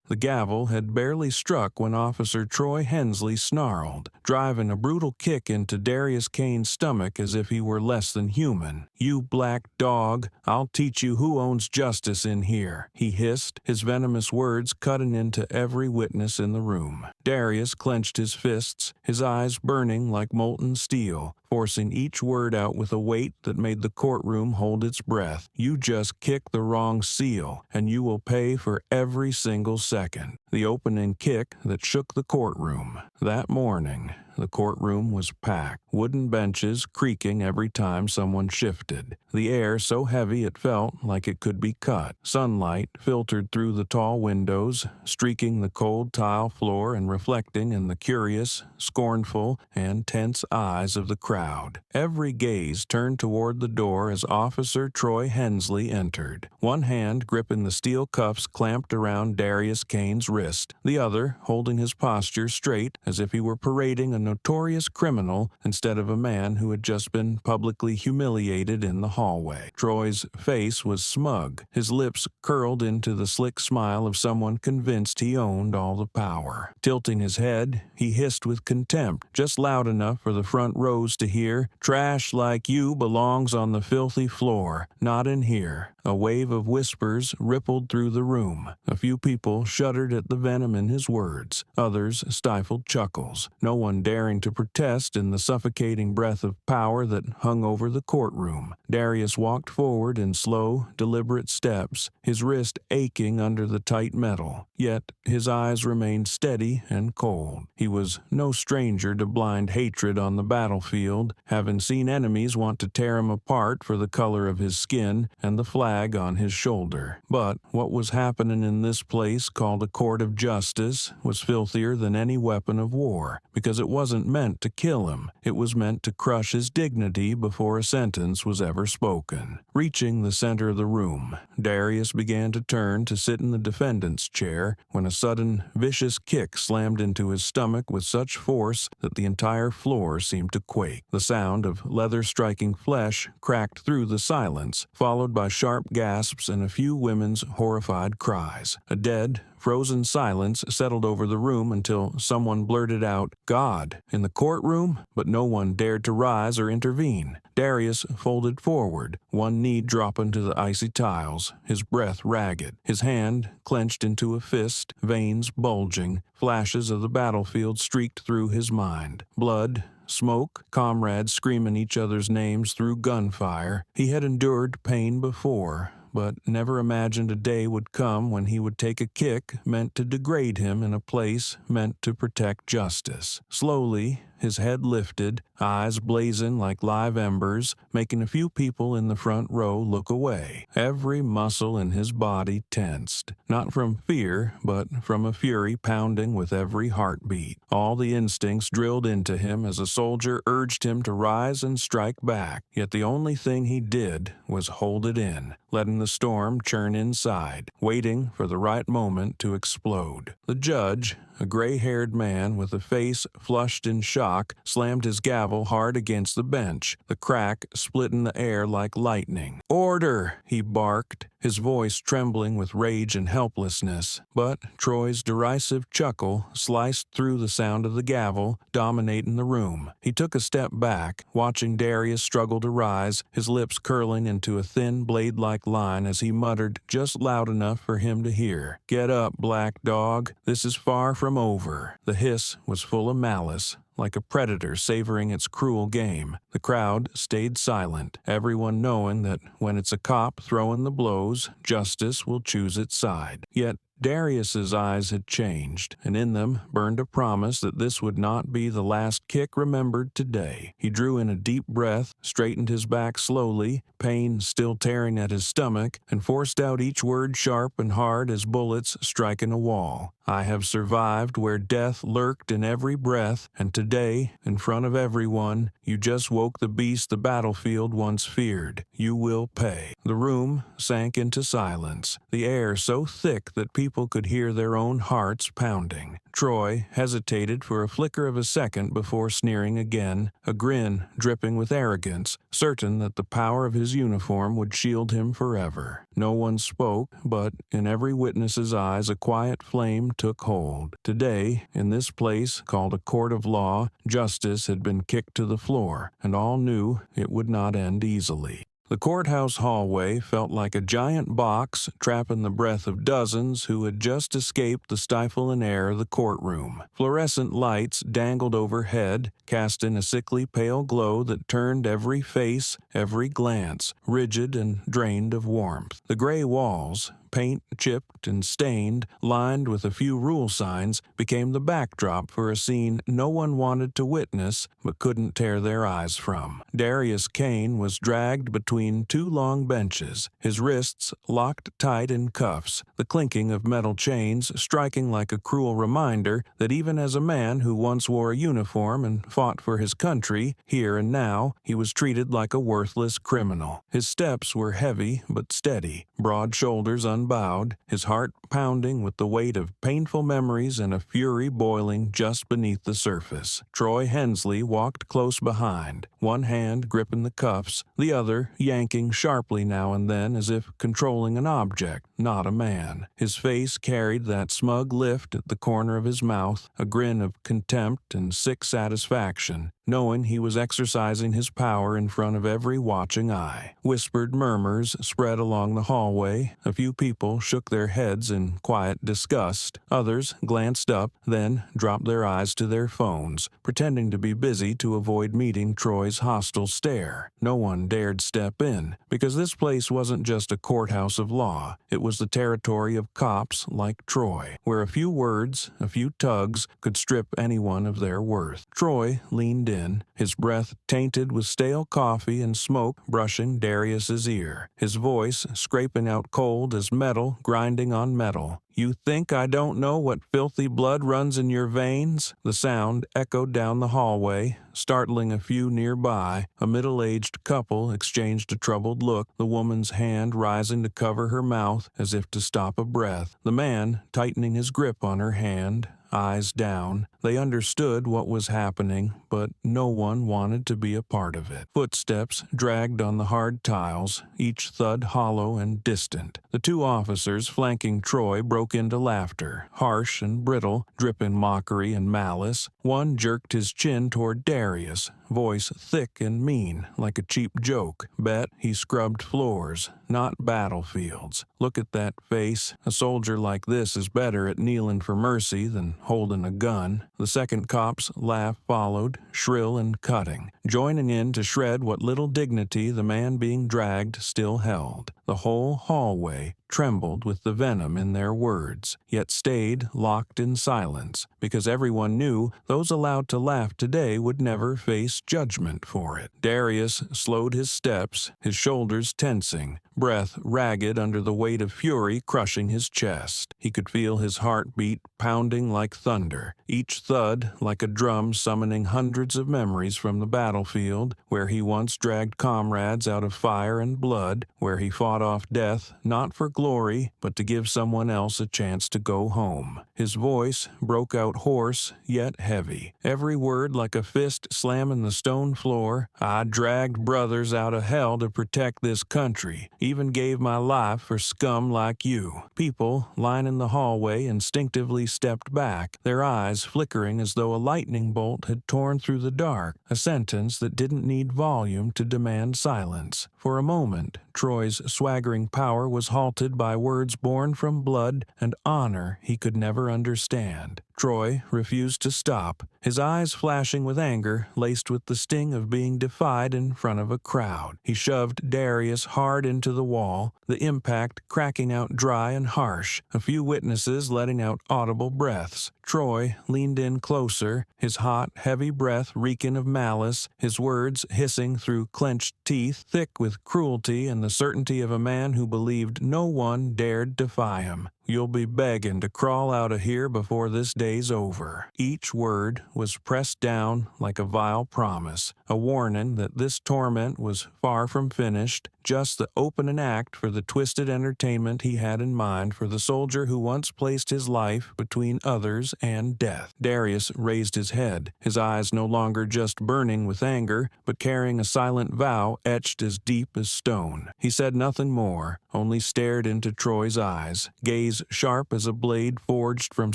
The gavel had barely struck when Officer Troy Hensley snarled, driving a brutal kick into Darius Kane's stomach as if he were less than human. "You black dog, I'll teach you who owns justice in here," he hissed, his venomous words cutting into every witness in the room. Darius clenched his fists, his eyes burning like molten steel, forcing each word out with a weight that made the courtroom hold its breath. "You just kicked the wrong seal, and you will pay for every single second." The opening kick that shook the courtroom. That morning, the courtroom was packed, wooden benches creaking every time someone shifted. The air so heavy it felt like it could be cut. Sunlight filtered through the tall windows, streaking the cold tile floor and reflecting in the curious, scornful, and tense eyes of the crowd. Every gaze turned toward the door as Officer Troy Hensley entered, one hand gripping the steel cuffs clamped around Darius Kane's wrist, the other holding his posture straight as if he were parading a notorious criminal instead of a man who had just been publicly humiliated in the hallway. Troy's face was smug, his lips curled into the slick smile of someone convinced he owned all the power. Tilting his head, he hissed with contempt, just loud enough for the front rows to hear, "Trash like you belongs on the filthy floor, not in here." A wave of whispers rippled through the room. A few people shuddered at the venom in his words. Others stifled chuckles, no one daring to protest in the suffocating breath of power that hung over the courtroom. Darius walked forward in slow, deliberate steps, his wrist aching under the tight metal. Yet his eyes remained steady and cold. He was no stranger to blind hatred on the battlefield, having seen enemies want to tear him apart for the color of his skin and the flag on his shoulder. But what was happening in this place called a court of justice was filthier than any weapon of war, because it wasn't meant to kill him. It was meant to crush his dignity before a sentence was ever spoken. Reaching the center of the room, Darius began to turn to sit in the defendant's chair when a sudden, vicious kick slammed into his stomach with such force that the entire floor seemed to quake. The sound of leather striking flesh cracked through the silence, followed by sharp gasps and a few women's horrified cries. A dead, frozen silence settled over the room until someone blurted out, "God, in the courtroom?" But no one dared to rise or intervene. Darius folded forward, one knee dropping to the icy tiles, his breath ragged, his hand clenched into a fist, veins bulging. Flashes of the battlefield streaked through his mind. Blood, smoke, comrades screaming each other's names through gunfire. He had endured pain before, but never imagined a day would come when he would take a kick meant to degrade him in a place meant to protect justice. Slowly, his head lifted, eyes blazing like live embers, making a few people in the front row look away. Every muscle in his body tensed, not from fear, but from a fury pounding with every heartbeat. All the instincts drilled into him as a soldier urged him to rise and strike back, yet the only thing he did was hold it in, letting the storm churn inside, waiting for the right moment to explode. The judge, a gray-haired man with a face flushed in shock, slammed his gavel hard against the bench. The crack split in the air like lightning. "Order!" he barked, his voice trembling with rage and helplessness. But Troy's derisive chuckle sliced through the sound of the gavel, dominating the room. He took a step back, watching Darius struggle to rise, his lips curling into a thin blade-like line as he muttered just loud enough for him to hear, "Get up, black dog. This is far from over." The hiss was full of malice, like a predator savoring its cruel game. The crowd stayed silent, everyone knowing that when it's a cop throwing the blows, justice will choose its side. Yet Darius's eyes had changed, and in them burned a promise that this would not be the last kick remembered today. He drew in a deep breath, straightened his back slowly, pain still tearing at his stomach, and forced out each word sharp and hard as bullets striking a wall. "I have survived where death lurked in every breath, and today, in front of everyone, you just woke the beast the battlefield once feared. You will pay." The room sank into silence, the air so thick that people people could hear their own hearts pounding. Troy hesitated for a flicker of a second before sneering again, a grin dripping with arrogance, certain that the power of his uniform would shield him forever. No one spoke, but in every witness's eyes a quiet flame took hold. Today, in this place called a court of law, justice had been kicked to the floor, and all knew it would not end easily. The courthouse hallway felt like a giant box trapping the breath of dozens who had just escaped the stifling air of the courtroom. Fluorescent lights dangled overhead, casting a sickly pale glow that turned every face, every glance, rigid and drained of warmth. The gray walls, paint chipped and stained, lined with a few rule signs, became the backdrop for a scene no one wanted to witness but couldn't tear their eyes from. Darius Kane was dragged between two long benches, his wrists locked tight in cuffs, the clinking of metal chains striking like a cruel reminder that even as a man who once wore a uniform and fought for his country, here and now he was treated like a worthless criminal. His steps were heavy but steady, broad shoulders unbowed, his heart pounding with the weight of painful memories and a fury boiling just beneath the surface. Troy Hensley walked close behind, one hand gripping the cuffs, the other yanking sharply now and then as if controlling an object, not a man. His face carried that smug lift at the corner of his mouth, a grin of contempt and sick satisfaction, knowing he was exercising his power in front of every watching eye. Whispered murmurs spread along the hallway. A few people shook their heads in quiet disgust. Others glanced up, then dropped their eyes to their phones, pretending to be busy to avoid meeting Troy's hostile stare. No one dared step in, because this place wasn't just a courthouse of law. It was the territory of cops like Troy, where a few words, a few tugs, could strip anyone of their worth. Troy leaned in, his breath tainted with stale coffee and smoke brushing Darius's ear, his voice scraping out cold as metal grinding on metal. "You think I don't know what filthy blood runs in your veins?" The sound echoed down the hallway, startling a few nearby. A middle-aged couple exchanged a troubled look, the woman's hand rising to cover her mouth as if to stop a breath, the man tightening his grip on her hand, eyes down. They understood what was happening, but no one wanted to be a part of it. Footsteps dragged on the hard tiles, each thud hollow and distant. The two officers flanking Troy broke into laughter, harsh and brittle, dripping mockery and malice. One jerked his chin toward Darius, voice thick and mean, like a cheap joke. Bet he scrubbed floors, not battlefields. Look at that face. A soldier like this is better at kneeling for mercy than holding a gun. The second cop's laugh followed, shrill and cutting, joining in to shred what little dignity the man being dragged still held. The whole hallway trembled with the venom in their words, yet stayed locked in silence, because everyone knew those allowed to laugh today would never face judgment for it. Darius slowed his steps, his shoulders tensing, breath ragged under the weight of fury crushing his chest. He could feel his heart beat pounding like thunder, each thud like a drum summoning hundreds of memories from the battlefield, where he once dragged comrades out of fire and blood, where he fought off death not for glory, but to give someone else a chance to go home. His voice broke out hoarse, yet heavy, every word like a fist slamming the stone floor. "I dragged brothers out of hell to protect this country, even gave my life for scum like you." People lining the hallway instinctively stepped back, their eyes flickering as though a lightning bolt had torn through the dark, a sentence that didn't need volume to demand silence. For a moment, Troy's swaggering power was halted by words born from blood and honor he could never understand. Troy refused to stop, his eyes flashing with anger laced with the sting of being defied in front of a crowd. He shoved Darius hard into the wall, the impact cracking out dry and harsh, a few witnesses letting out audible breaths. Troy leaned in closer, his hot, heavy breath reeking of malice, his words hissing through clenched teeth, thick with cruelty and the certainty of a man who believed no one dared defy him. You'll be begging to crawl out of here before this day's over." Each word was pressed down like a vile promise, a warning that this torment was far from finished, just the opening act for the twisted entertainment he had in mind for the soldier who once placed his life between others and death. Darius raised his head, his eyes no longer just burning with anger, but carrying a silent vow etched as deep as stone. He said nothing more, only stared into Troy's eyes, gaze sharp as a blade forged from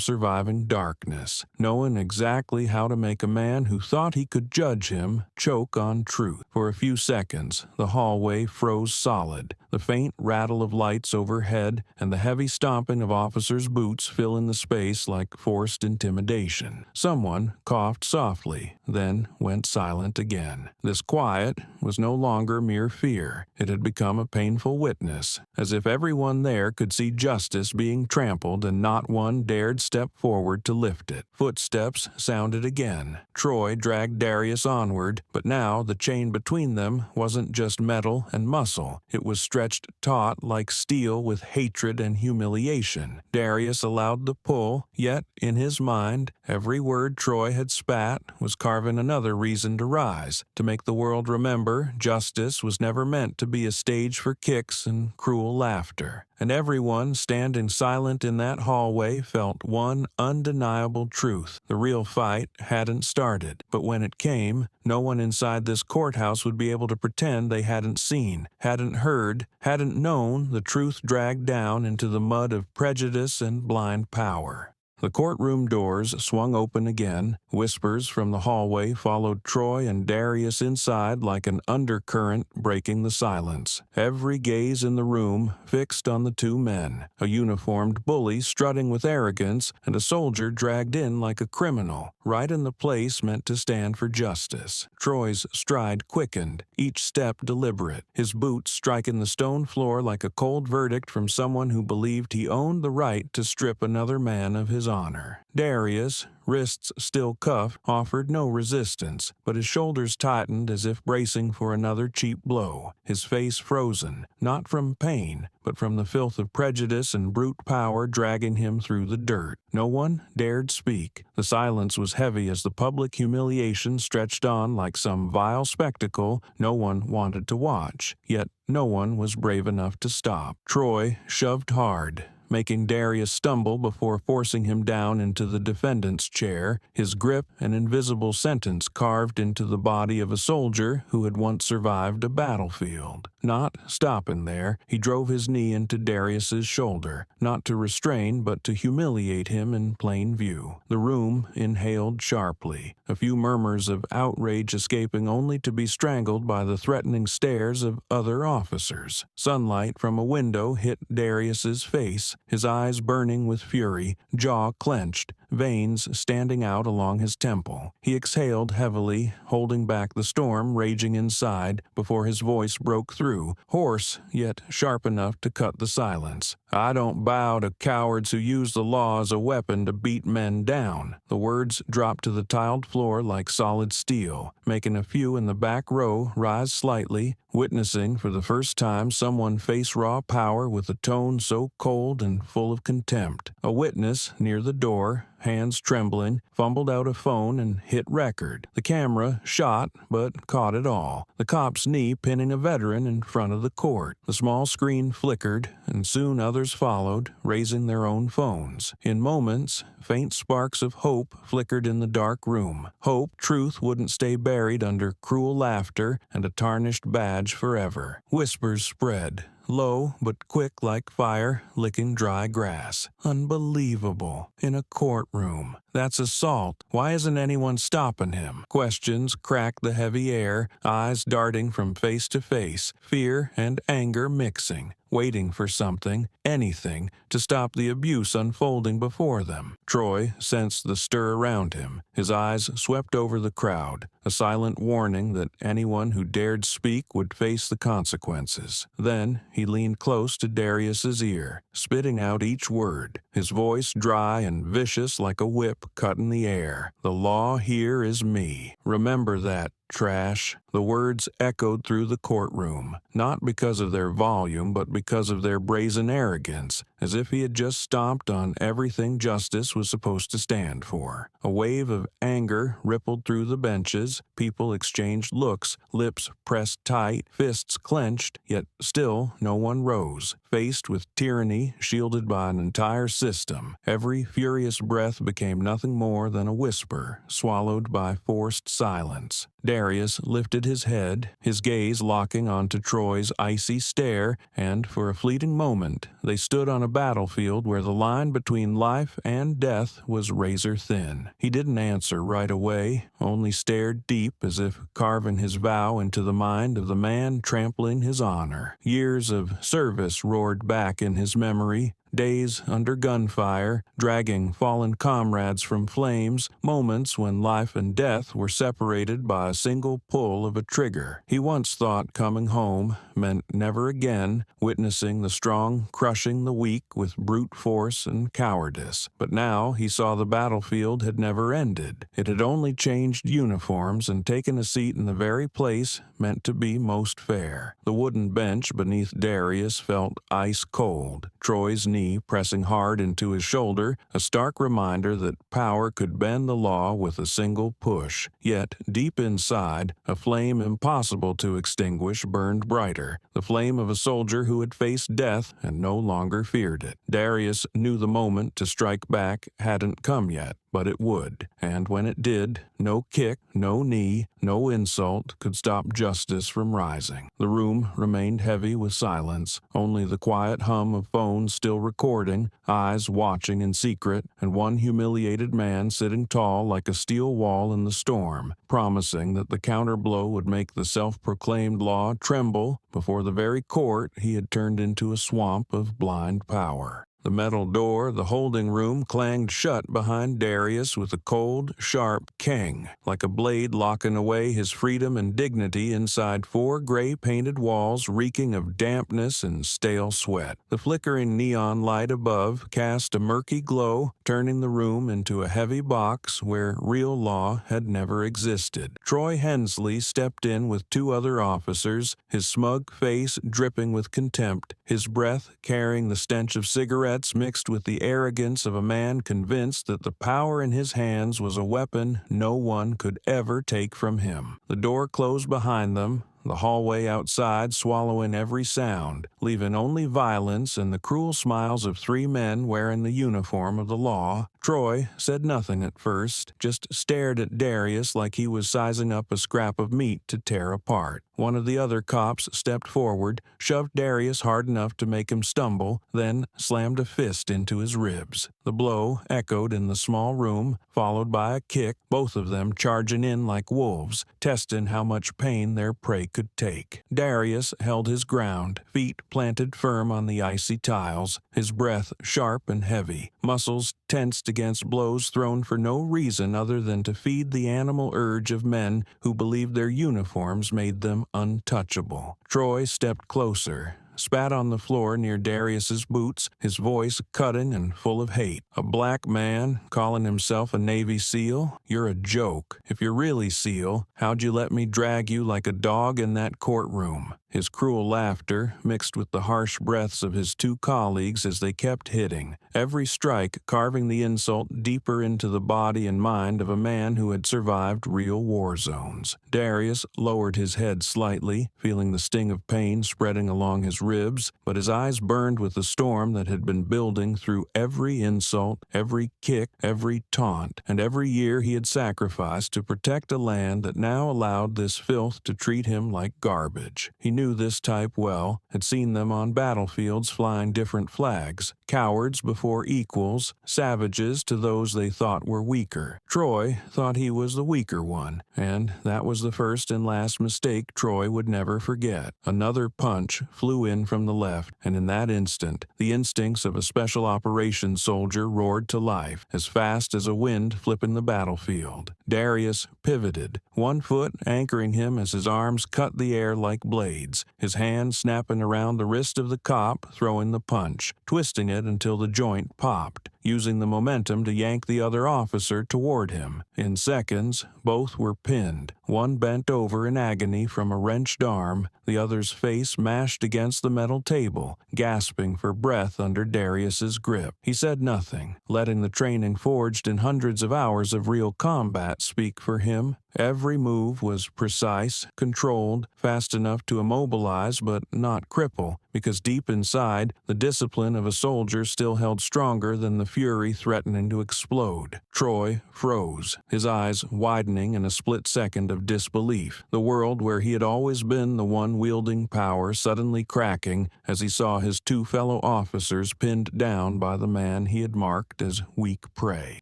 surviving darkness, knowing exactly how to make a man who thought he could judge him choke on truth. For a few seconds, the hallway froze solid, the faint rattle of lights overhead and the heavy stomping of officers' boots filling the space like forced intimidation. Someone coughed softly, then went silent again. This quiet was no longer mere fear. It had become a painful witness, as if everyone there could see justice being trampled and not one dared step forward to lift it. Footsteps sounded again. Troy dragged Darius onward, but now the chain between them wasn't just metal and muscle. It was stretched taut like steel with hatred and humiliation. Darius allowed the pull, yet in his mind, every word Troy had spat was carving another reason to rise, to make the world remember justice was never meant to be a stage for kicks and cruel laughter. And everyone standing silent in that hallway felt one undeniable truth. The real fight hadn't started, but when it came, no one inside this courthouse would be able to pretend they hadn't seen, hadn't heard, hadn't known the truth dragged down into the mud of prejudice and blind power. The courtroom doors swung open again. Whispers from the hallway followed Troy and Darius inside like an undercurrent breaking the silence. Every gaze in the room fixed on the two men, a uniformed bully strutting with arrogance and a soldier dragged in like a criminal, right in the place meant to stand for justice. Troy's stride quickened, each step deliberate, his boots striking the stone floor like a cold verdict from someone who believed he owned the right to strip another man of his honor. Darius, wrists still cuffed, offered no resistance, but his shoulders tightened as if bracing for another cheap blow, his face frozen, not from pain, but from the filth of prejudice and brute power dragging him through the dirt. No one dared speak. The silence was heavy as the public humiliation stretched on like some vile spectacle no one wanted to watch, yet no one was brave enough to stop. Troy shoved hard, making Darius stumble before forcing him down into the defendant's chair, his grip an invisible sentence carved into the body of a soldier who had once survived a battlefield. Not stopping there, he drove his knee into Darius's shoulder, not to restrain but to humiliate him in plain view. The room inhaled sharply, a few murmurs of outrage escaping only to be strangled by the threatening stares of other officers. Sunlight from a window hit Darius's face, his eyes burning with fury, jaw clenched, veins standing out along his temple. He exhaled heavily, holding back the storm raging inside before his voice broke through, hoarse yet sharp enough to cut the silence. "I don't bow to cowards who use the law as a weapon to beat men down." The words dropped to the tiled floor like solid steel, making a few in the back row rise slightly, witnessing for the first time someone face raw power with a tone so cold and full of contempt. A witness near the door, hands trembling, fumbled out a phone and hit record. The camera shot, but caught it all. The cop's knee pinning a veteran in front of the court. The small screen flickered, and soon others followed, raising their own phones. In moments, faint sparks of hope flickered in the dark room. Hope truth wouldn't stay buried under cruel laughter and a tarnished badge forever. Whispers spread, low but quick like fire licking dry grass. Unbelievable. In a courtroom. That's assault. Why isn't anyone stopping him? Questions cracked the heavy air, eyes darting from face to face, fear and anger mixing, waiting for something, anything, to stop the abuse unfolding before them. Troy sensed the stir around him. His eyes swept over the crowd, a silent warning that anyone who dared speak would face the consequences. Then he leaned close to Darius's ear, spitting out each word, his voice dry and vicious like a whip cut in the air. "The law here is me. Remember that, trash." The words echoed through the courtroom, not because of their volume but because of their brazen arrogance, as if he had just stomped on everything justice was supposed to stand for. A wave of anger rippled through the benches. People exchanged looks, lips pressed tight, fists clenched, yet still no one rose. Faced with tyranny, shielded by an entire system, every furious breath became nothing more than a whisper, swallowed by forced silence. Darius lifted his head, his gaze locking onto Troy's icy stare, and for a fleeting moment they stood on a battlefield where the line between life and death was razor thin. He didn't answer right away, only stared deep as if carving his vow into the mind of the man trampling his honor. Years of service roared back in his memory, days under gunfire, dragging fallen comrades from flames, moments when life and death were separated by a single pull of a trigger. He once thought coming home meant never again, witnessing the strong crushing the weak with brute force and cowardice. But now he saw the battlefield had never ended. It had only changed uniforms and taken a seat in the very place meant to be most fair. The wooden bench beneath Darius felt ice cold. Troy's knee pressing hard into his shoulder, a stark reminder that power could bend the law with a single push. Yet, deep inside, a flame impossible to extinguish burned brighter, the flame of a soldier who had faced death and no longer feared it. Darius knew the moment to strike back hadn't come yet, but it would, and when it did, no kick, no knee, no insult could stop justice from rising. The room remained heavy with silence, only the quiet hum of phones still recording, eyes watching in secret, and one humiliated man sitting tall like a steel wall in the storm, promising that the counterblow would make the self-proclaimed law tremble before the very court he had turned into a swamp of blind power. The metal door of the holding room clanged shut behind Darius with a cold, sharp king, like a blade locking away his freedom and dignity inside four gray-painted walls reeking of dampness and stale sweat. The flickering neon light above cast a murky glow, turning the room into a heavy box where real law had never existed. Troy Hensley stepped in with two other officers, his smug face dripping with contempt, his breath carrying the stench of cigarettes mixed with the arrogance of a man convinced that the power in his hands was a weapon no one could ever take from him. The door closed behind them, the hallway outside swallowing every sound, leaving only violence and the cruel smiles of three men wearing the uniform of the law. Troy said nothing at first, just stared at Darius like he was sizing up a scrap of meat to tear apart. One of the other cops stepped forward, shoved Darius hard enough to make him stumble, then slammed a fist into his ribs. The blow echoed in the small room, followed by a kick, both of them charging in like wolves, testing how much pain their prey could take. Darius held his ground, feet planted firm on the icy tiles, his breath sharp and heavy, muscles tensed against blows thrown for no reason other than to feed the animal urge of men who believed their uniforms made them untouchable. Troy stepped closer, spat on the floor near Darius's boots, his voice cutting and full of hate. A black man calling himself a Navy SEAL? You're a joke. If you're really SEAL, how'd you let me drag you like a dog in that courtroom? His cruel laughter mixed with the harsh breaths of his two colleagues as they kept hitting, every strike carving the insult deeper into the body and mind of a man who had survived real war zones. Darius lowered his head slightly, feeling the sting of pain spreading along his ribs, but his eyes burned with the storm that had been building through every insult, every kick, every taunt, and every year he had sacrificed to protect a land that now allowed this filth to treat him like garbage. He knew this type well, had seen them on battlefields flying different flags, cowards before equals, savages to those they thought were weaker. Troy thought he was the weaker one, and that was the first and last mistake Troy would never forget. Another punch flew in from the left, and in that instant, the instincts of a special operations soldier roared to life, as fast as a wind flipping the battlefield. Darius pivoted, one foot anchoring him as his arms cut the air like blades, his hand snapping around the wrist of the cop throwing the punch, twisting it until the joint popped. using the momentum to yank the other officer toward him. In seconds, both were pinned, one bent over in agony from a wrenched arm, the other's face mashed against the metal table, gasping for breath under Darius's grip. He said nothing, letting the training forged in hundreds of hours of real combat speak for him. Every move was precise, controlled, fast enough to immobilize but not cripple, because deep inside, the discipline of a soldier still held stronger than the fury threatening to explode. Troy froze, his eyes widening in a split second of disbelief, the world where he had always been the one wielding power suddenly cracking as he saw his two fellow officers pinned down by the man he had marked as weak prey.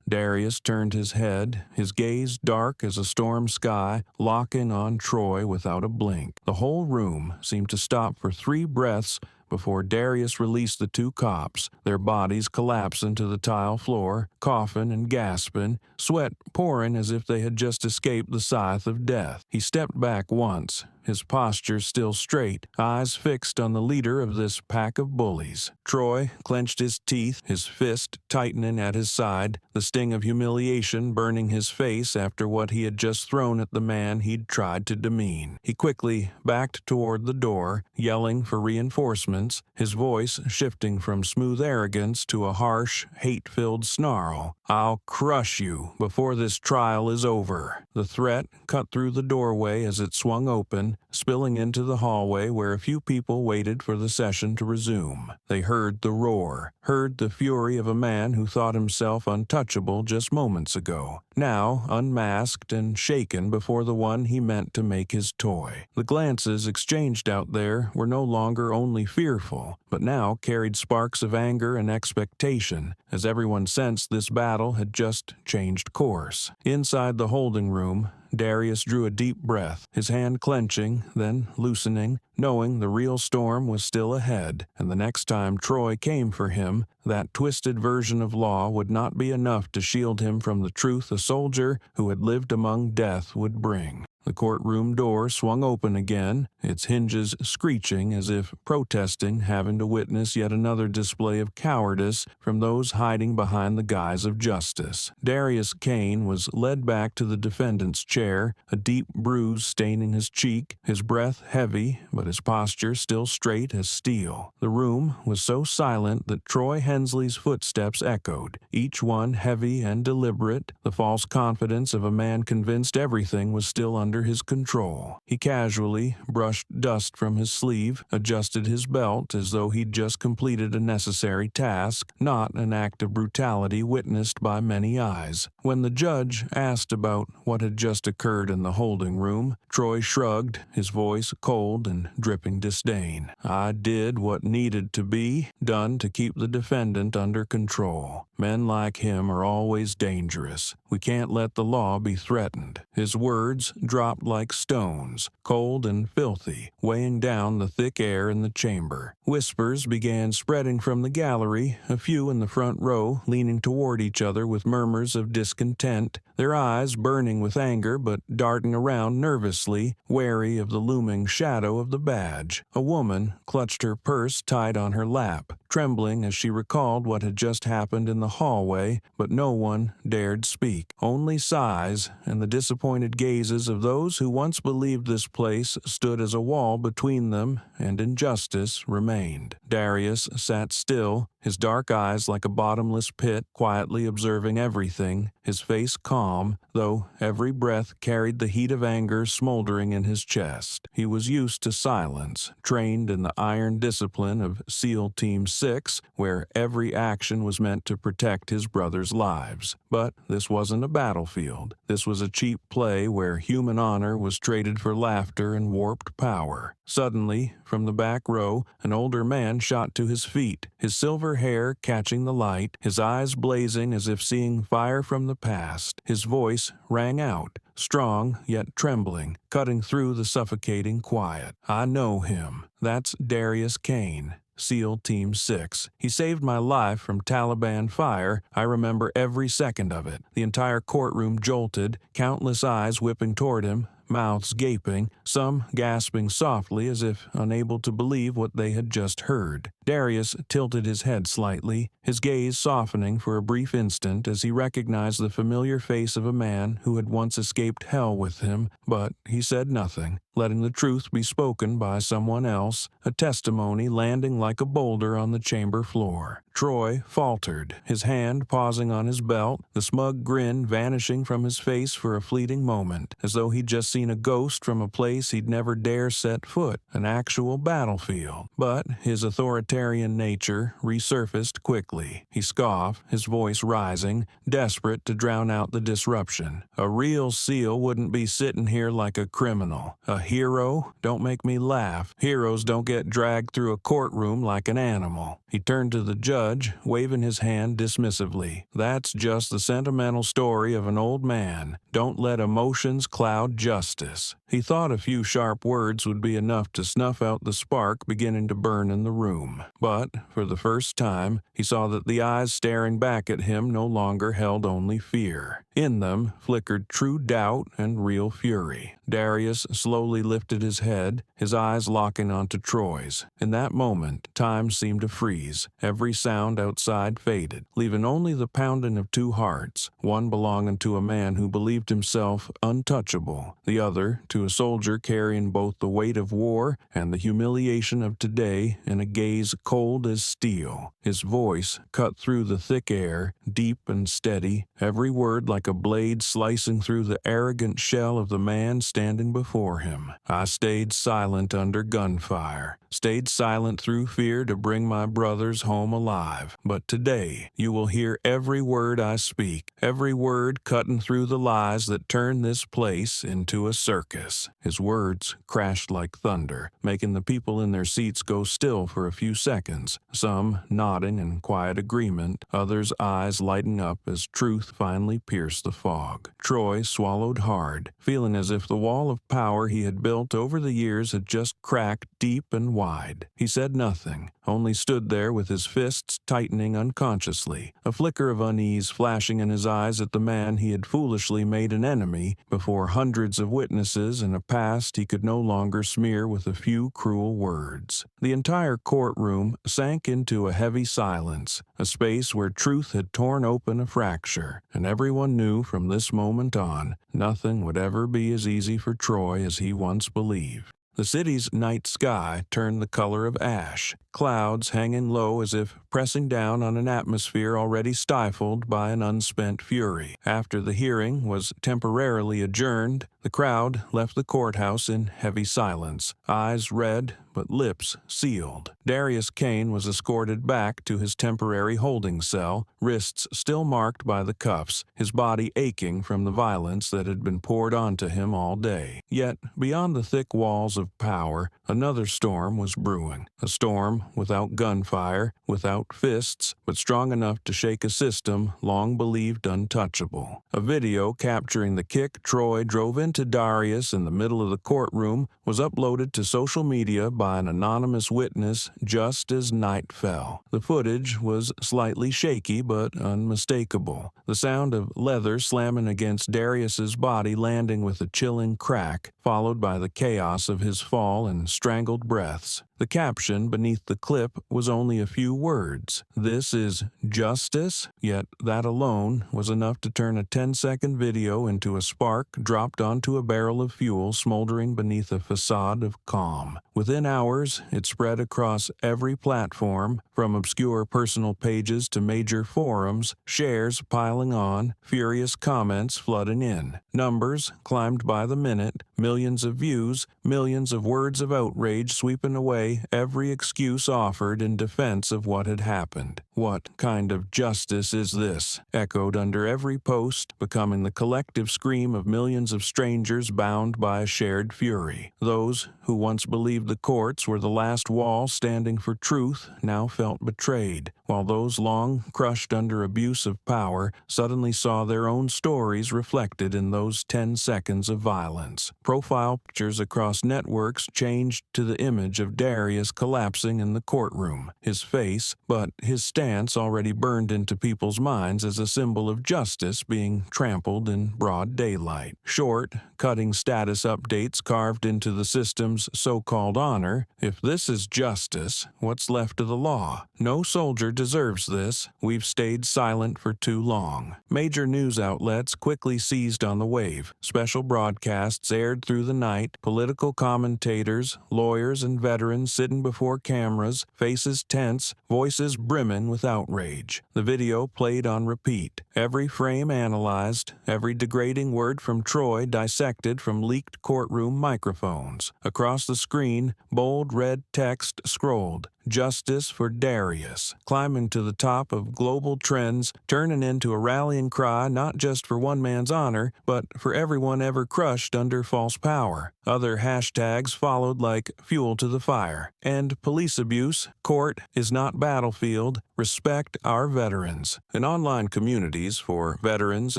Darius turned his head, his gaze dark as a storm sky, locking on Troy without a blink. The whole room seemed to stop for 3 breaths before Darius released the 2 cops, their bodies collapsing to the tile floor, coughing and gasping, sweat pouring as if they had just escaped the scythe of death. He stepped back once, his posture still straight, eyes fixed on the leader of this pack of bullies. Troy clenched his teeth, his fist tightening at his side, the sting of humiliation burning his face after what he had just thrown at the man he'd tried to demean. He quickly backed toward the door, yelling for reinforcements, his voice shifting from smooth arrogance to a harsh, hate-filled snarl. "I'll crush you before this trial is over." The threat cut through the doorway as it swung open, spilling into the hallway where a few people waited for the session to resume. They heard the roar, heard the fury of a man who thought himself untouchable just moments ago, now unmasked and shaken before the one he meant to make his toy. The glances exchanged out there were no longer only fearful, but now carried sparks of anger and expectation, as everyone sensed this battle had just changed course. Inside the holding room, Darius drew a deep breath, his hand clenching, then loosening, knowing the real storm was still ahead, and the next time Troy came for him, that twisted version of law would not be enough to shield him from the truth a soldier who had lived among death would bring. The courtroom door swung open again, its hinges screeching as if protesting having to witness yet another display of cowardice from those hiding behind the guise of justice. Darius Kane was led back to the defendant's chair, a deep bruise staining his cheek, his breath heavy, but his posture still straight as steel. The room was so silent that Troy Hensley's footsteps echoed, each one heavy and deliberate, the false confidence of a man convinced everything was still under his control. He casually brushed dust from his sleeve, adjusted his belt as though he'd just completed a necessary task, not an act of brutality witnessed by many eyes. When the judge asked about what had just occurred in the holding room, Troy shrugged, his voice cold and dripping disdain. "I did what needed to be done to keep the defendant under control. Men like him are always dangerous. We can't let the law be threatened." His words dropped like stones, cold and filthy, weighing down the thick air in the chamber. Whispers began spreading from the gallery, a few in the front row leaning toward each other with murmurs of discontent, their eyes burning with anger but darting around nervously, wary of the looming shadow of the badge. A woman clutched her purse tight on her lap, trembling as she recalled what had just happened in the hallway, but no one dared speak. Only sighs and the disappointed gazes of those who once believed this place stood as a wall between them and injustice remained. Darius sat still, his dark eyes like a bottomless pit, quietly observing everything, his face calm, though every breath carried the heat of anger smoldering in his chest. He was used to silence, trained in the iron discipline of SEAL Team 6, where every action was meant to protect his brothers' lives. But this wasn't a battlefield. This was a cheap play where human honor was traded for laughter and warped power. Suddenly, from the back row, an older man shot to his feet, his silver hair catching the light, his eyes blazing as if seeing fire from the past. His voice rang out, strong yet trembling, cutting through the suffocating quiet. "I know him. That's Darius Kane. SEAL Team 6. He saved my life from Taliban fire. I remember every second of it." The entire courtroom jolted, countless eyes whipping toward him, mouths gaping, some gasping softly as if unable to believe what they had just heard. Darius tilted his head slightly, his gaze softening for a brief instant as he recognized the familiar face of a man who had once escaped hell with him, but he said nothing, letting the truth be spoken by someone else, a testimony landing like a boulder on the chamber floor. Troy faltered, his hand pausing on his belt, the smug grin vanishing from his face for a fleeting moment, as though he'd just seen a ghost from a place he'd never dare set foot, an actual battlefield. But his authoritarian nature resurfaced quickly. He scoffed, his voice rising, desperate to drown out the disruption. A real SEAL wouldn't be sitting here like a criminal. A hero? Don't make me laugh. Heroes don't get dragged through a courtroom like an animal. He turned to the judge, waving his hand dismissively. That's just the sentimental story of an old man. Don't let emotions cloud justice. He thought a few sharp words would be enough to snuff out the spark beginning to burn in the room. But, for the first time, he saw that the eyes staring back at him no longer held only fear. In them flickered true doubt and real fury. Darius slowly lifted his head, his eyes locking onto Troy's. In that moment, time seemed to freeze. Every sound outside faded, leaving only the pounding of two hearts, one belonging to a man who believed himself untouchable, the other to a soldier carrying both the weight of war and the humiliation of today in a gaze cold as steel. His voice cut through the thick air, deep and steady, every word like a blade slicing through the arrogant shell of the man standing before him. I stayed silent under gunfire, stayed silent through fear to bring my brothers home alive. But today, you will hear every word I speak, every word cutting through the lies that turn this place into a circus. His words crashed like thunder, making the people in their seats go still for a few seconds, some nodding in quiet agreement, others' eyes lighting up as truth finally pierced the fog. Troy swallowed hard, feeling as if the wall of power he had built over the years had just cracked deep and wide. He said nothing, only stood there with his fists tightening unconsciously, a flicker of unease flashing in his eyes at the man he had foolishly made an enemy before hundreds of witnesses and a past he could no longer smear with a few cruel words. The entire courtroom sank into a heavy silence, a space where truth had torn open a fracture, and everyone knew from this moment on, nothing would ever be as easy for Troy as he once believed. The city's night sky turned the color of ash, clouds hanging low as if pressing down on an atmosphere already stifled by an unspent fury. After the hearing was temporarily adjourned, the crowd left the courthouse in heavy silence, eyes red but lips sealed. Darius Kane was escorted back to his temporary holding cell, wrists still marked by the cuffs, his body aching from the violence that had been poured onto him all day. Yet, beyond the thick walls of power, another storm was brewing. A storm without gunfire, without fists, but strong enough to shake a system long believed untouchable. A video capturing the kick Troy drove into Darius in the middle of the courtroom was uploaded to social media by an anonymous witness just as night fell. The footage was slightly shaky but unmistakable, the sound of leather slamming against Darius's body landing with a chilling crack, followed by the chaos of his fall and strangled breaths. The caption beneath the clip was only a few words. This is justice, yet that alone was enough to turn a 10-second video into a spark dropped onto a barrel of fuel smoldering beneath a facade of calm. Within hours, it spread across every platform, from obscure personal pages to major forums, shares piling on, furious comments flooding in. Numbers climbed by the minute, millions of views, millions of words of outrage sweeping away every excuse offered in defense of what had happened. What kind of justice is this? Echoed under every post, becoming the collective scream of millions of strangers bound by a shared fury. Those who once believed the courts were the last wall standing for truth now felt betrayed, while those long crushed under abuse of power suddenly saw their own stories reflected in those 10 seconds of violence. Profile pictures across networks changed to the image of Darius collapsing in the courtroom, his face, but his stance pants already burned into people's minds as a symbol of justice being trampled in broad daylight. Short, cutting status updates carved into the system's so-called honor. If this is justice, what's left of the law? No soldier deserves this. We've stayed silent for too long. Major news outlets quickly seized on the wave. Special broadcasts aired through the night. Political commentators, lawyers, and veterans sitting before cameras, faces tense, voices brimming with outrage. The video played on repeat. Every frame analyzed, every degrading word from Troy dissected from leaked courtroom microphones. Across the screen, bold red text scrolled. Justice for Darius, climbing to the top of global trends, turning into a rallying cry not just for one man's honor, but for everyone ever crushed under false power. Other hashtags followed like fuel to the fire. End police abuse, court is not battlefield, respect our veterans. In online communities for veterans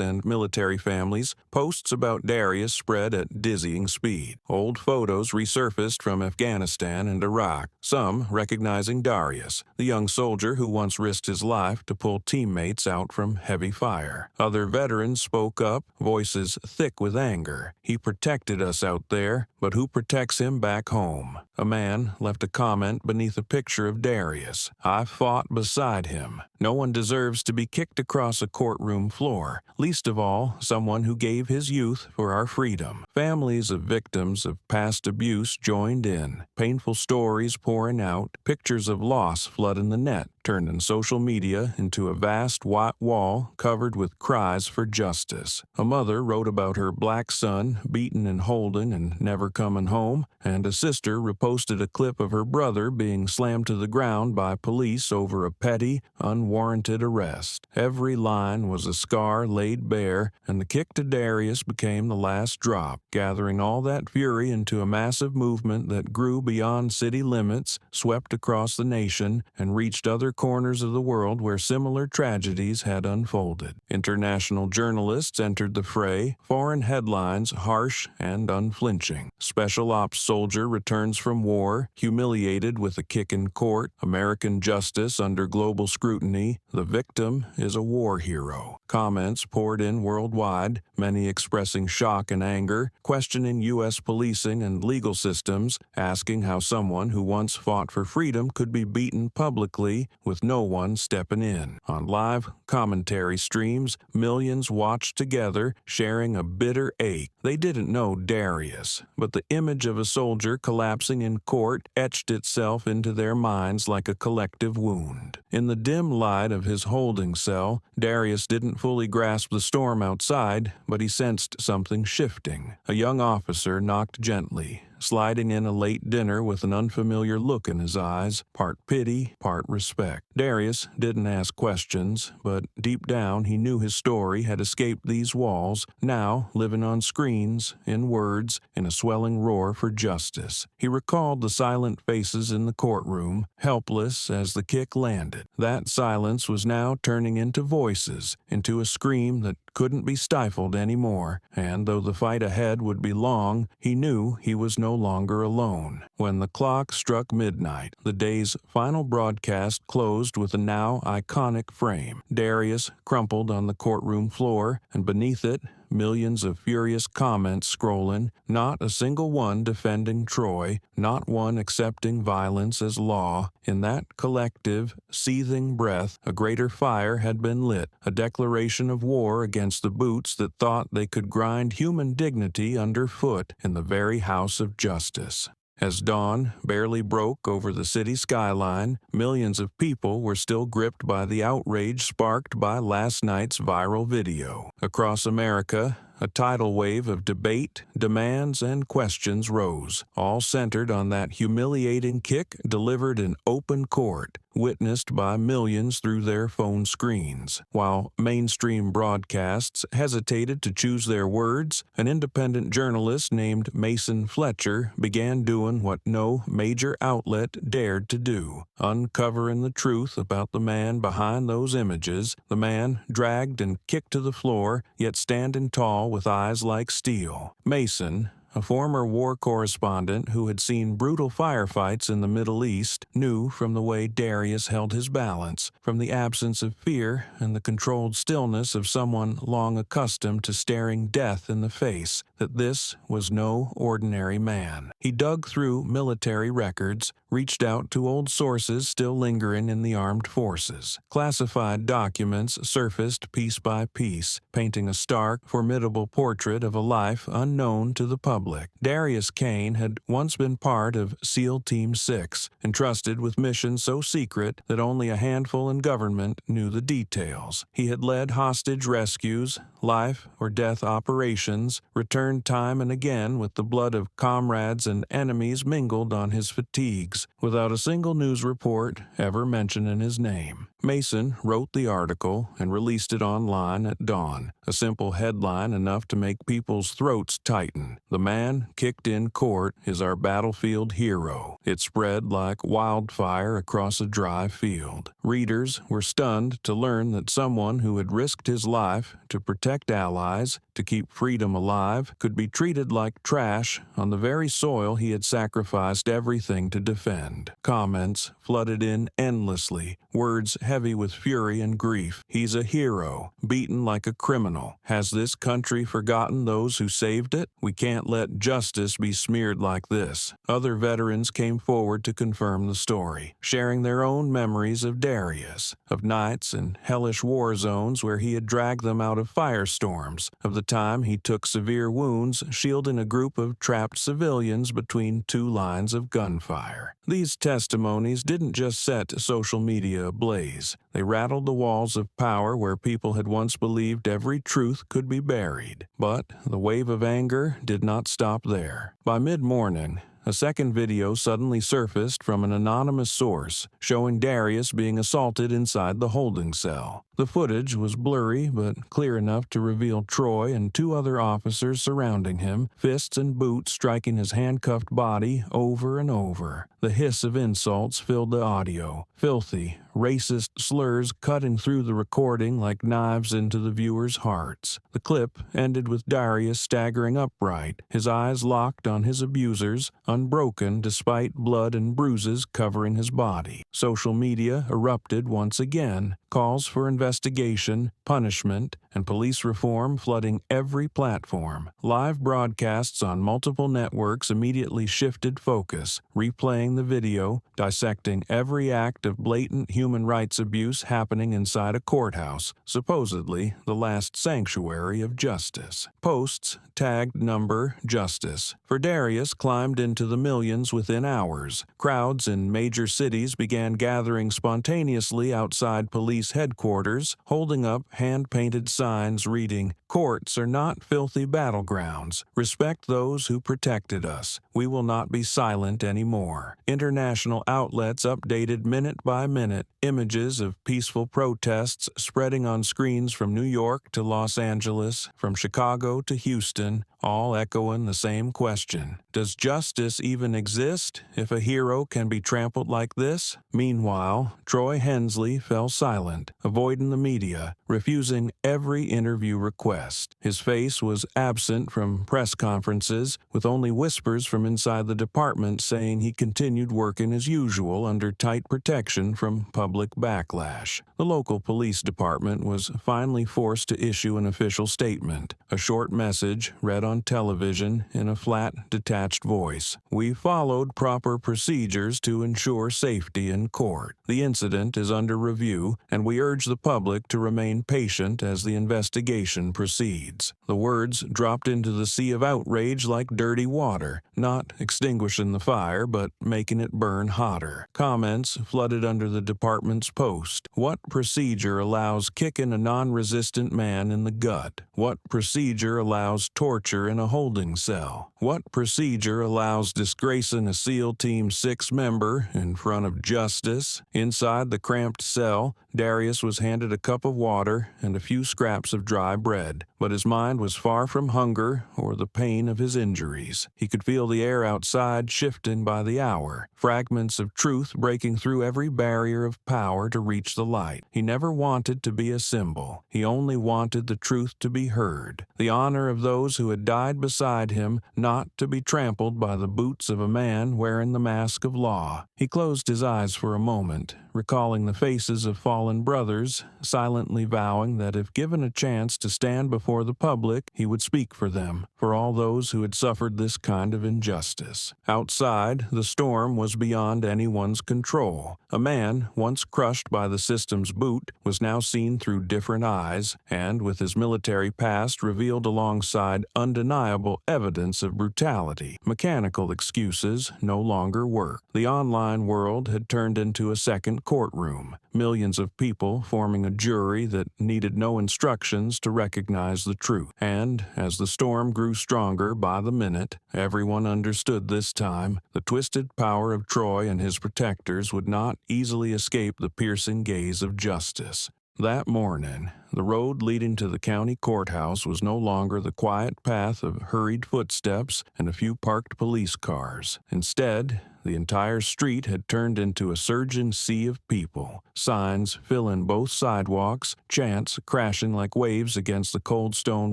and military families, posts about Darius spread at dizzying speed. Old photos resurfaced from Afghanistan and Iraq, some recognizing Darius, the young soldier who once risked his life to pull teammates out from heavy fire. Other veterans spoke up, voices thick with anger. He protected us out there, but who protects him back home? A man left a comment beneath a picture of Darius. I fought beside him. No one deserves to be kicked across a courtroom floor, least of all someone who gave his youth for our freedom. Families of victims of past abuse joined in, painful stories pouring out, pictures of loss flooding the net, turning social media into a vast white wall covered with cries for justice. A mother wrote about her black son beaten in Holden and never coming home, and a sister reposted a clip of her brother being slammed to the ground by police over a petty, unwarranted arrest. Every line was a scar laid bare, and the kick to Darius became the last drop, gathering all that fury into a massive movement that grew beyond city limits, swept across the nation, and reached other corners of the world where similar tragedies had unfolded. International journalists entered the fray, foreign headlines harsh and unflinching. Special ops soldier returns from war, humiliated with a kick in court, American justice under global scrutiny, the victim is a war hero. Comments poured in worldwide, many expressing shock and anger, questioning U.S. policing and legal systems, asking how someone who once fought for freedom could be beaten publicly with no one stepping in. On live commentary streams, millions watched together, sharing a bitter ache. They didn't know Darius, but the image of a soldier collapsing in court etched itself into their minds like a collective wound. In the dim light of his holding cell, Darius didn't fully grasp the storm outside, but he sensed something shifting. A young officer knocked gently, sliding in a late dinner with an unfamiliar look in his eyes, part pity, part respect. Darius didn't ask questions, but deep down he knew his story had escaped these walls, now living on screens, in words, in a swelling roar for justice. He recalled the silent faces in the courtroom, helpless as the kick landed. That silence was now turning into voices, into a scream that couldn't be stifled anymore, and though the fight ahead would be long, he knew he was no longer alone. When the clock struck midnight, the day's final broadcast closed with a now iconic frame. Darius crumpled on the courtroom floor, and beneath it, millions of furious comments scrolling, not a single one defending Troy, not one accepting violence as law. In that collective, seething breath, a greater fire had been lit, a declaration of war against the boots that thought they could grind human dignity underfoot in the very house of justice. As dawn barely broke over the city skyline, millions of people were still gripped by the outrage sparked by last night's viral video. Across America, a tidal wave of debate, demands, and questions rose, all centered on that humiliating kick delivered in open court, witnessed by millions through their phone screens. While mainstream broadcasts hesitated to choose their words, an independent journalist named Mason Fletcher began doing what no major outlet dared to do, uncovering the truth about the man behind those images, the man dragged and kicked to the floor, yet standing tall with eyes like steel. Mason, a former war correspondent who had seen brutal firefights in the Middle East, knew from the way Darius held his balance, from the absence of fear and the controlled stillness of someone long accustomed to staring death in the face, that this was no ordinary man. He dug through military records, reached out to old sources still lingering in the armed forces. Classified documents surfaced piece by piece, painting a stark, formidable portrait of a life unknown to the public. Darius Kane had once been part of SEAL Team 6, entrusted with missions so secret that only a handful in government knew the details. He had led hostage rescues, life or death operations, returned time and again with the blood of comrades and enemies mingled on his fatigues, without a single news report ever mentioning his name. Mason wrote the article and released it online at dawn, a simple headline enough to make people's throats tighten. "The man kicked in court is our battlefield hero." It spread like wildfire across a dry field. Readers were stunned to learn that someone who had risked his life to protect allies, to keep freedom alive, could be treated like trash on the very soil he had sacrificed everything to defend. Comments flooded in endlessly, words heavy with fury and grief. "He's a hero, beaten like a criminal. Has this country forgotten those who saved it? We can't let justice be smeared like this." Other veterans came forward to confirm the story, sharing their own memories of Darius, of nights in hellish war zones where he had dragged them out of firestorms, of the time he took severe wounds shielding a group of trapped civilians between two lines of gunfire. These testimonies didn't just set social media ablaze. They rattled the walls of power where people had once believed every truth could be buried. But the wave of anger did not stop there. By mid-morning, a second video suddenly surfaced from an anonymous source, showing Darius being assaulted inside the holding cell. The footage was blurry but clear enough to reveal Troy and two other officers surrounding him, fists and boots striking his handcuffed body over and over. The hiss of insults filled the audio, filthy, racist slurs cutting through the recording like knives into the viewers' hearts. The clip ended with Darius staggering upright, his eyes locked on his abusers, unbroken despite blood and bruises covering his body. Social media erupted once again, calls for investigation, punishment, and police reform flooding every platform. Live broadcasts on multiple networks immediately shifted focus, replaying the video, dissecting every act of blatant human rights abuse happening inside a courthouse, supposedly the last sanctuary of justice. Posts tagged number justice for Darius climbed into the millions within hours. Crowds in major cities began gathering spontaneously outside police headquarters, holding up hand-painted signs reading, "Courts are not filthy battlegrounds. Respect those who protected us. We will not be silent anymore." International outlets updated minute by minute, images of peaceful protests spreading on screens from New York to Los Angeles, from Chicago to Houston, all echoing the same question. Does justice even exist if a hero can be trampled like this? Meanwhile, Troy Hensley fell silent, avoiding the media, refusing every interview request. His face was absent from press conferences, with only whispers from inside the department saying he continued working as usual under tight protection from public backlash. The local police department was finally forced to issue an official statement, a short message read on television in a flat, detached voice. "We followed proper procedures to ensure safety in court. The incident is under review, and we urge the public to remain patient as the investigation proceeds." The words dropped into the sea of outrage like dirty water, not extinguishing the fire, but making it burn hotter. Comments flooded under the department's post. What procedure allows kicking a non-resistant man in the gut? What procedure allows torture in a holding cell? What procedure allows disgracing a SEAL Team 6 member in front of justice? Inside the cramped cell, Darius was handed a cup of water and a few scraps of dry bread. But his mind was far from hunger or the pain of his injuries. He could feel the air outside shifting by the hour, fragments of truth breaking through every barrier of power to reach the light. He never wanted to be a symbol. He only wanted the truth to be heard, the honor of those who had died beside him not to be trampled by the boots of a man wearing the mask of law. He closed his eyes for a moment, recalling the faces of fallen brothers, silently vowing that if given a chance to stand before the public, he would speak for them, for all those who had suffered this kind of injustice. Outside, the storm was beyond anyone's control. A man, once crushed by the system's boot, was now seen through different eyes, and with his military past revealed alongside undeniable evidence of brutality. Mechanical excuses no longer worked. The online world had turned into a second courtroom, millions of people forming a jury that needed no instructions to recognize the truth. And as the storm grew stronger by the minute, everyone understood this time the twisted power of Troy and his protectors would not easily escape the piercing gaze of justice. That morning, the road leading to the county courthouse was no longer the quiet path of hurried footsteps and a few parked police cars. Instead, the entire street had turned into a surging sea of people, signs filling both sidewalks, chants crashing like waves against the cold stone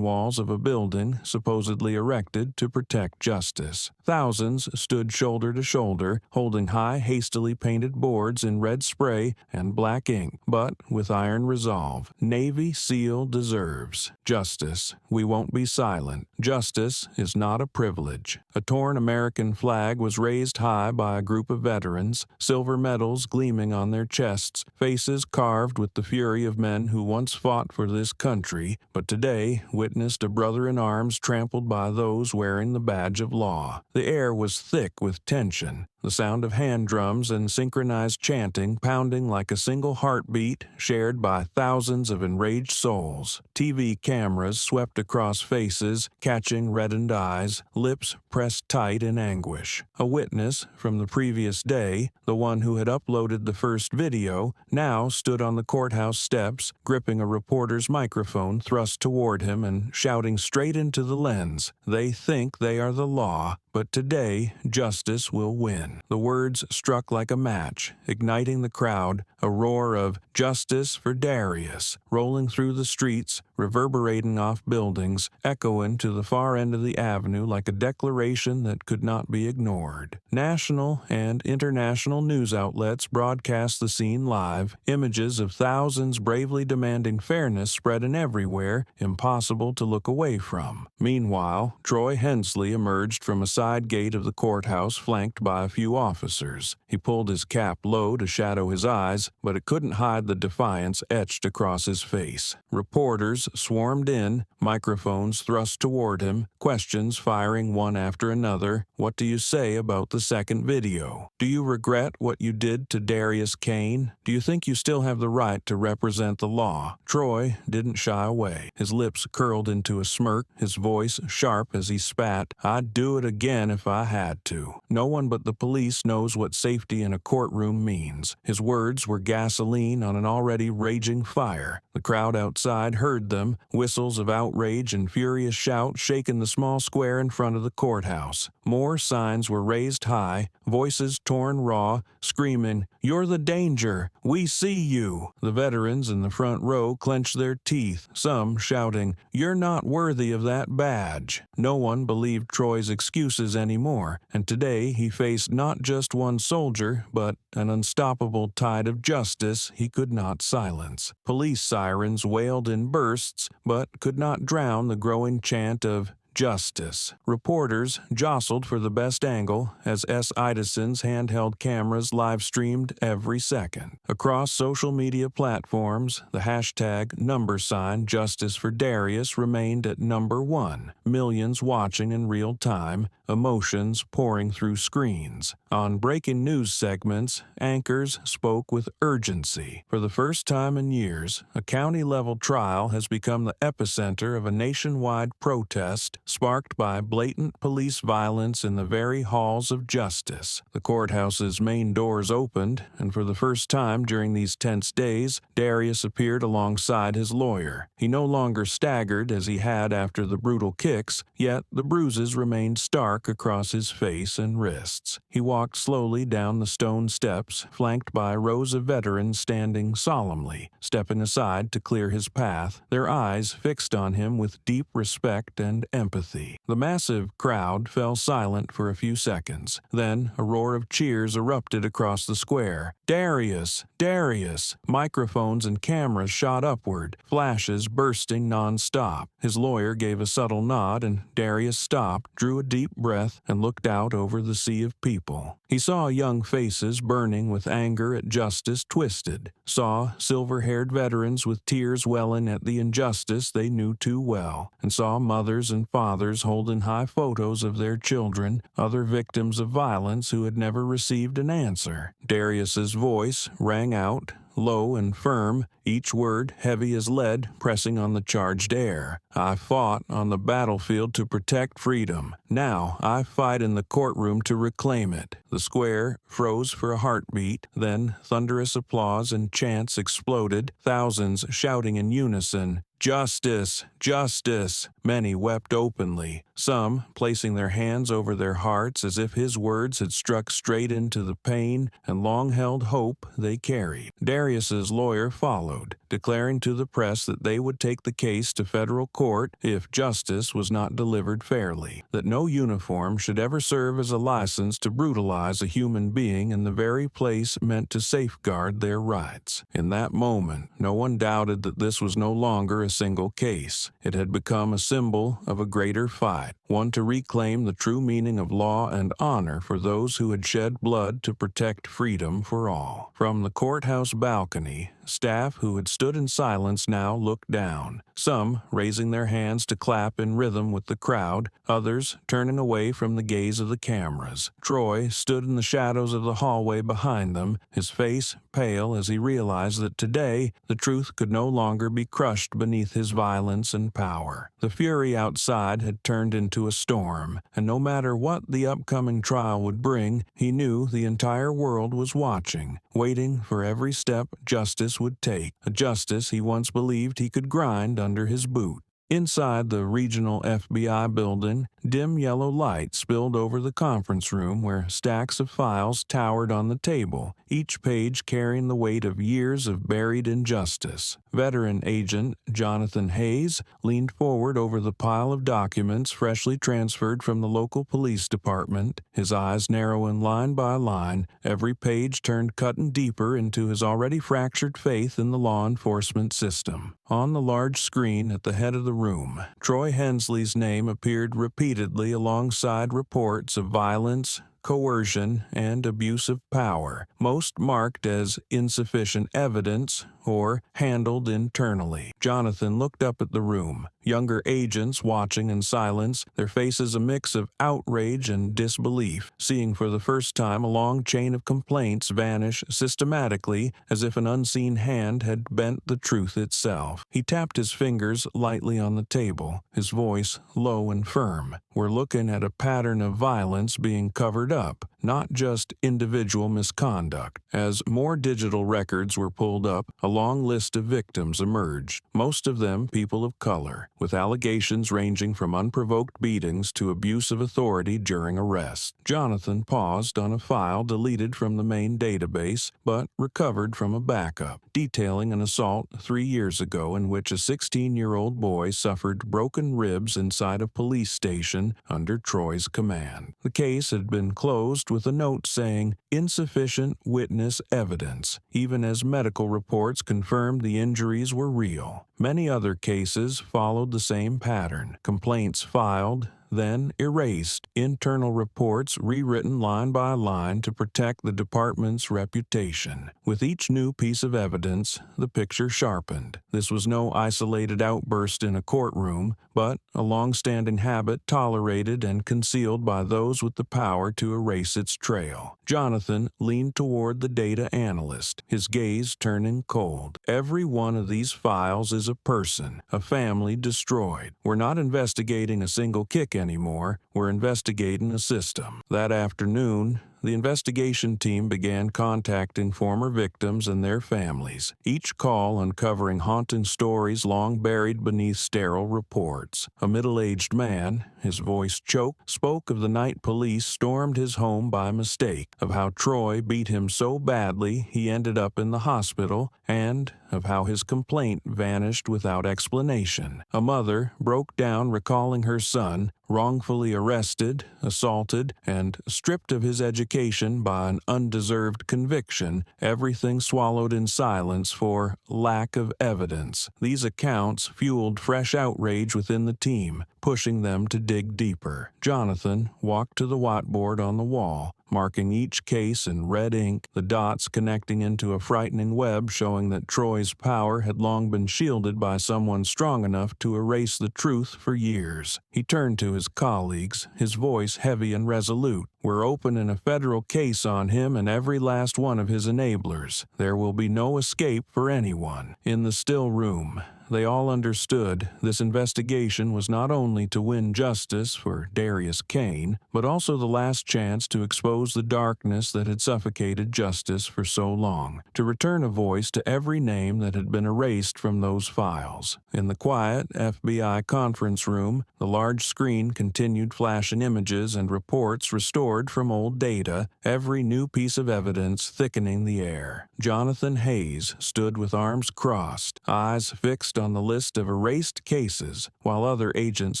walls of a building supposedly erected to protect justice. Thousands stood shoulder to shoulder, holding high, hastily painted boards in red spray and black ink, but with iron resolve. Navy SEAL deserves justice. We won't be silent. Justice is not a privilege. A torn American flag was raised high by a group of veterans, silver medals gleaming on their chests, faces carved with the fury of men who once fought for this country, but today witnessed a brother in arms trampled by those wearing the badge of law. The air was thick with tension, the sound of hand drums and synchronized chanting pounding like a single heartbeat shared by thousands of enraged souls. TV cameras swept across faces, catching reddened eyes, lips pressed tight in anguish. A witness from the previous day, the one who had uploaded the first video, now stood on the courthouse steps, gripping a reporter's microphone thrust toward him and shouting straight into the lens, "They think they are the law, but today justice will win." The words struck like a match, igniting the crowd, a roar of "Justice for Darius," rolling through the streets, reverberating off buildings, echoing to the far end of the avenue like a declaration that could not be ignored. National and international news outlets broadcast the scene live, images of thousands bravely demanding fairness spreading everywhere, impossible to look away from. Meanwhile, Troy Hensley emerged from a side gate of the courthouse flanked by a few officers. He pulled his cap low to shadow his eyes, but it couldn't hide the defiance etched across his face. Reporters swarmed in, microphones thrust toward him, questions firing one after another. "What do you say about the second video? Do you regret what you did to Darius Kane? Do you think you still have the right to represent the law?" Troy didn't shy away. His lips curled into a smirk, his voice sharp as he spat. "I'd do it again if I had to. No one but the police knows what safety in a courtroom means." His words were gasoline on an already raging fire. The crowd outside heard them, whistles of outrage and furious shouts shaking the small square in front of the courthouse. More signs were raised high, voices torn raw, screaming, "You're the danger! We see you!" The veterans in the front row clenched their teeth, some shouting, "You're not worthy of that badge." No one believed Troy's excuses anymore, and today he faced not just one soldier, but an unstoppable tide of justice he could not silence. Police sirens wailed in bursts, but could not drown the growing chant of justice. Reporters jostled for the best angle as S. Idison's handheld cameras live-streamed every second. Across social media platforms, the hashtag #Justice for Darius remained at #1. Millions watching in real time, emotions pouring through screens. On breaking news segments, anchors spoke with urgency. For the first time in years, a county-level trial has become the epicenter of a nationwide protest, sparked by blatant police violence in the very halls of justice. The courthouse's main doors opened, and for the first time during these tense days, Darius appeared alongside his lawyer. He no longer staggered as he had after the brutal kicks, yet the bruises remained stark across his face and wrists. He walked slowly down the stone steps, flanked by rows of veterans standing solemnly, stepping aside to clear his path, their eyes fixed on him with deep respect and empathy. The massive crowd fell silent for a few seconds. Then a roar of cheers erupted across the square. "Darius! Darius!" Microphones and cameras shot upward, flashes bursting non-stop. His lawyer gave a subtle nod, and Darius stopped, drew a deep breath, and looked out over the sea of people. He saw young faces burning with anger at justice twisted, saw silver-haired veterans with tears welling at the injustice they knew too well, and saw mothers and fathers holding high photos of their children, other victims of violence who had never received an answer. Darius's voice rang out, low and firm, each word heavy as lead pressing on the charged air. "I fought on the battlefield to protect freedom. Now I fight in the courtroom to reclaim it." The square froze for a heartbeat, then thunderous applause and chants exploded, thousands shouting in unison, "Justice! Justice!" Many wept openly, some placing their hands over their hearts as if his words had struck straight into the pain and long-held hope they carried. Darius's lawyer followed, declaring to the press that they would take the case to federal court if justice was not delivered fairly, that no uniform should ever serve as a license to brutalize a human being in the very place meant to safeguard their rights. In that moment, no one doubted that this was no longer a single case. It had become a symbol of a greater fight, one to reclaim the true meaning of law and honor for those who had shed blood to protect freedom for all. From the courthouse balcony, staff who had stood in silence now looked down, some raising their hands to clap in rhythm with the crowd, others turning away from the gaze of the cameras. Troy stood in the shadows of the hallway behind them, his face pale as he realized that today the truth could no longer be crushed beneath his violence and power. The fury outside had turned into a storm, and no matter what the upcoming trial would bring, he knew the entire world was watching, waiting for every step justice would take, a justice he once believed he could grind under his boot. Inside the regional FBI building, dim yellow light spilled over the conference room where stacks of files towered on the table, each page carrying the weight of years of buried injustice. Veteran agent Jonathan Hayes leaned forward over the pile of documents freshly transferred from the local police department, his eyes narrowing line by line, every page turned cutting deeper into his already fractured faith in the law enforcement system. On the large screen at the head of the room, Troy Hensley's name appeared repeatedly alongside reports of violence, coercion, and abuse of power, most marked as insufficient evidence or handled internally. Jonathan looked up at the room, younger agents watching in silence, their faces a mix of outrage and disbelief, seeing for the first time a long chain of complaints vanish systematically as if an unseen hand had bent the truth itself. He tapped his fingers lightly on the table, his voice low and firm. "We're looking at a pattern of violence being covered up, not just individual misconduct." As more digital records were pulled up, a long list of victims emerged, most of them people of color, with allegations ranging from unprovoked beatings to abuse of authority during arrest. Jonathan paused on a file deleted from the main database, but recovered from a backup, detailing an assault 3 years ago in which a 16-year-old boy suffered broken ribs inside a police station under Troy's command. The case had been closed with a note saying, "Insufficient witness evidence," even as medical reports confirmed the injuries were real. Many other cases followed the same pattern. Complaints filed, then erased, internal reports rewritten line by line to protect the department's reputation. With each new piece of evidence, the picture sharpened. This was no isolated outburst in a courtroom, but a long-standing habit tolerated and concealed by those with the power to erase its trail. Jonathan leaned toward the data analyst, his gaze turning cold. Every one of these files is a person, a family destroyed. We're not investigating a single kick anymore, we're investigating a system. That afternoon, the investigation team began contacting former victims and their families, each call uncovering haunting stories long buried beneath sterile reports. A middle-aged man, his voice choked, spoke of the night police stormed his home by mistake, of how Troy beat him so badly he ended up in the hospital, and of how his complaint vanished without explanation. A mother broke down recalling her son, wrongfully arrested, assaulted, and stripped of his education by an undeserved conviction, everything swallowed in silence for lack of evidence. These accounts fueled fresh outrage within the team, pushing them to dig deeper. Jonathan walked to the whiteboard on the wall, marking each case in red ink, the dots connecting into a frightening web showing that Troy's power had long been shielded by someone strong enough to erase the truth for years. He turned to his colleagues, his voice heavy and resolute. We're opening a federal case on him and every last one of his enablers. There will be no escape for anyone. In the still room, they all understood this investigation was not only to win justice for Darius Kane, but also the last chance to expose the darkness that had suffocated justice for so long, to return a voice to every name that had been erased from those files. In the quiet FBI conference room, the large screen continued flashing images and reports restored from old data, every new piece of evidence thickening the air. Jonathan Hayes stood with arms crossed, eyes fixed on the list of erased cases, while other agents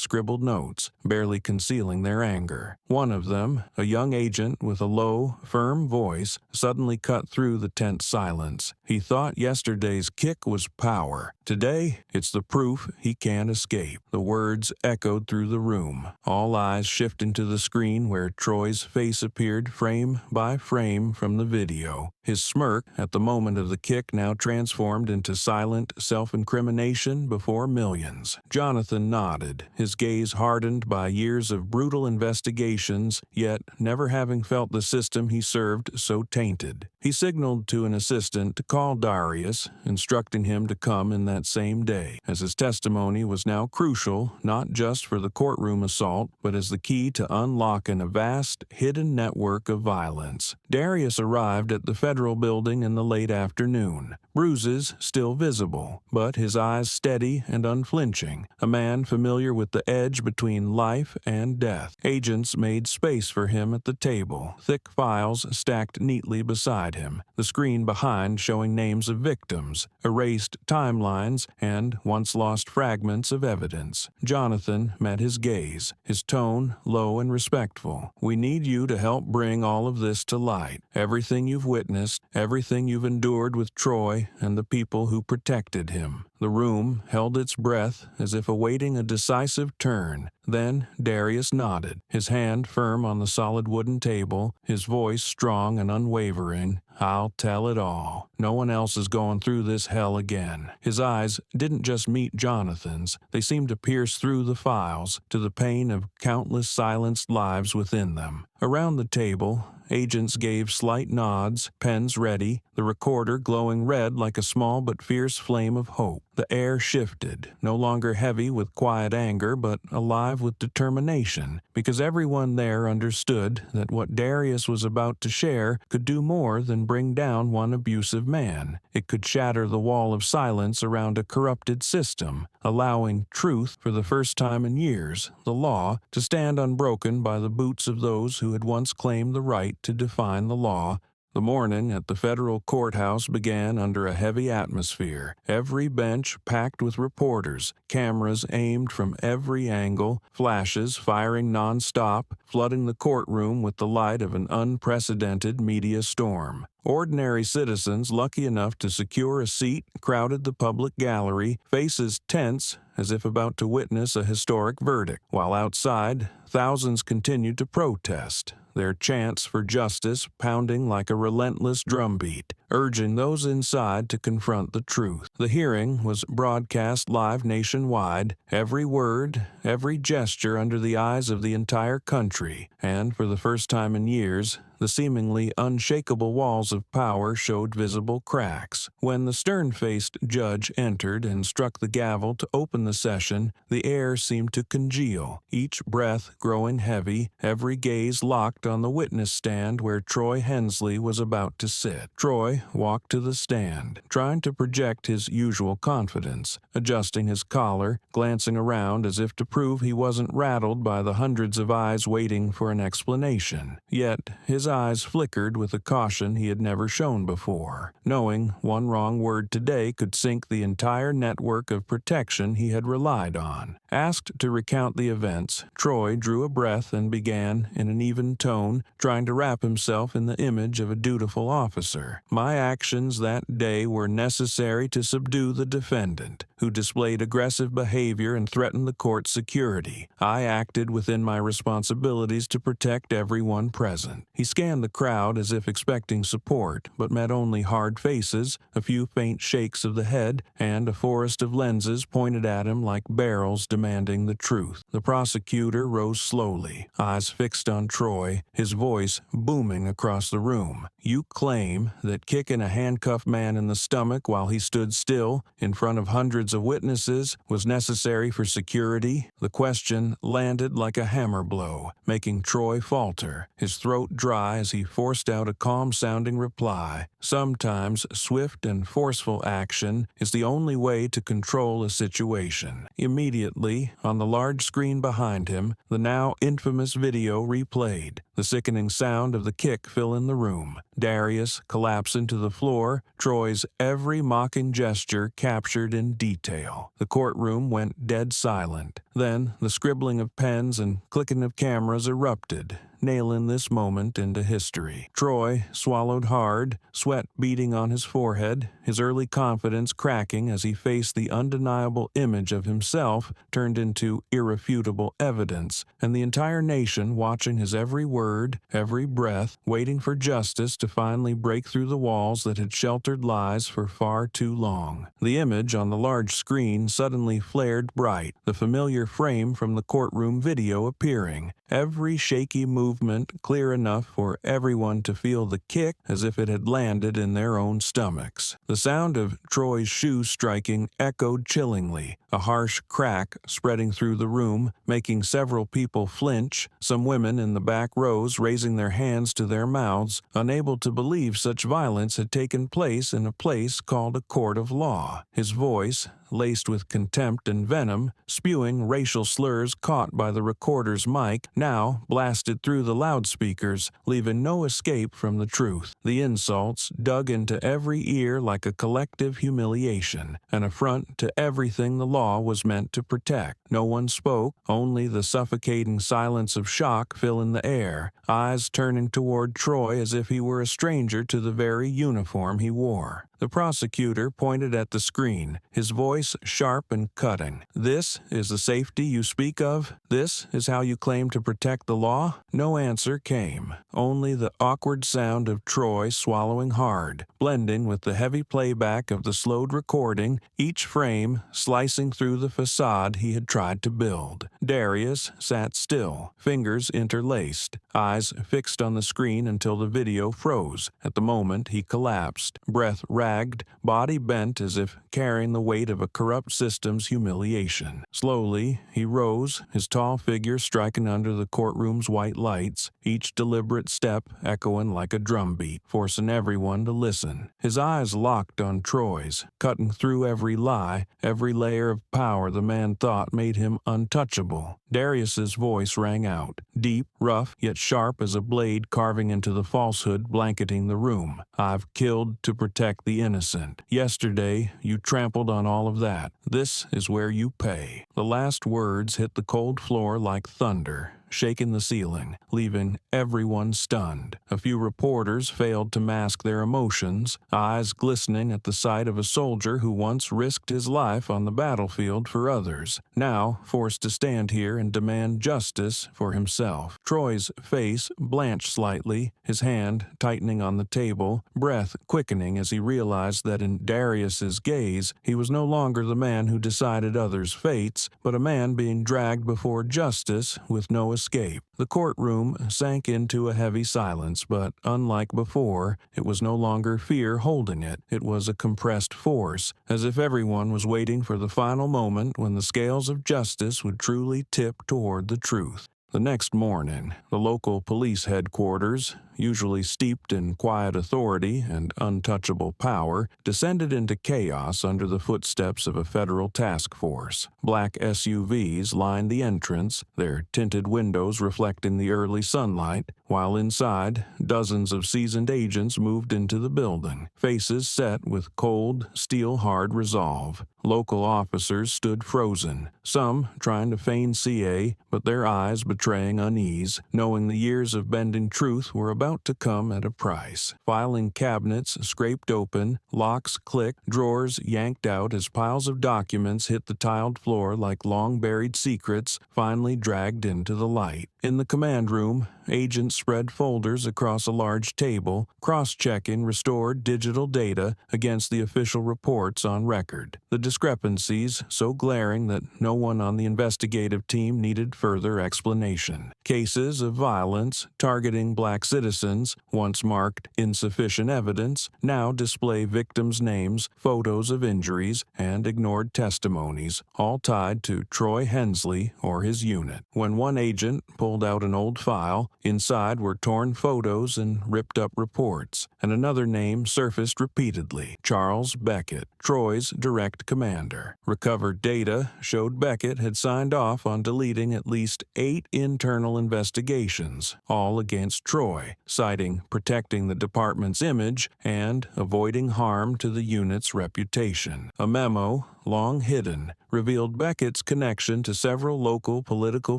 scribbled notes, barely concealing their anger. One of them, a young agent with a low, firm voice, suddenly cut through the tense silence. He thought yesterday's kick was power. Today, it's the proof he can't escape. The words echoed through the room, all eyes shifting to the screen where Troy's face appeared frame by frame from the video. His smirk at the moment of the kick now transformed into silent self-incrimination before millions. Jonathan nodded, his gaze hardened by years of brutal investigations, yet never having felt the system he served so tainted. He signaled to an assistant to call Darius, instructing him to come in that same day, as his testimony was now crucial not just for the courtroom assault, but as the key to unlocking a vast, hidden network of violence. Darius arrived at the federal building in the late afternoon, bruises still visible, but his eyes steady and unflinching, a man familiar with the edge between life and death. Agents made space for him at the table, thick files stacked neatly beside him, the screen behind showing names of victims, erased timelines, and once-lost fragments of evidence. Jonathan met his gaze, his tone low and respectful. "We need you to help bring all of this to light. Everything you've witnessed, everything you've endured with Troy and the people who protected him." The room held its breath as if awaiting a decisive turn. Then Darius nodded, his hand firm on the solid wooden table, his voice strong and unwavering. "I'll tell it all. No one else is going through this hell again." His eyes didn't just meet Jonathan's, they seemed to pierce through the files to the pain of countless silenced lives within them. Around the table, agents gave slight nods, pens ready, the recorder glowing red like a small but fierce flame of hope. The air shifted, no longer heavy with quiet anger, but alive with determination, because everyone there understood that what Darius was about to share could do more than bring down one abusive man. It could shatter the wall of silence around a corrupted system, allowing truth, for the first time in years, the law, to stand unbroken by the boots of those who had once claimed the right to define the law. The morning at the federal courthouse began under a heavy atmosphere, every bench packed with reporters, cameras aimed from every angle, flashes firing non-stop, flooding the courtroom with the light of an unprecedented media storm. Ordinary citizens lucky enough to secure a seat crowded the public gallery, faces tense as if about to witness a historic verdict, while outside, thousands continued to protest, their chants for justice pounding like a relentless drumbeat, urging those inside to confront the truth. The hearing was broadcast live nationwide, every word, every gesture under the eyes of the entire country, and for the first time in years, the seemingly unshakable walls of power showed visible cracks. When the stern-faced judge entered and struck the gavel to open the session, the air seemed to congeal, each breath growing heavy, every gaze locked on the witness stand where Troy Hensley was about to sit. Troy walked to the stand, trying to project his usual confidence, adjusting his collar, glancing around as if to prove he wasn't rattled by the hundreds of eyes waiting for an explanation. Yet, his eyes flickered with a caution he had never shown before, knowing one wrong word today could sink the entire network of protection he had relied on. Asked to recount the events, Troy drew a breath and began, in an even tone, trying to wrap himself in the image of a dutiful officer. My actions that day were necessary to subdue the defendant, who displayed aggressive behavior and threatened the court's security. I acted within my responsibilities to protect everyone present. He scanned the crowd as if expecting support, but met only hard faces, a few faint shakes of the head, and a forest of lenses pointed at him like barrels demanding the truth. The prosecutor rose slowly, eyes fixed on Troy, his voice booming across the room. You claim that kicking a handcuffed man in the stomach while he stood still, in front of hundreds of witnesses, was necessary for security? The question landed like a hammer blow, making Troy falter, his throat dry as he forced out a calm-sounding reply. Sometimes swift and forceful action is the only way to control a situation. Immediately, on the large screen behind him, the now infamous video replayed. The sickening sound of the kick filling the room. Darius collapsing to the floor, Troy's every mocking gesture captured in detail. The courtroom went dead silent. Then the scribbling of pens and clicking of cameras erupted, nailing this moment into history. Troy swallowed hard, sweat beading on his forehead, his early confidence cracking as he faced the undeniable image of himself turned into irrefutable evidence, and the entire nation watching his every word, every breath, waiting for justice to finally break through the walls that had sheltered lies for far too long. The image on the large screen suddenly flared bright, the familiar frame from the courtroom video appearing, every shaky movement clear enough for everyone to feel the kick as if it had landed in their own stomachs. The sound of Troy's shoe striking echoed chillingly, a harsh crack spreading through the room, making several people flinch, some women in the back rows raising their hands to their mouths, unable to believe such violence had taken place in a place called a court of law. His voice, laced with contempt and venom, spewing racial slurs caught by the recorder's mic, now blasted through the loudspeakers, leaving no escape from the truth. The insults dug into every ear like a collective humiliation, an affront to everything the law was meant to protect. No one spoke, only the suffocating silence of shock filling the air, eyes turning toward Troy as if he were a stranger to the very uniform he wore. The prosecutor pointed at the screen, his voice sharp and cutting. "This is the safety you speak of? This is how you claim to protect the law?" No answer came, only the awkward sound of Troy swallowing hard, blending with the heavy playback of the slowed recording, each frame slicing through the facade he had tried to build. Darius sat still, fingers interlaced, eyes fixed on the screen until the video froze. At the moment, he collapsed, breath ragged, body bent as if carrying the weight of a corrupt system's humiliation. Slowly, he rose, his tall figure striking under the courtroom's white lights, each deliberate step echoing like a drumbeat, forcing everyone to listen. His eyes locked on Troy's, cutting through every lie, every layer of power the man thought made him untouchable. Darius's voice rang out, deep, rough, yet sharp as a blade carving into the falsehood blanketing the room. I've killed to protect the innocent. Yesterday, you trampled on all of that. This is where you pay. The last words hit the cold floor like thunder, shaking the ceiling, leaving everyone stunned. A few reporters failed to mask their emotions, eyes glistening at the sight of a soldier who once risked his life on the battlefield for others, now forced to stand here and demand justice for himself. Troy's face blanched slightly, his hand tightening on the table, breath quickening as he realized that in Darius's gaze, he was no longer the man who decided others' fates, but a man being dragged before justice with no escape. The courtroom sank into a heavy silence, but unlike before, it was no longer fear holding it. It was a compressed force, as if everyone was waiting for the final moment when the scales of justice would truly tip toward the truth. The next morning, the local police headquarters, usually steeped in quiet authority and untouchable power, descended into chaos under the footsteps of a federal task force. Black SUVs lined the entrance, their tinted windows reflecting the early sunlight, while inside, dozens of seasoned agents moved into the building, faces set with cold, steel-hard resolve. Local officers stood frozen, some trying to feign CA, but their eyes betraying unease, knowing the years of bending truth were about to come at a price. Filing cabinets scraped open, locks clicked, drawers yanked out as piles of documents hit the tiled floor like long-buried secrets finally dragged into the light. In the command room, agents spread folders across a large table, cross-checking restored digital data against the official reports on record. The discrepancies so glaring that no one on the investigative team needed further explanation. Cases of violence targeting black citizens, once marked insufficient evidence, now display victims' names, photos of injuries, and ignored testimonies, all tied to Troy Hensley or his unit. When one agent pulled out an old file, inside were torn photos and ripped-up reports, and another name surfaced repeatedly: Charles Beckett, Troy's direct commander. Recovered data showed Beckett had signed off on deleting at least 8 internal investigations, all against Troy, citing protecting the department's image and avoiding harm to the unit's reputation. A memo, long hidden, revealed Beckett's connection to several local political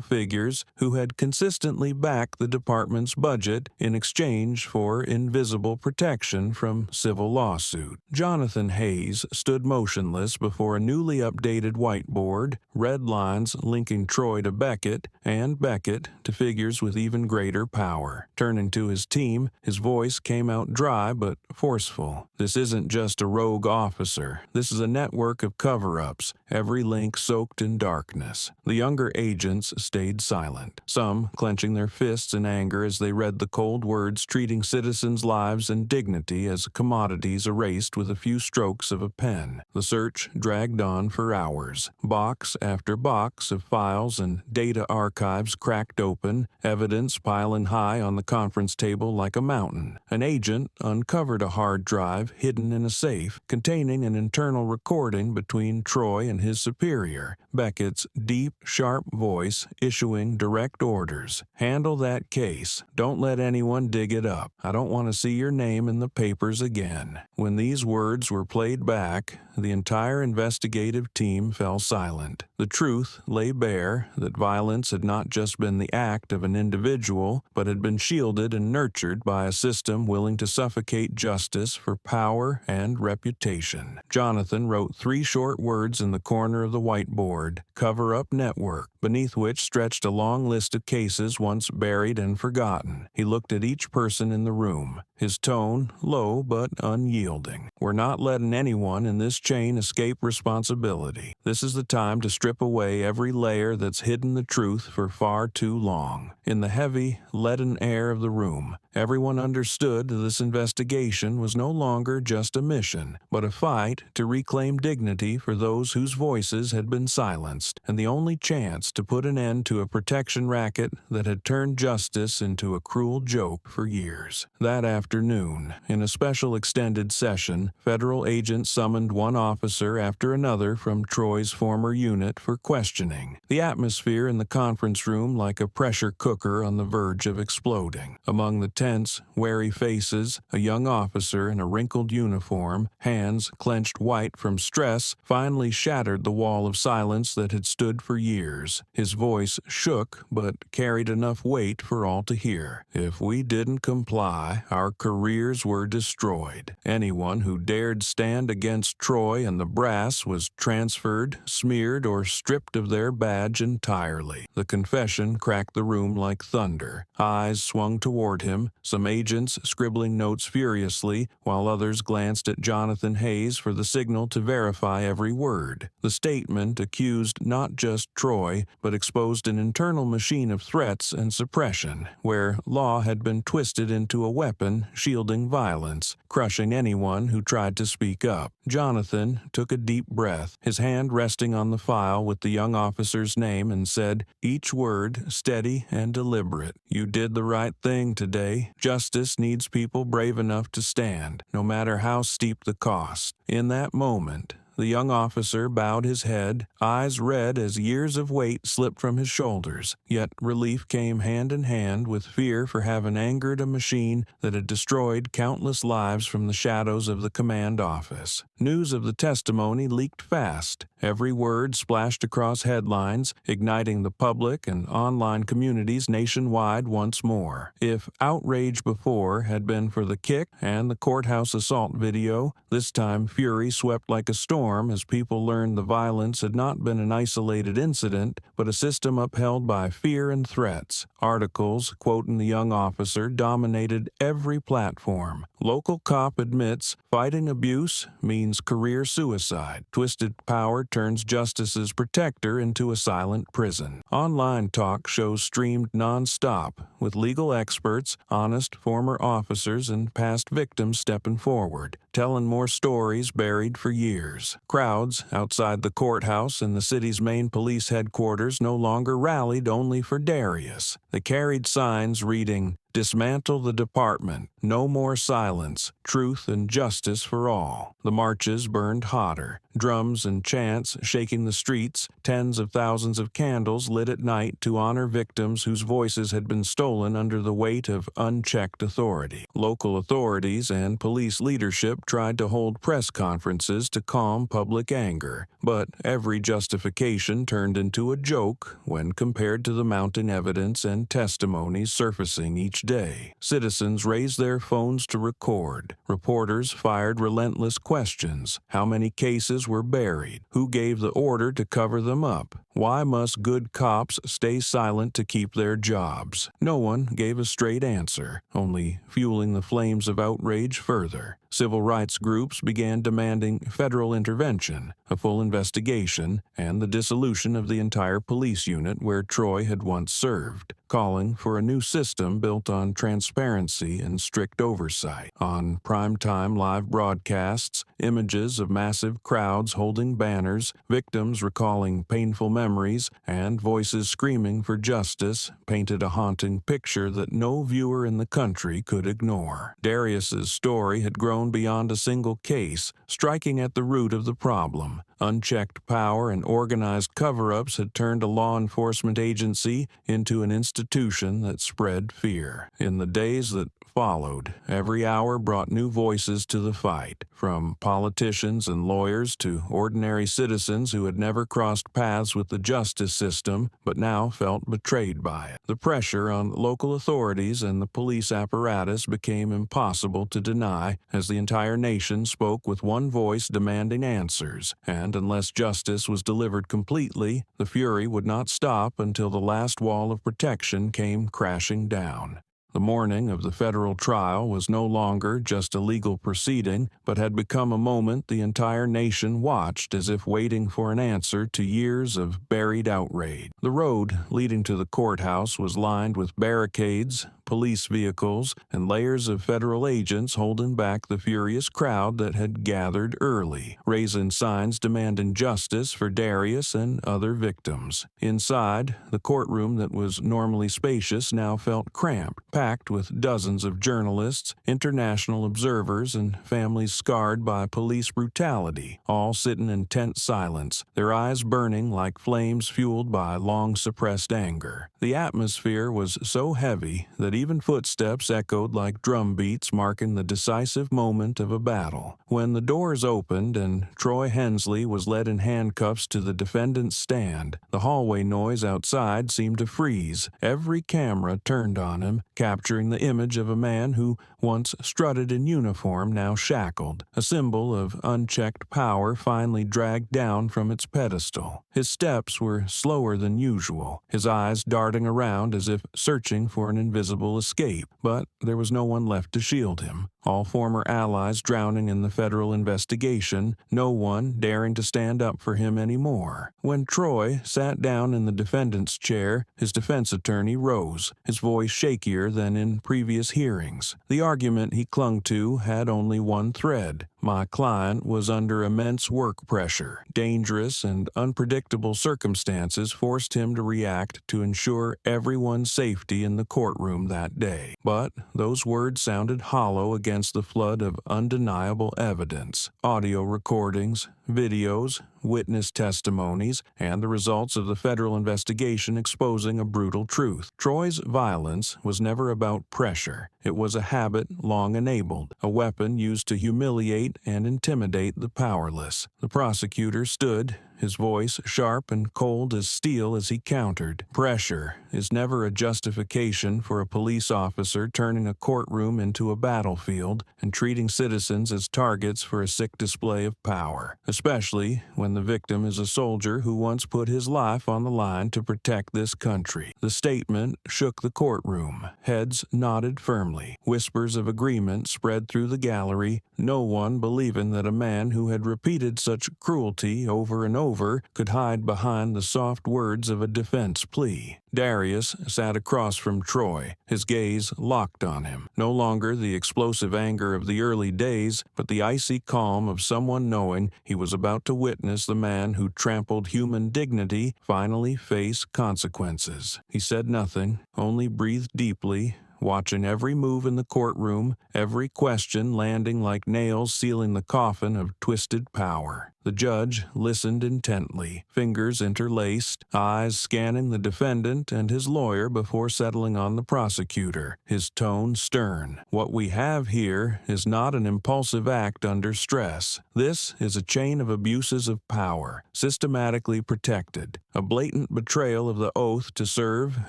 figures who had consistently backed the department's budget in exchange for invisible protection from civil lawsuit. Jonathan Hayes stood motionless before a newly updated whiteboard, red lines linking Troy to Beckett and Beckett to figures with even greater power. Turning to his team, his voice came out dry but forceful. This isn't just a rogue officer. This is a network of cover-ups, every link soaked in darkness. The younger agents stayed silent, some clenching their fists in anger as they read the cold words treating citizens' lives and dignity as commodities erased with a few strokes of a pen. The search dragged on for hours. Box after box of files and data archives cracked open, evidence piling high on the conference table like a mountain. An agent uncovered a hard drive hidden in a safe containing an internal recording between Troy and his superior, Beckett's deep, sharp voice issuing direct orders. Handle that case. Don't let anyone dig it up. I don't want to see your name in the papers again. When these words were played back, the entire investigative team fell silent. The truth lay bare that violence had not just been the act of an individual, but had been shielded and nurtured by a system willing to suffocate justice for power and reputation. Jonathan wrote 3 short words in the corner of the whiteboard: Cover-Up Network, beneath which stretched a long list of cases once buried and forgotten. He looked at each person in the room, his tone low but unyielding. We're not letting anyone in this chain escape responsibility. This is the time to strip away every layer that's hidden the truth for far too long. In the heavy, leaden air of the room, everyone understood this investigation was no longer just a mission, but a fight to reclaim dignity for those whose voices had been silenced, and the only chance to put an end to a protection racket that had turned justice into a cruel joke for years. That afternoon, in a special extended session, federal agents summoned one officer after another from Troy's former unit for questioning. The atmosphere in the conference room like a pressure cooker on the verge of exploding. Among the tense, wary faces, a young officer in a wrinkled uniform, hands clenched white from stress, finally shattered the wall of silence that had stood for years. His voice shook, but carried enough weight for all to hear. If we didn't comply, our careers were destroyed. Anyone who dared stand against Troy and the brass was transferred, smeared, or stripped of their badge entirely. The confession cracked the room like thunder. Eyes swung toward him, some agents scribbling notes furiously, while others glanced at Jonathan Hayes for the signal to verify every word. The statement accused not just Troy, but exposed an internal machine of threats and suppression, where law had been twisted into a weapon shielding violence, crushing anyone who tried to speak up. Jonathan took a deep breath, his hand resting on the file with the young officer's name, and said, each word steady and deliberate, "You did the right thing today. Justice needs people brave enough to stand, no matter how steep the cost." In that moment, the young officer bowed his head, eyes red as years of weight slipped from his shoulders. Yet relief came hand in hand with fear for having angered a machine that had destroyed countless lives from the shadows of the command office. News of the testimony leaked fast. Every word splashed across headlines, igniting the public and online communities nationwide once more. If outrage before had been for the kick and the courthouse assault video, this time fury swept like a storm as people learned the violence had not been an isolated incident, but a system upheld by fear and threats. Articles quoting the young officer dominated every platform. Local cop admits fighting abuse means career suicide. Twisted power turns justice's protector into a silent prison. Online talk shows streamed non-stop, with legal experts, honest former officers, and past victims stepping forward, telling more stories buried for years. Crowds outside the courthouse and the city's main police headquarters no longer rallied only for Darius. They carried signs reading, "Dismantle the department. No more silence. Truth and justice for all." The marches burned hotter. Drums and chants shaking the streets, tens of thousands of candles lit at night to honor victims whose voices had been stolen under the weight of unchecked authority. Local authorities and police leadership tried to hold press conferences to calm public anger, but every justification turned into a joke when compared to the mounting evidence and testimonies surfacing each day. Citizens raised their phones to record. Reporters fired relentless questions. How many cases were buried? Who gave the order to cover them up? Why must good cops stay silent to keep their jobs? No one gave a straight answer, only fueling the flames of outrage further. Civil rights groups began demanding federal intervention, a full investigation, and the dissolution of the entire police unit where Troy had once served, calling for a new system built on transparency and strict oversight. On primetime live broadcasts, images of massive crowds holding banners, victims recalling painful memories, and voices screaming for justice painted a haunting picture that no viewer in the country could ignore. Darius's story had grown beyond a single case, striking at the root of the problem. Unchecked power and organized cover-ups had turned a law enforcement agency into an institution that spread fear. In the days that followed, every hour brought new voices to the fight, from politicians and lawyers to ordinary citizens who had never crossed paths with the justice system but now felt betrayed by it. The pressure on local authorities and the police apparatus became impossible to deny as the entire nation spoke with one voice demanding answers, and unless justice was delivered completely, the fury would not stop until the last wall of protection came crashing down. The morning of the federal trial was no longer just a legal proceeding, but had become a moment the entire nation watched as if waiting for an answer to years of buried outrage. The road leading to the courthouse was lined with barricades, police vehicles, and layers of federal agents holding back the furious crowd that had gathered early, raising signs demanding justice for Darius and other victims. Inside, the courtroom that was normally spacious now felt cramped, packed with dozens of journalists, international observers, and families scarred by police brutality, all sitting in tense silence, their eyes burning like flames fueled by long-suppressed anger. The atmosphere was so heavy that even footsteps echoed like drum beats marking the decisive moment of a battle. When the doors opened and Troy Hensley was led in handcuffs to the defendant's stand, the hallway noise outside seemed to freeze. Every camera turned on him, capturing the image of a man who once strutted in uniform, now shackled, a symbol of unchecked power finally dragged down from its pedestal. His steps were slower than usual, his eyes darting around as if searching for an invisible escape, but there was no one left to shield him. All former allies drowning in the federal investigation, no one daring to stand up for him anymore. When Troy sat down in the defendant's chair, his defense attorney rose, his voice shakier than in previous hearings. The argument he clung to had only one thread. My client was under immense work pressure. Dangerous and unpredictable circumstances forced him to react to ensure everyone's safety in the courtroom that day. But those words sounded hollow against the flood of undeniable evidence. Audio recordings, videos, witness testimonies, and the results of the federal investigation exposing a brutal truth. Troy's violence was never about pressure. It was a habit long enabled, a weapon used to humiliate and intimidate the powerless. The prosecutor stood, his voice sharp and cold as steel as he countered. Pressure is never a justification for a police officer turning a courtroom into a battlefield and treating citizens as targets for a sick display of power, especially when the victim is a soldier who once put his life on the line to protect this country. The statement shook the courtroom. Heads nodded firmly. Whispers of agreement spread through the gallery, no one believing that a man who had repeated such cruelty over and over could hide behind the soft words of a defense plea. Darius sat across from Troy, his gaze locked on him. No longer the explosive anger of the early days, but the icy calm of someone knowing he was about to witness the man who trampled human dignity finally face consequences. He said nothing, only breathed deeply, watching every move in the courtroom, every question landing like nails sealing the coffin of twisted power. The judge listened intently, fingers interlaced, eyes scanning the defendant and his lawyer before settling on the prosecutor, his tone stern. What we have here is not an impulsive act under stress. This is a chain of abuses of power, systematically protected, a blatant betrayal of the oath to serve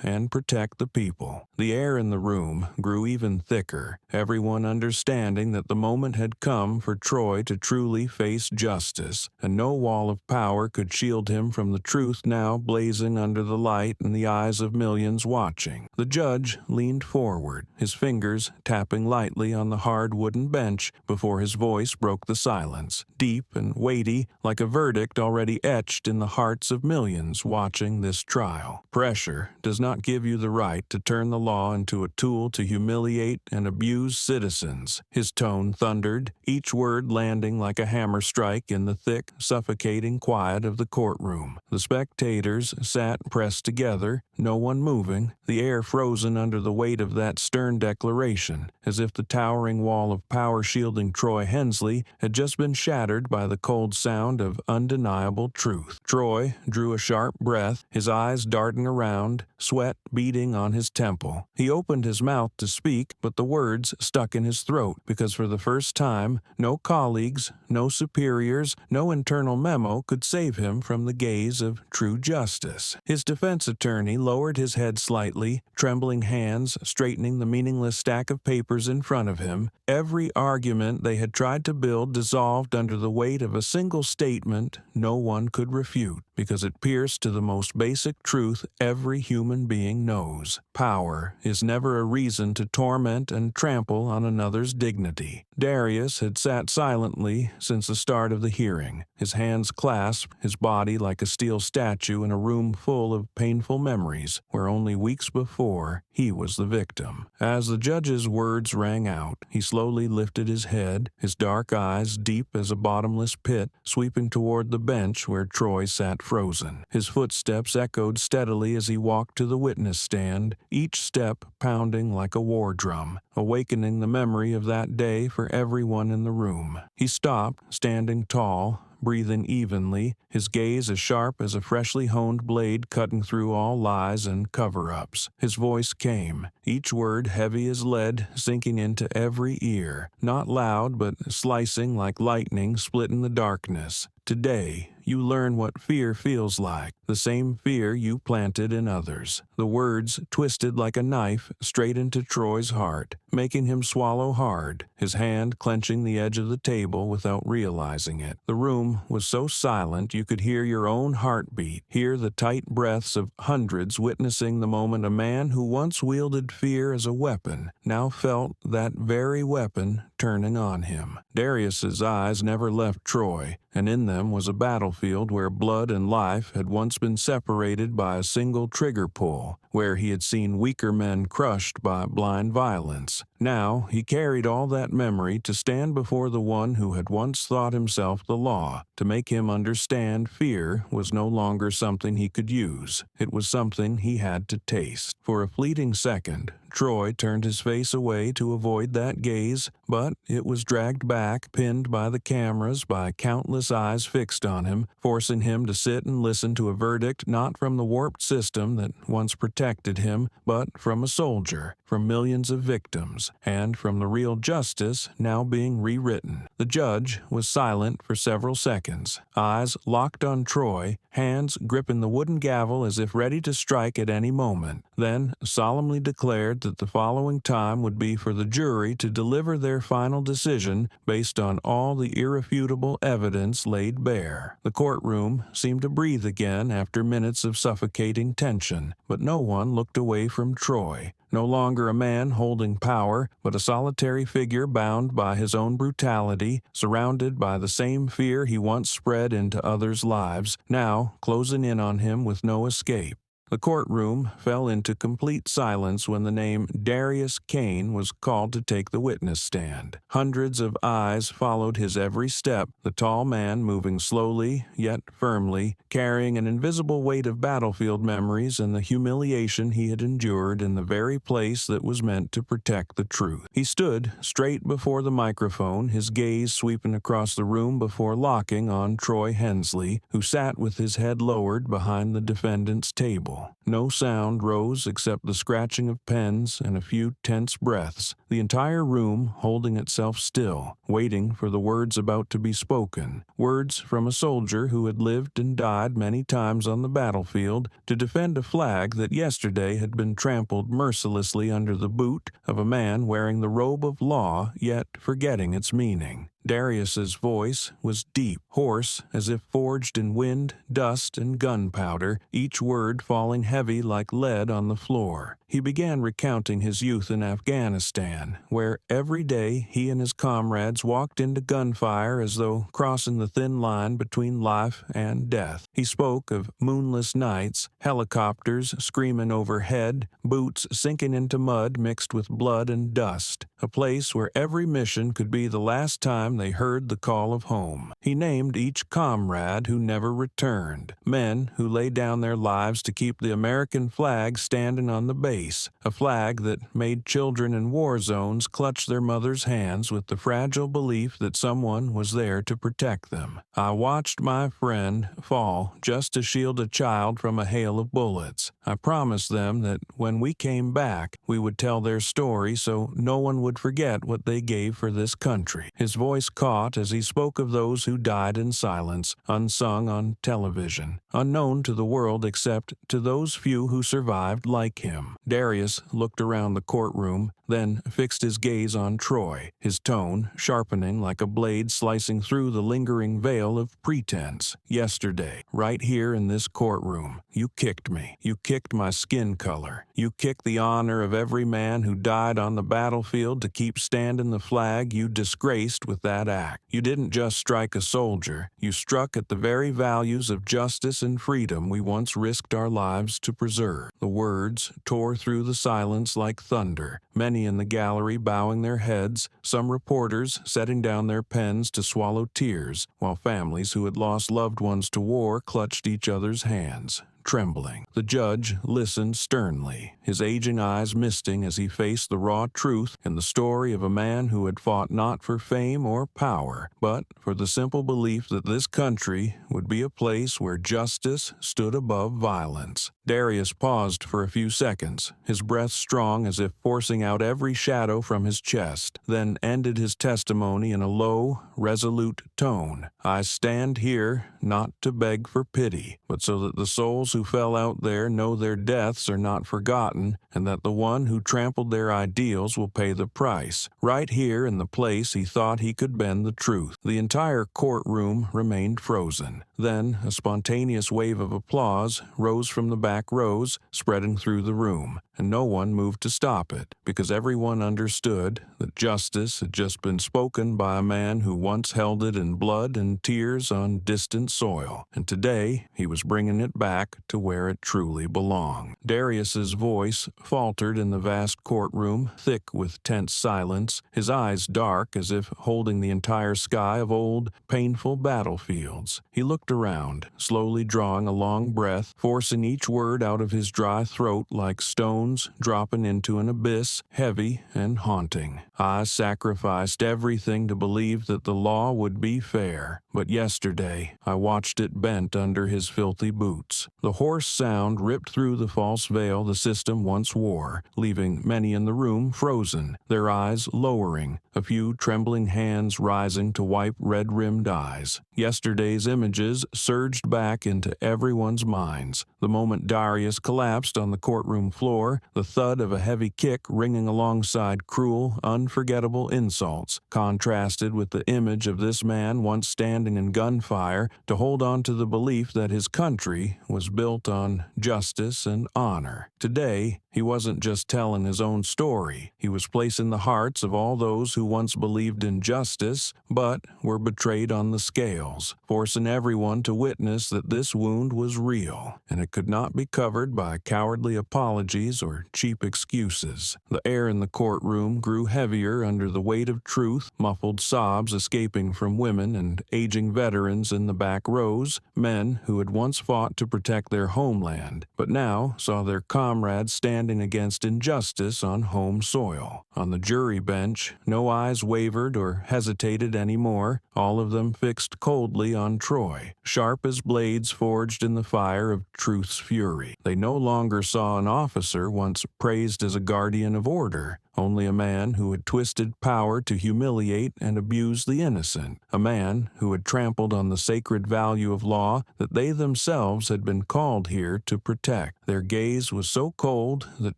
and protect the people. The air in the room grew even thicker, everyone understanding that the moment had come for Troy to truly face justice, and no wall of power could shield him from the truth now blazing under the light in the eyes of millions watching. The judge leaned forward, his fingers tapping lightly on the hard wooden bench before his voice broke the silence, deep and weighty, like a verdict already etched in the hearts of millions watching this trial. Pressure does not give you the right to turn the law into a tool to humiliate and abuse citizens. His tone thundered, each word landing like a hammer strike in the thick, suffocating quiet of the courtroom. The spectators sat pressed together, no one moving, the air frozen under the weight of that stern declaration, as if the towering wall of power shielding Troy Hensley had just been shattered by the cold sound of undeniable truth. Troy drew a sharp breath, his eyes darting around, sweat beading on his temple. He opened his mouth to speak, but the words stuck in his throat, because for the first time, no colleagues, no superiors, no No internal memo could save him from the gaze of true justice. His defense attorney lowered his head slightly, trembling hands straightening the meaningless stack of papers in front of him. Every argument they had tried to build dissolved under the weight of a single statement no one could refute, because it pierced to the most basic truth every human being knows. Power is never a reason to torment and trample on another's dignity. Darius had sat silently since the start of the hearing, his hands clasped, his body like a steel statue in a room full of painful memories where only weeks before he was the victim. As the judge's words rang out, he slowly lifted his head, his dark eyes deep as a bottomless pit, sweeping toward the bench where Troy sat frozen. His footsteps echoed steadily as he walked to the witness stand, each step pounding like a war drum, awakening the memory of that day for everyone in the room. He stopped, standing tall, breathing evenly, his gaze as sharp as a freshly honed blade cutting through all lies and cover-ups. His voice came, each word heavy as lead, sinking into every ear, not loud but slicing like lightning splitting the darkness. Today, you learn what fear feels like, the same fear you planted in others. The words twisted like a knife straight into Troy's heart, making him swallow hard, his hand clenching the edge of the table without realizing it. The room was so silent you could hear your own heartbeat, hear the tight breaths of hundreds witnessing the moment a man who once wielded fear as a weapon now felt that very weapon turning on him. Darius's eyes never left Troy, and in them was a battlefield where blood and life had once been separated by a single trigger pull, where he had seen weaker men crushed by blind violence. Now he carried all that memory to stand before the one who had once thought himself the law, to make him understand fear was no longer something he could use. It was something he had to taste. For a fleeting second, Troy turned his face away to avoid that gaze, but it was dragged back, pinned by the cameras, by countless eyes fixed on him, forcing him to sit and listen to a verdict not from the warped system that once protected him, but from a soldier, from millions of victims, and from the real justice now being rewritten. The judge was silent for several seconds, eyes locked on Troy, hands gripping the wooden gavel as if ready to strike at any moment, then solemnly declared that the following time would be for the jury to deliver their final decision based on all the irrefutable evidence laid bare. The courtroom seemed to breathe again after minutes of suffocating tension, but no one looked away from Troy. No longer a man holding power, but a solitary figure bound by his own brutality, surrounded by the same fear he once spread into others' lives, now closing in on him with no escape. The courtroom fell into complete silence when the name Darius Kane was called to take the witness stand. Hundreds of eyes followed his every step, the tall man moving slowly yet firmly, carrying an invisible weight of battlefield memories and the humiliation he had endured in the very place that was meant to protect the truth. He stood straight before the microphone, his gaze sweeping across the room before locking on Troy Hensley, who sat with his head lowered behind the defendant's table. No sound rose except the scratching of pens and a few tense breaths, the entire room holding itself still, waiting for the words about to be spoken, words from a soldier who had lived and died many times on the battlefield to defend a flag that yesterday had been trampled mercilessly under the boot of a man wearing the robe of law yet forgetting its meaning. Darius's voice was deep, hoarse, as if forged in wind, dust, and gunpowder, each word falling heavy like lead on the floor. He began recounting his youth in Afghanistan, where every day he and his comrades walked into gunfire as though crossing the thin line between life and death. He spoke of moonless nights, helicopters screaming overhead, boots sinking into mud mixed with blood and dust, a place where every mission could be the last time they heard the call of home. He named each comrade who never returned, men who laid down their lives to keep the American flag standing on the base, a flag that made children in war zones clutch their mothers' hands with the fragile belief that someone was there to protect them. I watched my friend fall just to shield a child from a hail of bullets. I promised them that when we came back, we would tell their story so no one would forget what they gave for this country. His voice voice caught as he spoke of those who died in silence, unsung on television, unknown to the world except to those few who survived like him. Darius looked around the courtroom, then fixed his gaze on Troy, his tone sharpening like a blade slicing through the lingering veil of pretense. Yesterday, right here in this courtroom, you kicked me. You kicked my skin color. You kicked the honor of every man who died on the battlefield to keep standing the flag you disgraced with that act. You didn't just strike a soldier. You struck at the very values of justice and freedom we once risked our lives to preserve. The words tore through the silence like thunder, many in the gallery bowing their heads, some reporters setting down their pens to swallow tears, while families who had lost loved ones to war clutched each other's hands, trembling. The judge listened sternly, his aging eyes misting as he faced the raw truth and the story of a man who had fought not for fame or power, but for the simple belief that this country would be a place where justice stood above violence. Darius paused for a few seconds, his breath strong as if forcing out every shadow from his chest, then ended his testimony in a low, resolute tone. I stand here not to beg for pity, but so that the souls who fell out there know their deaths are not forgotten, and that the one who trampled their ideals will pay the price. Right here in the place he thought he could bend the truth. The entire courtroom remained frozen. Then a spontaneous wave of applause rose from the back rows, spreading through the room, and no one moved to stop it, because everyone understood that justice had just been spoken by a man who once held it in blood and tears on distant soil, and today he was bringing it back to where it truly belonged. Darius's voice faltered in the vast courtroom, thick with tense silence, his eyes dark as if holding the entire sky of old, painful battlefields. He looked around, slowly drawing a long breath, forcing each word out of his dry throat like stones dropping into an abyss, heavy and haunting. I sacrificed everything to believe that the law would be fair, but yesterday I watched it bent under his filthy boots. The hoarse sound ripped through the false veil the system once wore, leaving many in the room frozen, their eyes lowering, a few trembling hands rising to wipe red-rimmed eyes. Yesterday's images surged back into everyone's minds. The moment Darius collapsed on the courtroom floor, the thud of a heavy kick ringing alongside cruel, unforgettable insults, contrasted with the image of this man once standing in gunfire to hold on to the belief that his country was built on justice and honor. Today, he wasn't just telling his own story. He was placing the hearts of all those who once believed in justice, but were betrayed on the scales, forcing everyone to witness that this wound was real, and it could not be covered by cowardly apologies or cheap excuses. The air in the courtroom grew heavier under the weight of truth, muffled sobs escaping from women and aging veterans in the back rows, men who had once fought to protect their homeland, but now saw their comrades standing against injustice on home soil. On the jury bench, no eyes wavered or hesitated anymore, all of them fixed coldly on Troy, sharp as blades forged in the fire of truth's fury. They no longer saw an officer once praised as a guardian of order, only a man who had twisted power to humiliate and abuse the innocent, a man who had trampled on the sacred value of law that they themselves had been called here to protect. Their gaze was so cold that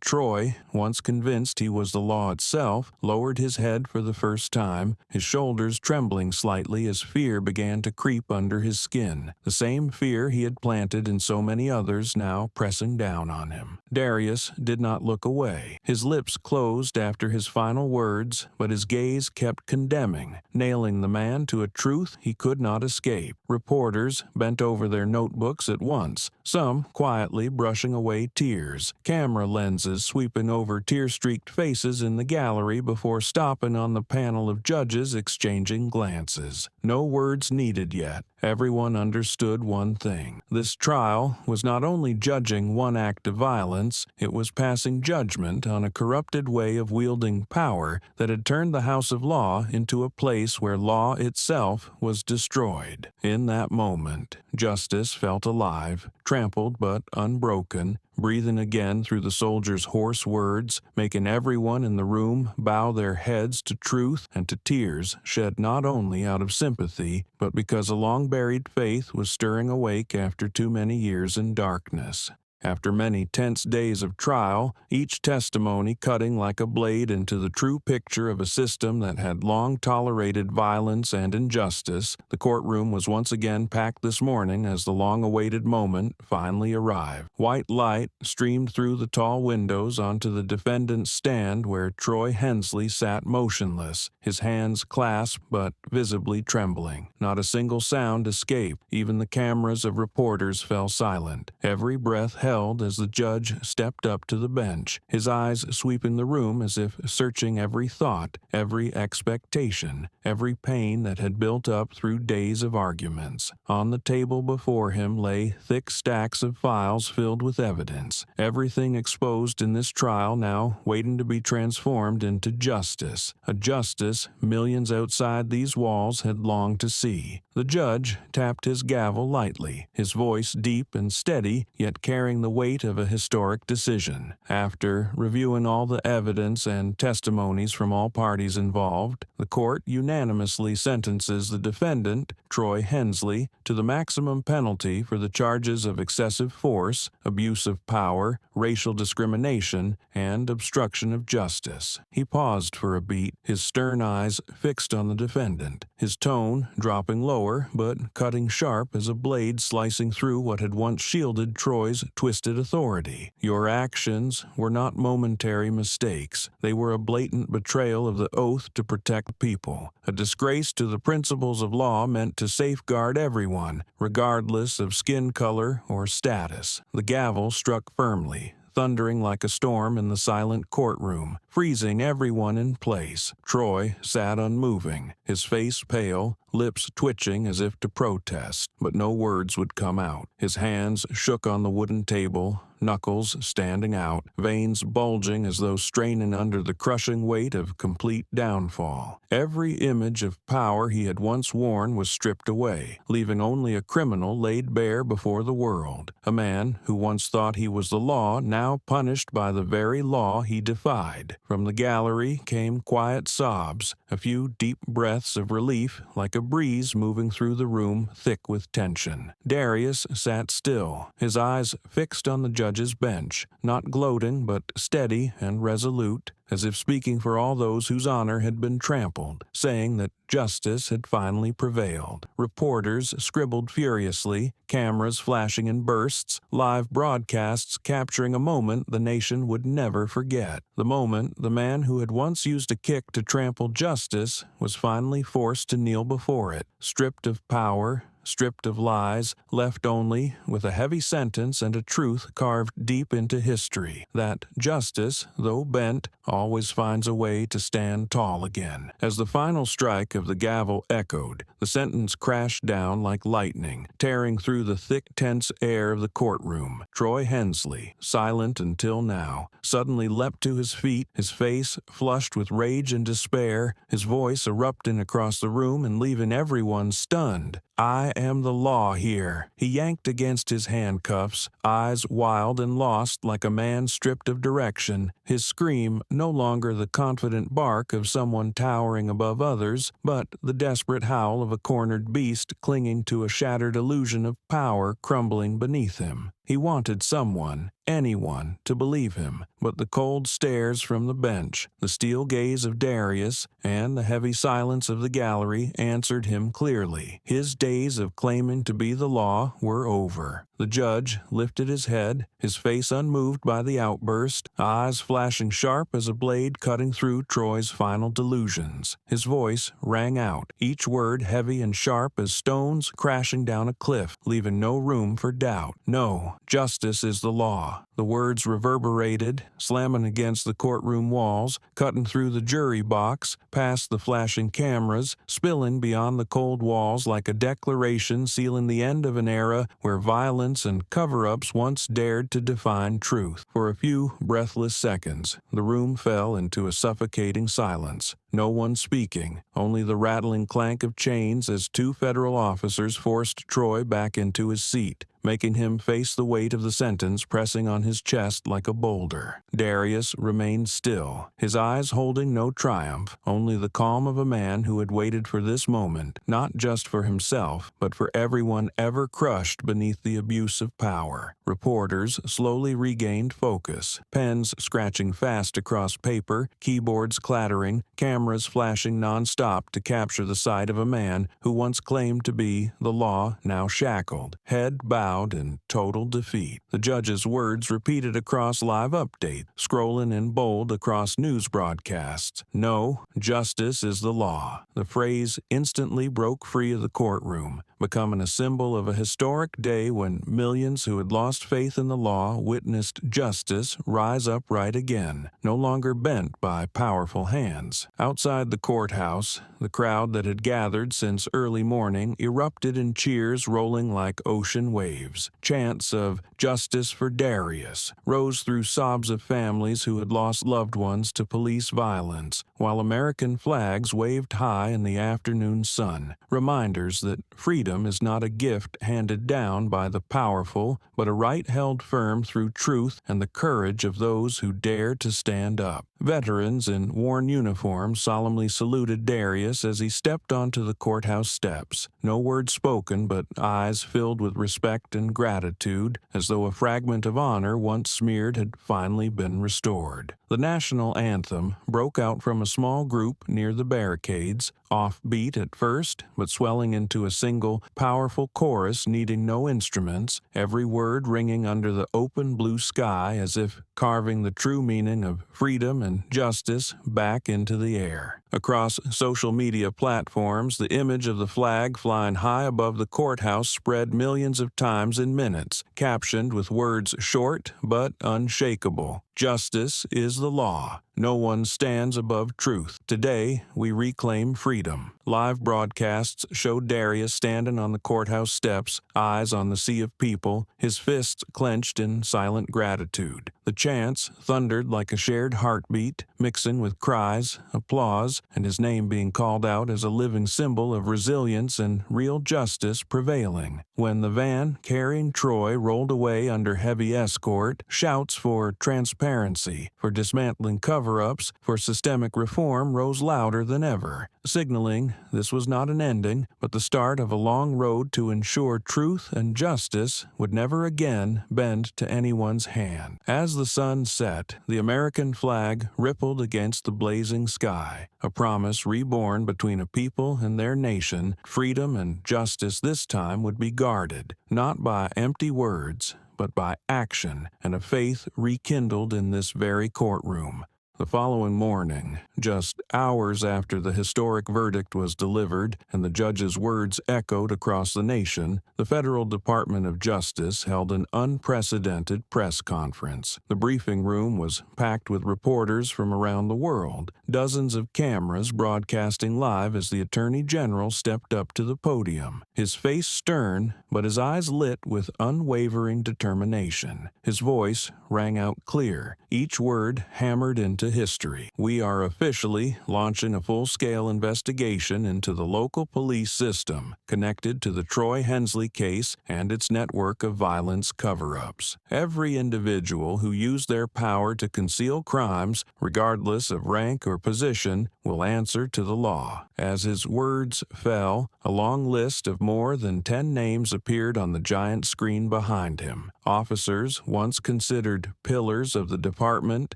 Troy, once convinced he was the law itself, lowered his head for the first time, his shoulders trembling slightly as fear began to creep under his skin, the same fear he had planted in so many others now pressing down on him. Darius did not look away. His lips closed after his final words, but his gaze kept condemning, nailing the man to a truth he could not escape. Reporters bent over their notebooks at once, some quietly brushing away tears, camera lenses sweeping over tear-streaked faces in the gallery before stopping on the panel of judges exchanging glances. No words needed yet. Everyone understood one thing. This trial was not only judging one act of violence, it was passing judgment on a corrupted way of wielding power that had turned the House of Law into a place where law itself was destroyed. In that moment, justice felt alive, trampled but unbroken, breathing again through the soldier's hoarse words, making everyone in the room bow their heads to truth and to tears shed not only out of sympathy, but because a long-buried faith was stirring awake after too many years in darkness. After many tense days of trial, each testimony cutting like a blade into the true picture of a system that had long tolerated violence and injustice, the courtroom was once again packed this morning as the long-awaited moment finally arrived. White light streamed through the tall windows onto the defendant's stand where Troy Hensley sat motionless, his hands clasped but visibly trembling. Not a single sound escaped. Even the cameras of reporters fell silent. Every breath held as the judge stepped up to the bench, his eyes sweeping the room as if searching every thought, every expectation, every pain that had built up through days of arguments. On the table before him lay thick stacks of files filled with evidence, everything exposed in this trial now waiting to be transformed into justice, a justice millions outside these walls had longed to see. The judge tapped his gavel lightly, his voice deep and steady, yet carrying the weight of a historic decision. After reviewing all the evidence and testimonies from all parties involved, the court unanimously sentences the defendant, Troy Hensley, to the maximum penalty for the charges of excessive force, abuse of power, racial discrimination, and obstruction of justice. He paused for a beat, his stern eyes fixed on the defendant, his tone dropping lower but cutting sharp as a blade slicing through what had once shielded Troy's twisted authority. Your actions were not momentary mistakes. They were a blatant betrayal of the oath to protect people, a disgrace to the principles of law meant to safeguard everyone, regardless of skin color or status. The gavel struck firmly, thundering like a storm in the silent courtroom, freezing everyone in place. Troy sat unmoving, his face pale, lips twitching as if to protest, but no words would come out. His hands shook on the wooden table, knuckles standing out, veins bulging as though straining under the crushing weight of complete downfall. Every image of power he had once worn was stripped away, leaving only a criminal laid bare before the world, a man who once thought he was the law, now punished by the very law he defied. From the gallery came quiet sobs, a few deep breaths of relief like a breeze moving through the room thick with tension. Darius sat still, his eyes fixed on the judge's bench, not gloating but steady and resolute, as if speaking for all those whose honor had been trampled, saying that justice had finally prevailed. Reporters scribbled furiously, cameras flashing in bursts, live broadcasts capturing a moment the nation would never forget. The moment the man who had once used a kick to trample justice was finally forced to kneel before it, stripped of power, stripped of lies, left only with a heavy sentence and a truth carved deep into history, that justice, though bent, always finds a way to stand tall again. As the final strike of the gavel echoed, the sentence crashed down like lightning, tearing through the thick, tense air of the courtroom. Troy Hensley, silent until now, suddenly leapt to his feet, his face flushed with rage and despair, his voice erupting across the room and leaving everyone stunned. "I am the law here." He yanked against his handcuffs, eyes wild and lost like a man stripped of direction, his scream no longer the confident bark of someone towering above others, but the desperate howl of a cornered beast clinging to a shattered illusion of power crumbling beneath him. He wanted someone, anyone, to believe him, but the cold stares from the bench, the steel gaze of Darius, and the heavy silence of the gallery answered him clearly. His days of claiming to be the law were over. The judge lifted his head, his face unmoved by the outburst, eyes flashing sharp as a blade cutting through Troy's final delusions. His voice rang out, each word heavy and sharp as stones crashing down a cliff, leaving no room for doubt. No, justice is the law. The words reverberated, slamming against the courtroom walls, cutting through the jury box, past the flashing cameras, spilling beyond the cold walls like a declaration sealing the end of an era where violence and cover-ups once dared to define truth. For a few breathless seconds, the room fell into a suffocating silence. no one speaking, only the rattling clank of chains as two federal officers forced Troy back into his seat, making him face the weight of the sentence pressing on his chest like a boulder. Darius remained still, his eyes holding no triumph, only the calm of a man who had waited for this moment, not just for himself, but for everyone ever crushed beneath the abuse of power. Reporters slowly regained focus, pens scratching fast across paper, keyboards clattering, cameras flashing non-stop to capture the sight of a man who once claimed to be the law, now shackled, head bowed in total defeat. The judge's words repeated across live update, scrolling in bold across news broadcasts. No, justice is the law. The phrase instantly broke free of the courtroom, becoming a symbol of a historic day when millions who had lost faith in the law witnessed justice rise upright again, no longer bent by powerful hands. Outside the courthouse, the crowd that had gathered since early morning erupted in cheers rolling like ocean waves. Chants of "Justice for Darius" rose through sobs of families who had lost loved ones to police violence, while American flags waved high in the afternoon sun, reminders that freedom is not a gift handed down by the powerful, but a right held firm through truth and the courage of those who dare to stand up. Veterans in worn uniforms solemnly saluted Darius as he stepped onto the courthouse steps, no word spoken but eyes filled with respect and gratitude, as though a fragment of honor once smeared had finally been restored. The national anthem broke out from a small group near the barricades, offbeat at first, but swelling into a single, powerful chorus needing no instruments, every word ringing under the open blue sky as if carving the true meaning of freedom and justice back into the air. Across social media platforms, the image of the flag flying high above the courthouse spread millions of times in minutes, captioned with words short but unshakable. Justice is the law. No one stands above truth. Today, we reclaim freedom. Live broadcasts showed Darius standing on the courthouse steps, eyes on the sea of people, his fists clenched in silent gratitude. The chants thundered like a shared heartbeat, mixing with cries, applause, and his name being called out as a living symbol of resilience and real justice prevailing. When the van carrying Troy rolled away under heavy escort, shouts for transparency, for dismantling cover-ups, for systemic reform rose louder than ever, signaling this was not an ending, but the start of a long road to ensure truth and justice would never again bend to anyone's hand. As the sun set, the American flag rippled against the blazing sky, a promise reborn between a people and their nation. Freedom and justice this time would be guarded, not by empty words, but by action and a faith rekindled in this very courtroom. The following morning, just hours after the historic verdict was delivered and the judge's words echoed across the nation, the Federal Department of Justice held an unprecedented press conference. The briefing room was packed with reporters from around the world, dozens of cameras broadcasting live as the Attorney General stepped up to the podium, his face stern, but his eyes lit with unwavering determination. His voice rang out clear, each word hammered into history. We are officially launching a full-scale investigation into the local police system connected to the Troy Hensley case and its network of violence cover-ups. Every individual who used their power to conceal crimes, regardless of rank or position, will answer to the law. As his words fell, a long list of more than 10 names appeared on the giant screen behind him. Officers once considered pillars of the department,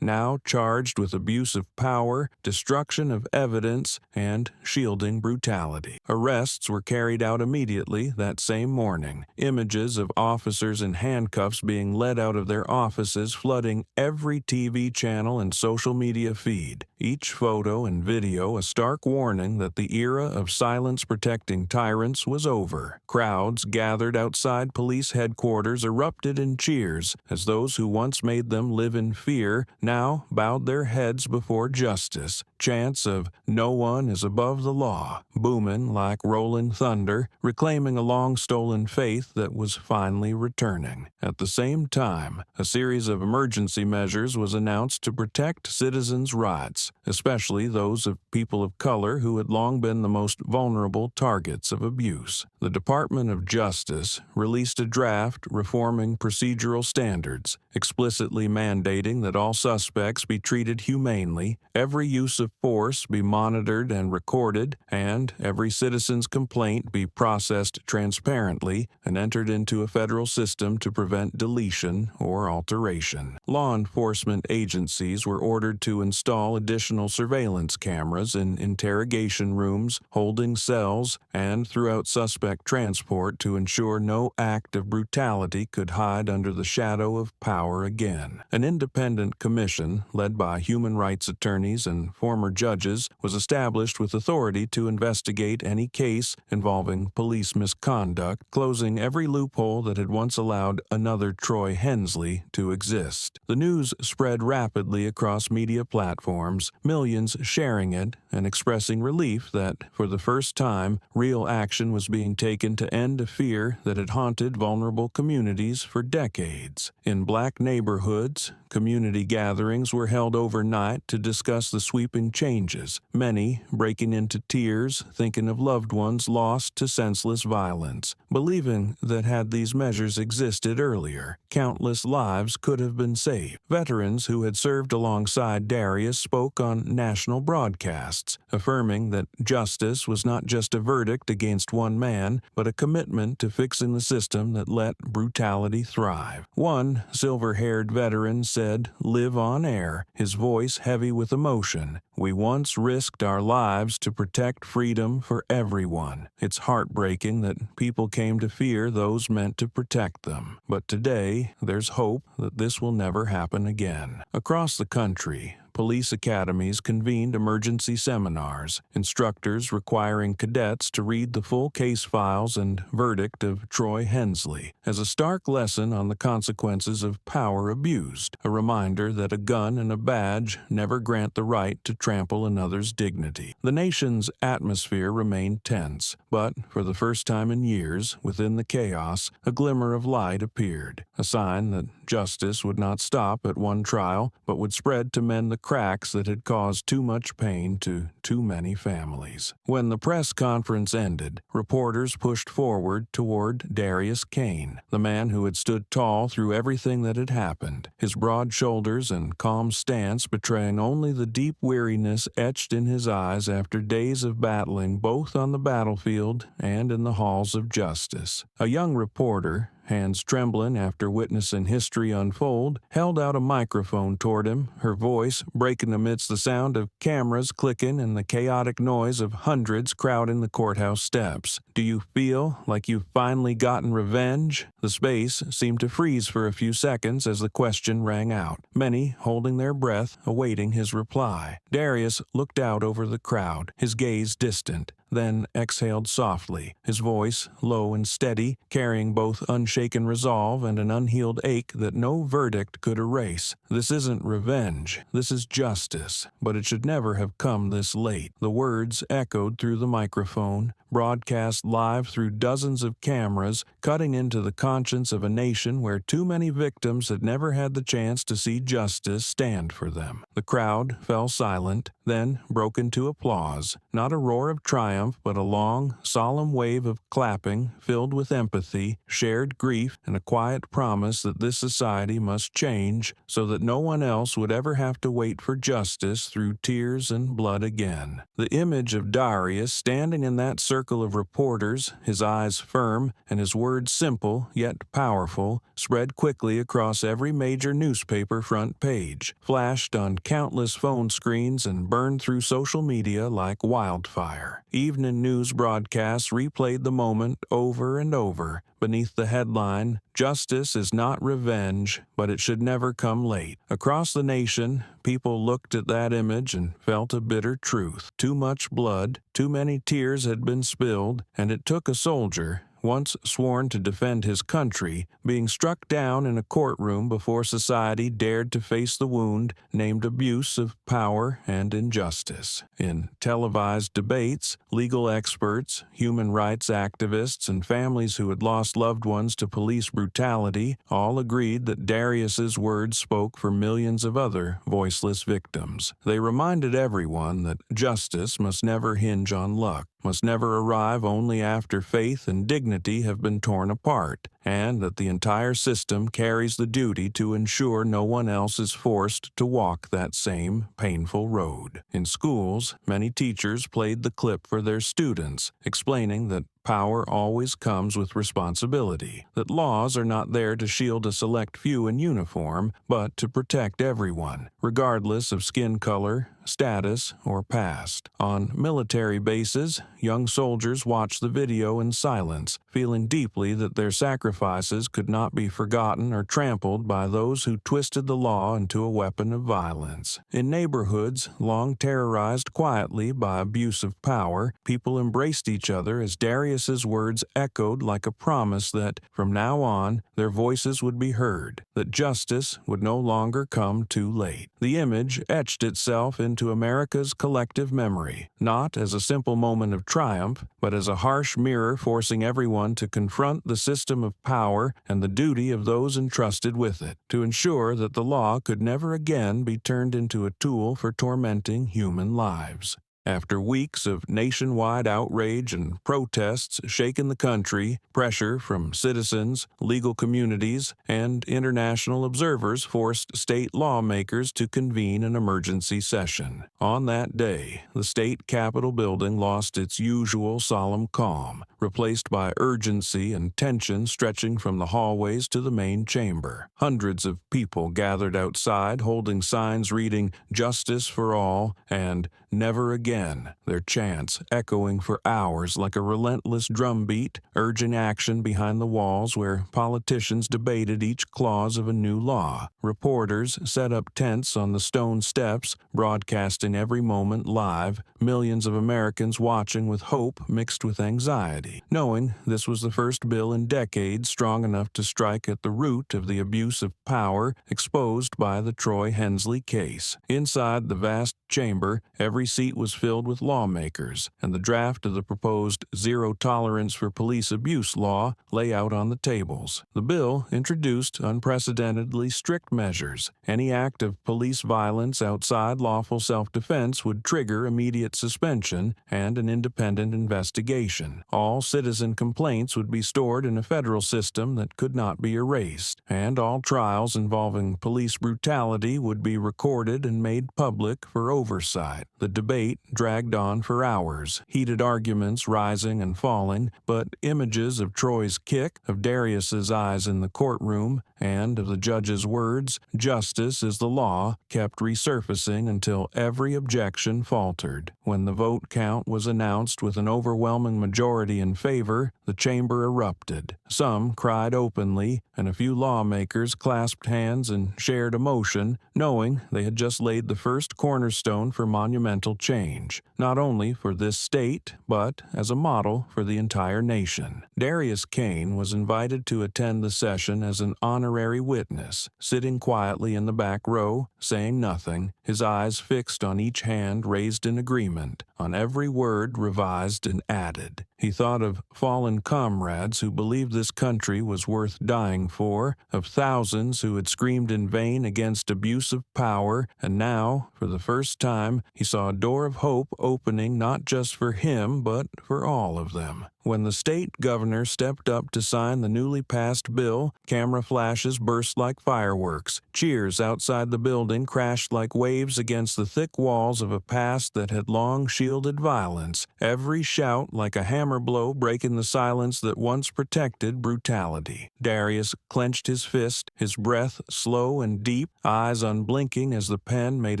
now charged with abuse of power, destruction of evidence, and shielding brutality. Arrests were carried out immediately that same morning, images of officers in handcuffs being led out of their offices flooding every TV channel and social media feed, each photo and video a stark warning that the era of silence protecting tyrants was over. Crowds gathered outside police headquarters erupted in cheers as those who once made them live in fear now bowed their their heads before justice, chants of "no one is above the law" booming like rolling thunder, reclaiming a long-stolen faith that was finally returning. At the same time, a series of emergency measures was announced to protect citizens' rights, especially those of people of color who had long been the most vulnerable targets of abuse. The Department of Justice released a draft reforming procedural standards, explicitly mandating that all suspects be treated humanely, every use of force be monitored and recorded, and every citizen's complaint be processed transparently and entered into a federal system to prevent deletion or alteration. Law enforcement agencies were ordered to install additional surveillance cameras in interrogation rooms, holding cells, and throughout suspect transport to ensure no act of brutality could hide under the shadow of power again. An independent commission, led by human rights attorneys and former judges, was established with authority to investigate any case involving police misconduct, closing every loophole that had once allowed another Troy Hensley to exist. The news spread rapidly across media platforms, millions sharing it and expressing relief that, for the first time, real action was being taken to end a fear that had haunted vulnerable communities for decades. In black neighborhoods, community gatherings were held overnight to discuss the sweeping changes, many breaking into tears, thinking of loved ones lost to senseless violence, believing that had these measures existed earlier, countless lives could have been saved. Veterans who had served alongside Darius spoke on national broadcasts, affirming that justice was not just a verdict against one man, but a commitment to fixing the system that let brutality thrive. One silver-haired veteran said, "Live on air," his voice heavy with emotion. "We once risked our lives to protect freedom for everyone. It's heartbreaking that people came to fear those meant to protect them. But today, there's hope that this will never happen again." Across the country, police academies convened emergency seminars, instructors requiring cadets to read the full case files and verdict of Troy Hensley, as a stark lesson on the consequences of power abused, a reminder that a gun and a badge never grant the right to trample another's dignity. The nation's atmosphere remained tense, but for the first time in years, within the chaos, a glimmer of light appeared, a sign that justice would not stop at one trial, but would spread to mend the cracks that had caused too much pain to too many families. When the press conference ended, reporters pushed forward toward Darius Kane, the man who had stood tall through everything that had happened, his broad shoulders and calm stance betraying only the deep weariness etched in his eyes after days of battling both on the battlefield and in the halls of justice. A young reporter, hands trembling after witnessing history unfold, held out a microphone toward him, her voice breaking amidst the sound of cameras clicking and the chaotic noise of hundreds crowding the courthouse steps. "Do you feel like you've finally gotten revenge?" The space seemed to freeze for a few seconds as the question rang out, many holding their breath, awaiting his reply. Darius looked out over the crowd, his gaze distant, then exhaled softly, his voice low and steady, carrying both unshaken resolve and an unhealed ache that no verdict could erase. "This isn't revenge. This is justice. But it should never have come this late." The words echoed through the microphone, broadcast live through dozens of cameras, cutting into the conscience of a nation where too many victims had never had the chance to see justice stand for them. The crowd fell silent, then broke into applause, not a roar of triumph, but a long, solemn wave of clapping filled with empathy, shared grief, and a quiet promise that this society must change so that no one else would ever have to wait for justice through tears and blood again. The image of Darius standing in that circle of reporters, his eyes firm and his words simple yet powerful, spread quickly across every major newspaper front page, flashed on countless phone screens, and burned through social media like wildfire. Evening news broadcasts replayed the moment over and over, beneath the headline, "Justice is not revenge, but it should never come late." Across the nation, people looked at that image and felt a bitter truth. Too much blood, too many tears had been spilled, and it took a soldier, once sworn to defend his country, being struck down in a courtroom before society dared to face the wound named abuse of power and injustice. In televised debates, legal experts, human rights activists, and families who had lost loved ones to police brutality all agreed that Darius's words spoke for millions of other voiceless victims. They reminded everyone that justice must never hinge on luck, must never arrive only after faith and dignity have been torn apart, and that the entire system carries the duty to ensure no one else is forced to walk that same painful road. In schools, many teachers played the clip for their students, explaining that power always comes with responsibility, that laws are not there to shield a select few in uniform, but to protect everyone, regardless of skin color, status, or past. On military bases, young soldiers watched the video in silence, feeling deeply that their sacrifices could not be forgotten or trampled by those who twisted the law into a weapon of violence. In neighborhoods long terrorized quietly by abuse of power, people embraced each other as Darius's words echoed like a promise that, from now on, their voices would be heard, that justice would no longer come too late. The image etched itself into America's collective memory, not as a simple moment of triumph, but as a harsh mirror forcing everyone to confront the system of power and the duty of those entrusted with it, to ensure that the law could never again be turned into a tool for tormenting human lives. After weeks of nationwide outrage and protests shaking the country, pressure from citizens, legal communities, and international observers forced state lawmakers to convene an emergency session. On that day, the state Capitol building lost its usual solemn calm, replaced by urgency and tension stretching from the hallways to the main chamber. Hundreds of people gathered outside holding signs reading "Justice for All" and "Never Again," their chants echoing for hours like a relentless drumbeat, urging action behind the walls where politicians debated each clause of a new law. Reporters set up tents on the stone steps, broadcasting every moment live, millions of Americans watching with hope mixed with anxiety, knowing this was the first bill in decades strong enough to strike at the root of the abuse of power exposed by the Troy Hensley case. Inside the vast chamber, every seat was filled with lawmakers, and the draft of the proposed zero tolerance for police abuse law lay out on the tables. The bill introduced unprecedentedly strict measures. Any act of police violence outside lawful self-defense would trigger immediate suspension and an independent investigation. All citizen complaints would be stored in a federal system that could not be erased, and all trials involving police brutality would be recorded and made public for oversight. The debate dragged on for hours, heated arguments rising and falling, but images of Troy's kick, of Darius's eyes in the courtroom, and of the judge's words, "Justice is the law," kept resurfacing until every objection faltered. When the vote count was announced with an overwhelming majority in favor, the chamber erupted. Some cried openly, and a few lawmakers clasped hands and shared emotion, knowing they had just laid the first cornerstone for monumental change, not only for this state, but as a model for the entire nation. Darius Kane was invited to attend the session as an honorary witness, sitting quietly in the back row, saying nothing, his eyes fixed on each hand raised in agreement, on every word revised and added. He thought of fallen comrades who believed this country was worth dying for, of thousands who had screamed in vain against abuse of power, and now, for the first time, he saw a door of hope opening not just for him, but for all of them. When the state governor stepped up to sign the newly passed bill, camera flashes burst like fireworks. Cheers outside the building crashed like waves against the thick walls of a past that had long shielded violence, every shout like a hammer blow breaking the silence that once protected brutality. Darius clenched his fist, his breath slow and deep, eyes unblinking as the pen made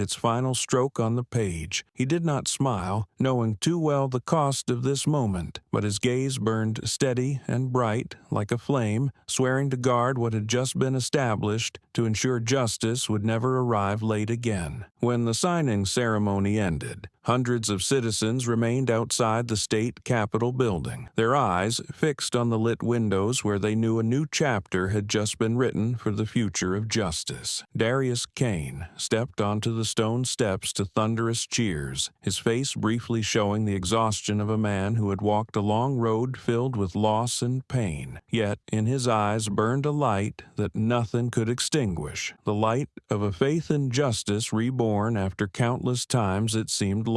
its final stroke on the page. He did not smile, knowing too well the cost of this moment, but his gaze burned steady and bright like a flame, swearing to guard what had just been established to ensure justice would never arrive late again. When the signing ceremony ended, Hundreds of citizens remained outside the state capitol building, their eyes fixed on the lit windows where they knew a new chapter had just been written for the future of justice. Darius Kane stepped onto the stone steps to thunderous cheers, his face briefly showing the exhaustion of a man who had walked a long road filled with loss and pain. Yet in his eyes burned a light that nothing could extinguish, the light of a faith in justice reborn after countless times it seemed lost.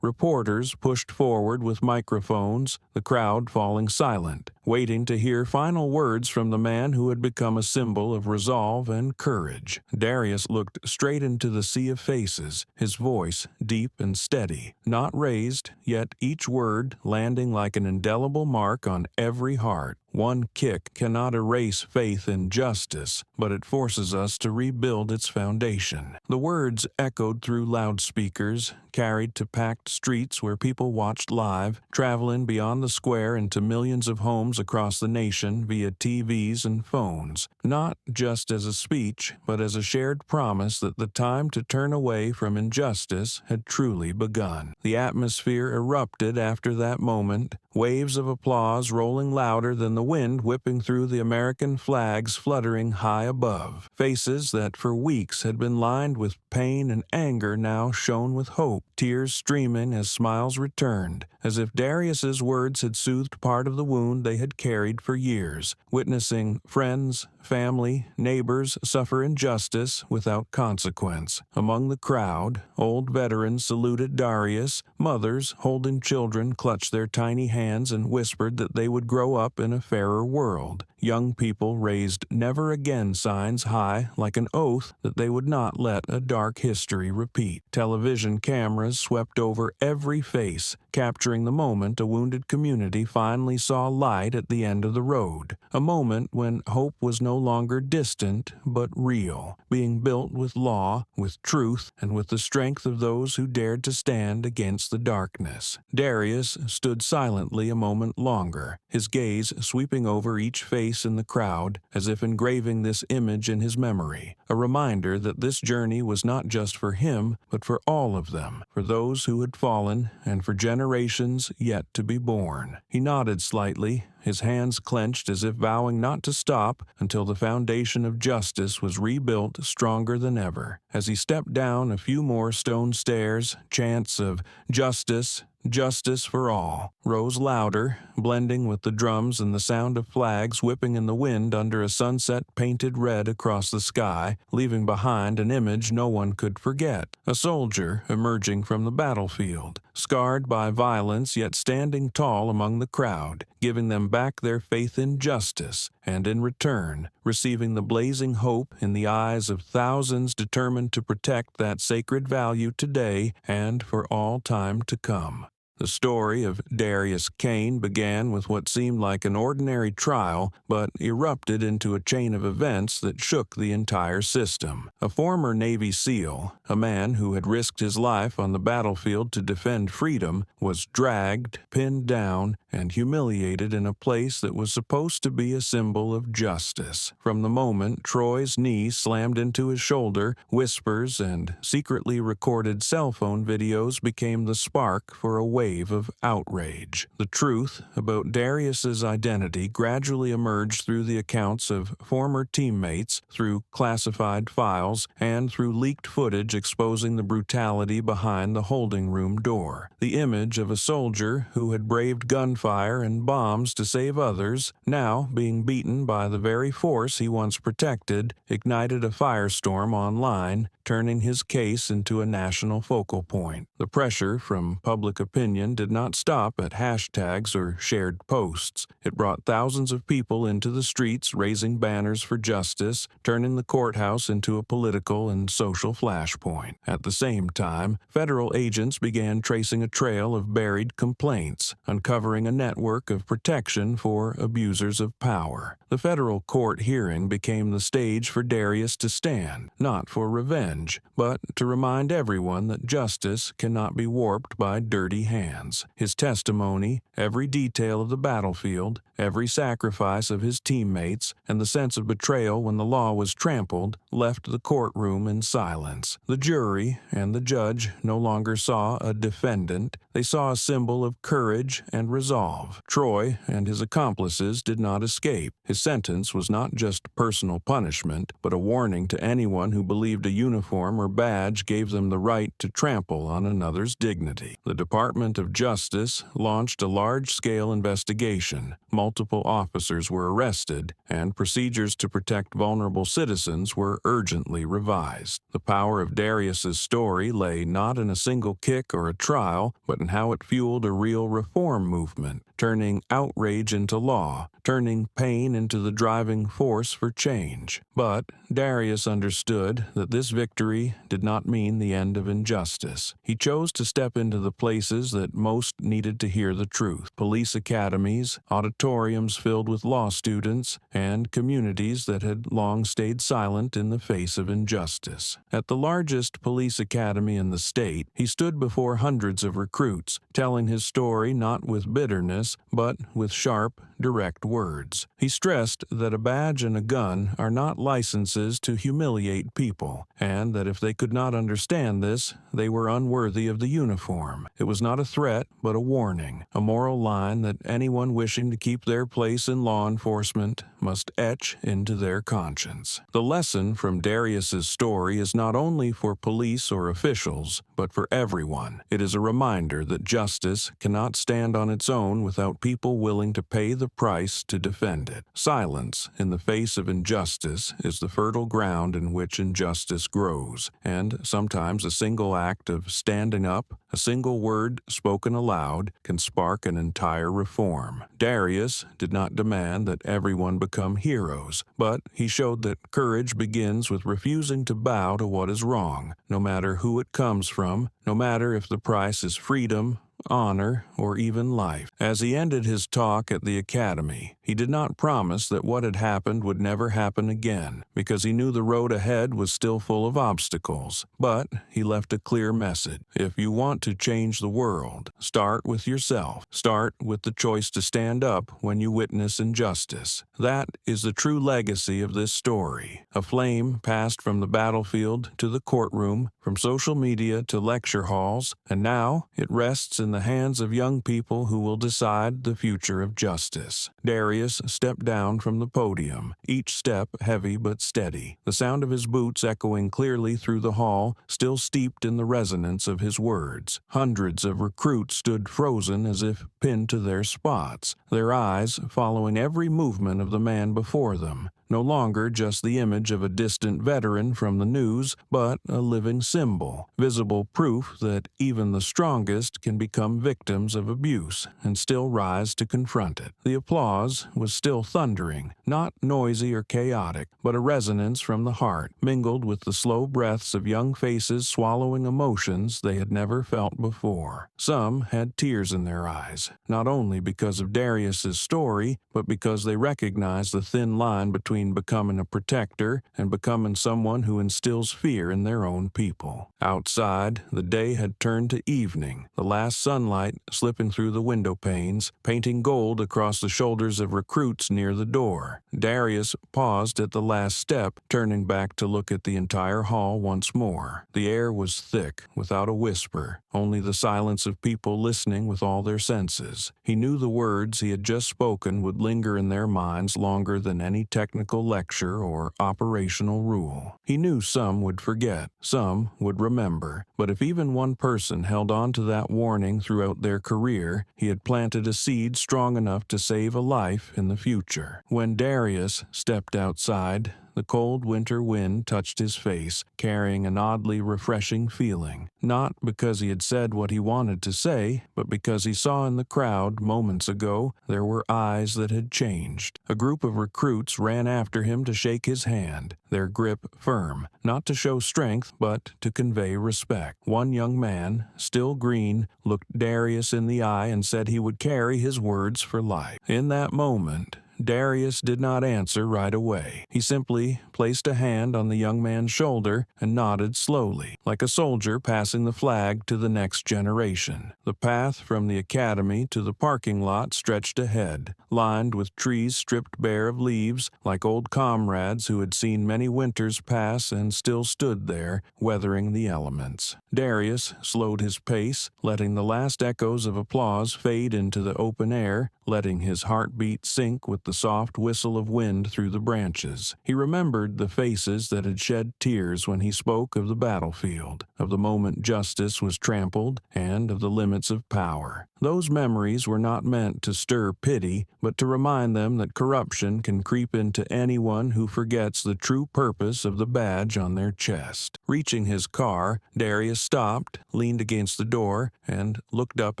Reporters pushed forward with microphones, the crowd falling silent, waiting to hear final words from the man who had become a symbol of resolve and courage. Darius looked straight into the sea of faces, his voice deep and steady, not raised, yet each word landing like an indelible mark on every heart. One kick cannot erase faith in justice, but it forces us to rebuild its foundation. The words echoed through loudspeakers, carried to packed streets where people watched live, traveling beyond the square into millions of homes across the nation via TVs and phones, not just as a speech, but as a shared promise that the time to turn away from injustice had truly begun. The atmosphere erupted after that moment, waves of applause rolling louder than the wind whipping through the American flags fluttering high above. Faces that for weeks had been lined with pain and anger now shone with hope, tears streaming as smiles returned, as if Darius's words had soothed part of the wound they had carried for years, witnessing friends, family, neighbors suffer injustice without consequence. Among the crowd, old veterans saluted Darius, mothers holding children clutched their tiny hands and whispered that they would grow up in a fairer world. Young people raised never again signs high like an oath that they would not let a dark history repeat. Television cameras swept over every face, capturing the moment a wounded community finally saw light at the end of the road, a moment when hope was no longer distant but real, being built with law, with truth, and with the strength of those who dared to stand against the darkness. Darius stood silently a moment longer, his gaze sweeping over each face in the crowd as if engraving this image in his memory, a reminder that this journey was not just for him, but for all of them, for those who had fallen and for generations yet to be born. He nodded slightly, his hands clenched as if vowing not to stop until the foundation of justice was rebuilt stronger than ever. As he stepped down a few more stone stairs, chants of "Justice, justice for all" rose louder, blending with the drums and the sound of flags whipping in the wind under a sunset painted red across the sky, leaving behind an image no one could forget. A soldier emerging from the battlefield, scarred by violence yet standing tall among the crowd, giving them back their faith in justice, and in return, receiving the blazing hope in the eyes of thousands determined to protect that sacred value today and for all time to come. The story of Darius Kane began with what seemed like an ordinary trial, but erupted into a chain of events that shook the entire system. A former Navy SEAL, a man who had risked his life on the battlefield to defend freedom, was dragged, pinned down, and humiliated in a place that was supposed to be a symbol of justice. From the moment Troy's knee slammed into his shoulder, whispers and secretly recorded cell phone videos became the spark for a wave of outrage. The truth about Darius's identity gradually emerged through the accounts of former teammates, through classified files, and through leaked footage exposing the brutality behind the holding room door. The image of a soldier who had braved gunfire and bombs to save others, now being beaten by the very force he once protected, ignited a firestorm online, turning his case into a national focal point. The pressure from public opinion did not stop at hashtags or shared posts. It brought thousands of people into the streets raising banners for justice, turning the courthouse into a political and social flashpoint. At the same time, federal agents began tracing a trail of buried complaints, uncovering a network of protection for abusers of power. The federal court hearing became the stage for Darius to stand, not for revenge, but to remind everyone that justice cannot be warped by dirty hands. hands. His testimony, every detail of the battlefield, every sacrifice of his teammates, and the sense of betrayal when the law was trampled, left the courtroom in silence. The jury and the judge no longer saw a defendant. They saw a symbol of courage and resolve. Troy and his accomplices did not escape. His sentence was not just personal punishment, but a warning to anyone who believed a uniform or badge gave them the right to trample on another's dignity. The Department of Justice launched a large-scale investigation. Multiple officers were arrested, and procedures to protect vulnerable citizens were urgently revised. The power of Darius's story lay not in a single kick or a trial, but in how it fueled a real reform movement, turning outrage into law, turning pain into the driving force for change. But Darius understood that this victory did not mean the end of injustice. He chose to step into the places that most needed to hear the truth: police academies, auditoriums filled with law students, and communities that had long stayed silent in the face of injustice. At the largest police academy in the state, he stood before hundreds of recruits, telling his story not with bitterness, but with sharp, direct words. He stressed that a badge and a gun are not licenses to humiliate people, and that if they could not understand this, they were unworthy of the uniform. It was not a threat, but a warning, a moral line that anyone wishing to keep their place in law enforcement must etch into their conscience. The lesson from Darius's story is not only for police or officials, but for everyone. It is a reminder that justice cannot stand on its own without people willing to pay the price to defend it. Silence in the face of injustice is the fertile ground in which injustice grows, and sometimes a single act of standing up, a single word spoken aloud, can spark an entire reform. Darius did not demand that everyone become heroes, but he showed that courage begins with refusing to bow to what is wrong, no matter who it comes from, no matter if the price is freedom, honor, or even life. As he ended his talk at the academy, he did not promise that what had happened would never happen again, because he knew the road ahead was still full of obstacles. But he left a clear message. If you want to change the world, start with yourself. Start with the choice to stand up when you witness injustice. That is the true legacy of this story. A flame passed from the battlefield to the courtroom, from social media to lecture halls, and now it rests in the hands of young people who will decide the future of justice. Darius stepped down from the podium, each step heavy but steady, the sound of his boots echoing clearly through the hall, still steeped in the resonance of his words. Hundreds of recruits stood frozen as if pinned to their spots, their eyes following every movement of the man before them. No longer just the image of a distant veteran from the news, but a living symbol, visible proof that even the strongest can become victims of abuse and still rise to confront it. The applause was still thundering, not noisy or chaotic, but a resonance from the heart, mingled with the slow breaths of young faces swallowing emotions they had never felt before. Some had tears in their eyes, not only because of Darius's story, but because they recognized the thin line between becoming a protector and becoming someone who instills fear in their own people. Outside, the day had turned to evening, the last sunlight slipping through the window panes, painting gold across the shoulders of recruits near the door. Darius paused at the last step, turning back to look at the entire hall once more. The air was thick, without a whisper, only the silence of people listening with all their senses. He knew the words he had just spoken would linger in their minds longer than any technical lecture or operational rule. He knew some would forget, some would remember, but if even one person held on to that warning throughout their career, he had planted a seed strong enough to save a life in the future. When Darius stepped outside, the cold winter wind touched his face, carrying an oddly refreshing feeling. Not because he had said what he wanted to say, but because he saw in the crowd moments ago there were eyes that had changed. A group of recruits ran after him to shake his hand, their grip firm, not to show strength, but to convey respect. One young man, still green, looked Darius in the eye and said he would carry his words for life. In that moment, Darius did not answer right away. He simply placed a hand on the young man's shoulder and nodded slowly, like a soldier passing the flag to the next generation. The path from the academy to the parking lot stretched ahead, lined with trees stripped bare of leaves, like old comrades who had seen many winters pass and still stood there, weathering the elements. Darius slowed his pace, letting the last echoes of applause fade into the open air, letting his heartbeat sync with the soft whistle of wind through the branches. He remembered the faces that had shed tears when he spoke of the battlefield, of the moment justice was trampled, and of the limits of power. Those memories were not meant to stir pity, but to remind them that corruption can creep into anyone who forgets the true purpose of the badge on their chest. Reaching his car, Darius stopped, leaned against the door, and looked up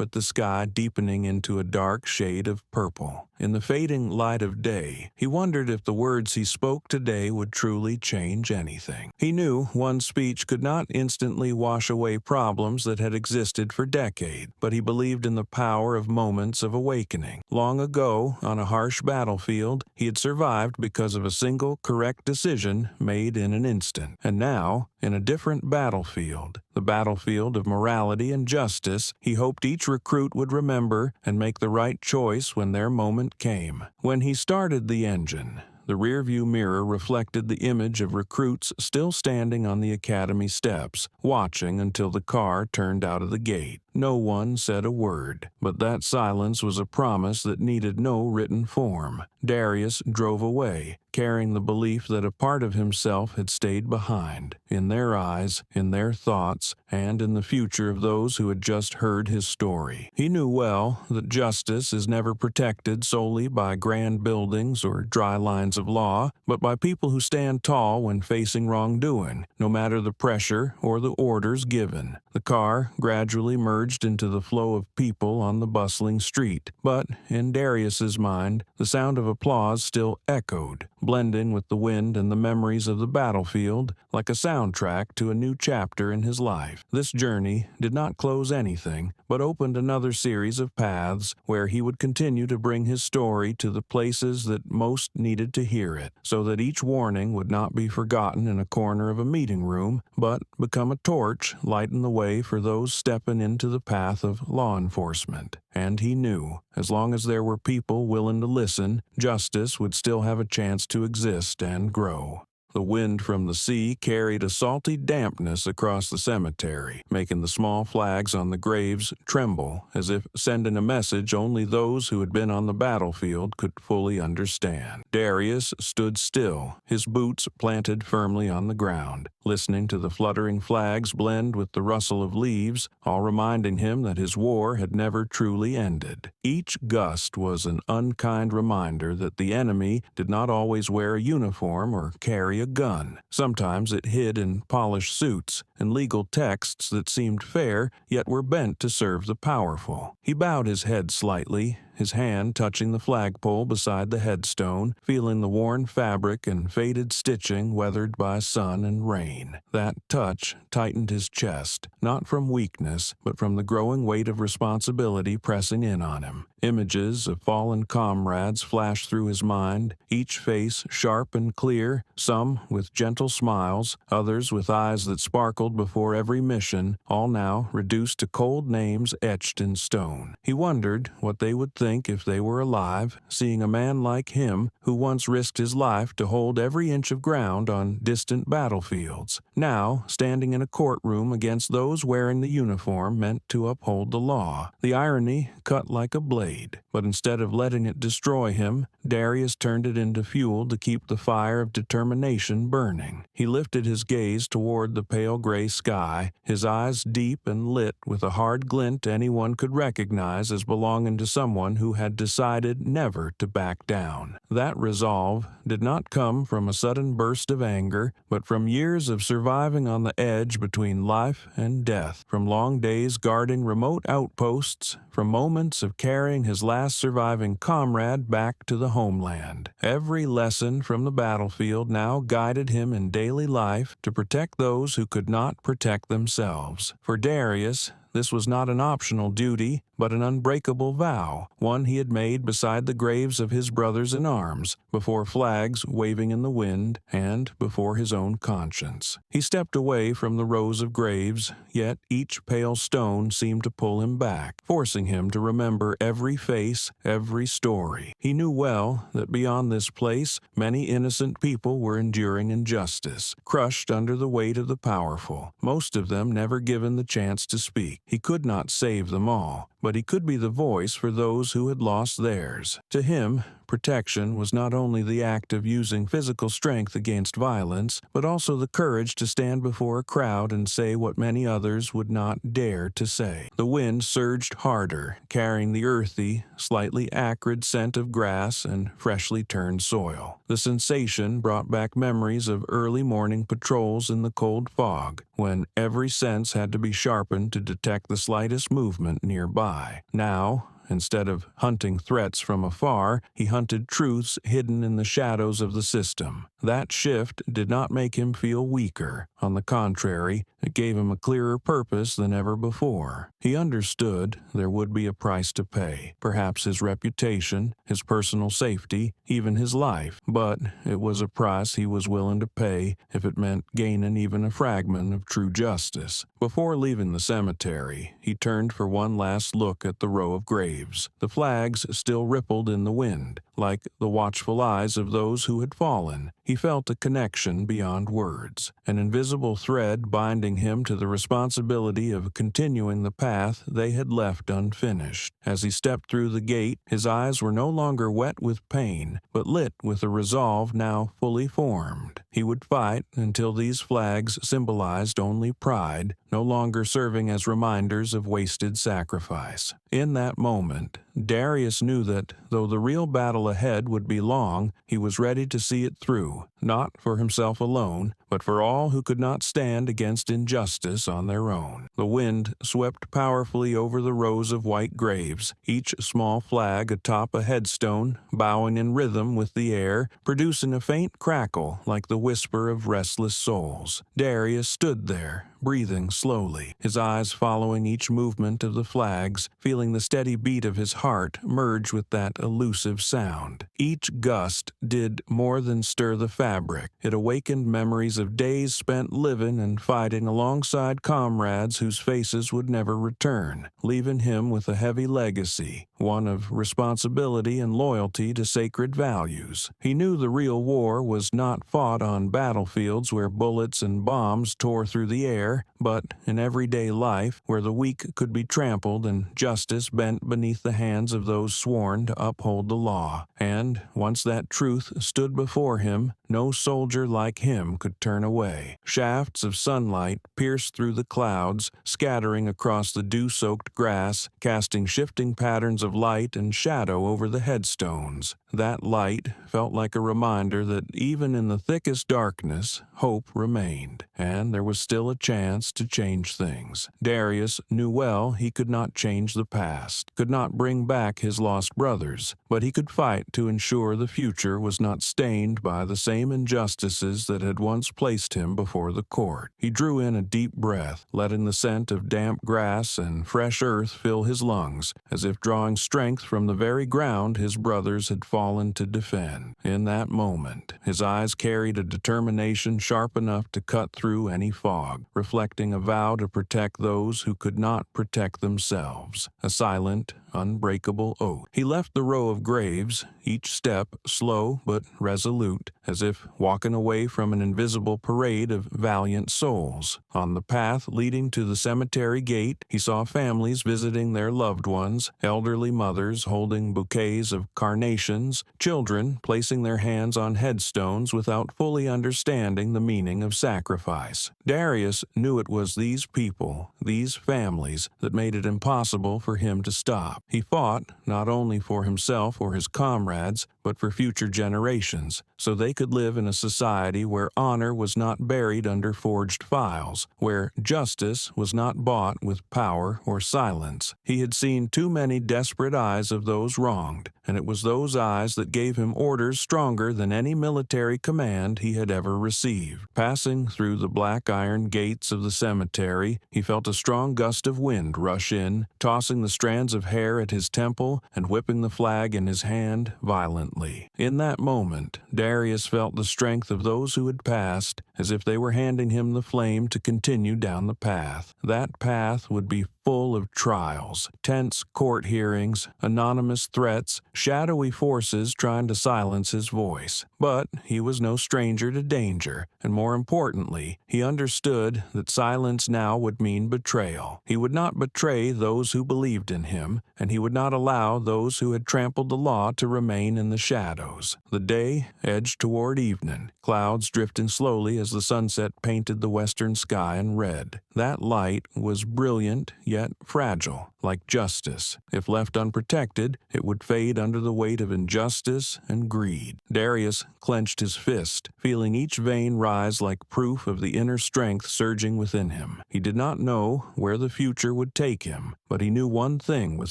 at the sky deepening into a dark shade of purple. In the fading light of day, he wondered if the words he spoke today would truly change anything. He knew one speech could not instantly wash away problems that had existed for decades, but he believed in the power of moments of awakening. Long ago, on a harsh battlefield, he had survived because of a single correct decision made in an instant. And now, in a different battlefield, the battlefield of morality and justice, he hoped each recruit would remember and make the right choice when their moment came. When he started the engine, the rearview mirror reflected the image of recruits still standing on the academy steps, watching until the car turned out of the gate. No one said a word, but that silence was a promise that needed no written form. Darius drove away, carrying the belief that a part of himself had stayed behind, in their eyes, in their thoughts, and in the future of those who had just heard his story. He knew well that justice is never protected solely by grand buildings or dry lines of law, but by people who stand tall when facing wrongdoing, no matter the pressure or the orders given. The car gradually merged into the flow of people on the bustling street, but in Darius's mind, the sound of applause still echoed, blending with the wind and the memories of the battlefield like a soundtrack to a new chapter in his life. This journey did not close anything, but opened another series of paths where he would continue to bring his story to the places that most needed to hear it, so that each warning would not be forgotten in a corner of a meeting room, but become a torch lighting the way for those stepping into the path of law enforcement. And he knew, as long as there were people willing to listen, justice would still have a chance to exist and grow. The wind from the sea carried a salty dampness across the cemetery, making the small flags on the graves tremble as if sending a message only those who had been on the battlefield could fully understand. Darius stood still, his boots planted firmly on the ground, listening to the fluttering flags blend with the rustle of leaves, all reminding him that his war had never truly ended. Each gust was an unkind reminder that the enemy did not always wear a uniform or carry a gun. Sometimes it hid in polished suits and legal texts that seemed fair, yet were bent to serve the powerful. He bowed his head slightly, his hand touching the flagpole beside the headstone, feeling the worn fabric and faded stitching weathered by sun and rain. That touch tightened his chest, not from weakness, but from the growing weight of responsibility pressing in on him. Images of fallen comrades flashed through his mind, each face sharp and clear, some with gentle smiles, others with eyes that sparkled before every mission, all now reduced to cold names etched in stone. He wondered what they would think if they were alive, seeing a man like him who once risked his life to hold every inch of ground on distant battlefields, now standing in a courtroom against those wearing the uniform meant to uphold the law. The irony cut like a blade, but instead of letting it destroy him, Darius turned it into fuel to keep the fire of determination burning. He lifted his gaze toward the pale gray sky, his eyes deep and lit with a hard glint anyone could recognize as belonging to someone who had decided never to back down. That resolve did not come from a sudden burst of anger, but from years of surviving on the edge between life and death, from long days guarding remote outposts, from moments of carrying his last surviving comrade back to the homeland. Every lesson from the battlefield now guided him in daily life to protect those who could not protect themselves. For Darius, this was not an optional duty, but an unbreakable vow, one he had made beside the graves of his brothers in arms, before flags waving in the wind, and before his own conscience. He stepped away from the rows of graves, yet each pale stone seemed to pull him back, forcing him to remember every face, every story. He knew well that beyond this place, many innocent people were enduring injustice, crushed under the weight of the powerful, most of them never given the chance to speak. He could not save them all, but he could be the voice for those who had lost theirs. To him, protection was not only the act of using physical strength against violence, but also the courage to stand before a crowd and say what many others would not dare to say. The wind surged harder, carrying the earthy, slightly acrid scent of grass and freshly turned soil. The sensation brought back memories of early morning patrols in the cold fog, when every sense had to be sharpened to detect the slightest movement nearby. Now, instead of hunting threats from afar, he hunted truths hidden in the shadows of the system. That shift did not make him feel weaker. On the contrary, it gave him a clearer purpose than ever before. He understood there would be a price to pay, perhaps his reputation, his personal safety, even his life, but it was a price he was willing to pay if it meant gaining even a fragment of true justice. Before leaving the cemetery, he turned for one last look at the row of graves. The flags still rippled in the wind, like the watchful eyes of those who had fallen. He felt a connection beyond words, an invisible thread binding him to the responsibility of continuing the path they had left unfinished. As he stepped through the gate, his eyes were no longer wet with pain, but lit with a resolve now fully formed. He would fight until these flags symbolized only pride, no longer serving as reminders of wasted sacrifice. In that moment, Darius knew that, though the real battle ahead would be long, he was ready to see it through, not for himself alone, but for all who could not stand against injustice on their own. The wind swept powerfully over the rows of white graves, each small flag atop a headstone, bowing in rhythm with the air, producing a faint crackle like the whisper of restless souls. Darius stood there, breathing slowly, his eyes following each movement of the flags, feeling the steady beat of his heart merge with that elusive sound. Each gust did more than stir the fabric. It awakened memories of days spent living and fighting alongside comrades whose faces would never return, leaving him with a heavy legacy, one of responsibility and loyalty to sacred values. He knew the real war was not fought on battlefields where bullets and bombs tore through the air, but in everyday life where the weak could be trampled and justice bent beneath the hands of those sworn to uphold the law. And once that truth stood before him, no soldier like him could turn away. Shafts of sunlight pierced through the clouds, scattering across the dew-soaked grass, casting shifting patterns of light and shadow over the headstones. That light felt like a reminder that even in the thickest darkness, hope remained, and there was still a chance to change things. Darius knew well he could not change the past, could not bring back his lost brothers, but he could fight to ensure the future was not stained by the same injustices that had once placed him before the court. He drew in a deep breath, letting the scent of damp grass and fresh earth fill his lungs, as if drawing strength from the very ground his brothers had fallen to defend. In that moment, his eyes carried a determination sharp enough to cut through any fog, reflecting a vow to protect those who could not protect themselves, a silent, unbreakable oath. He left the row of graves, each step slow but resolute, as if walking away from an invisible parade of valiant souls. On the path leading to the cemetery gate, he saw families visiting their loved ones, elderly mothers holding bouquets of carnations, children placing their hands on headstones without fully understanding the meaning of sacrifice. Darius knew it was these people, these families, that made it impossible for him to stop. He fought not only for himself or his comrades, but for future generations, so they could live in a society where honor was not buried under forged files, where justice was not bought with power or silence. He had seen too many desperate eyes of those wronged, and it was those eyes that gave him orders stronger than any military command he had ever received. Passing through the black iron gates of the cemetery, he felt a strong gust of wind rush in, tossing the strands of hair at his temple and whipping the flag in his hand violently. In that moment, Darius felt the strength of those who had passed, as if they were handing him the flame to continue down the path. That path would be full of trials, tense court hearings, anonymous threats, shadowy forces trying to silence his voice. But he was no stranger to danger, and more importantly, he understood that silence now would mean betrayal. He would not betray those who believed in him, and he would not allow those who had trampled the law to remain in the shadows. The day edged toward evening, clouds drifting slowly as the sunset painted the western sky in red. That light was brilliant yet fragile, like justice. If left unprotected, it would fade under the weight of injustice and greed. Darius clenched his fist, feeling each vein rise like proof of the inner strength surging within him. He did not know where the future would take him, but he knew one thing with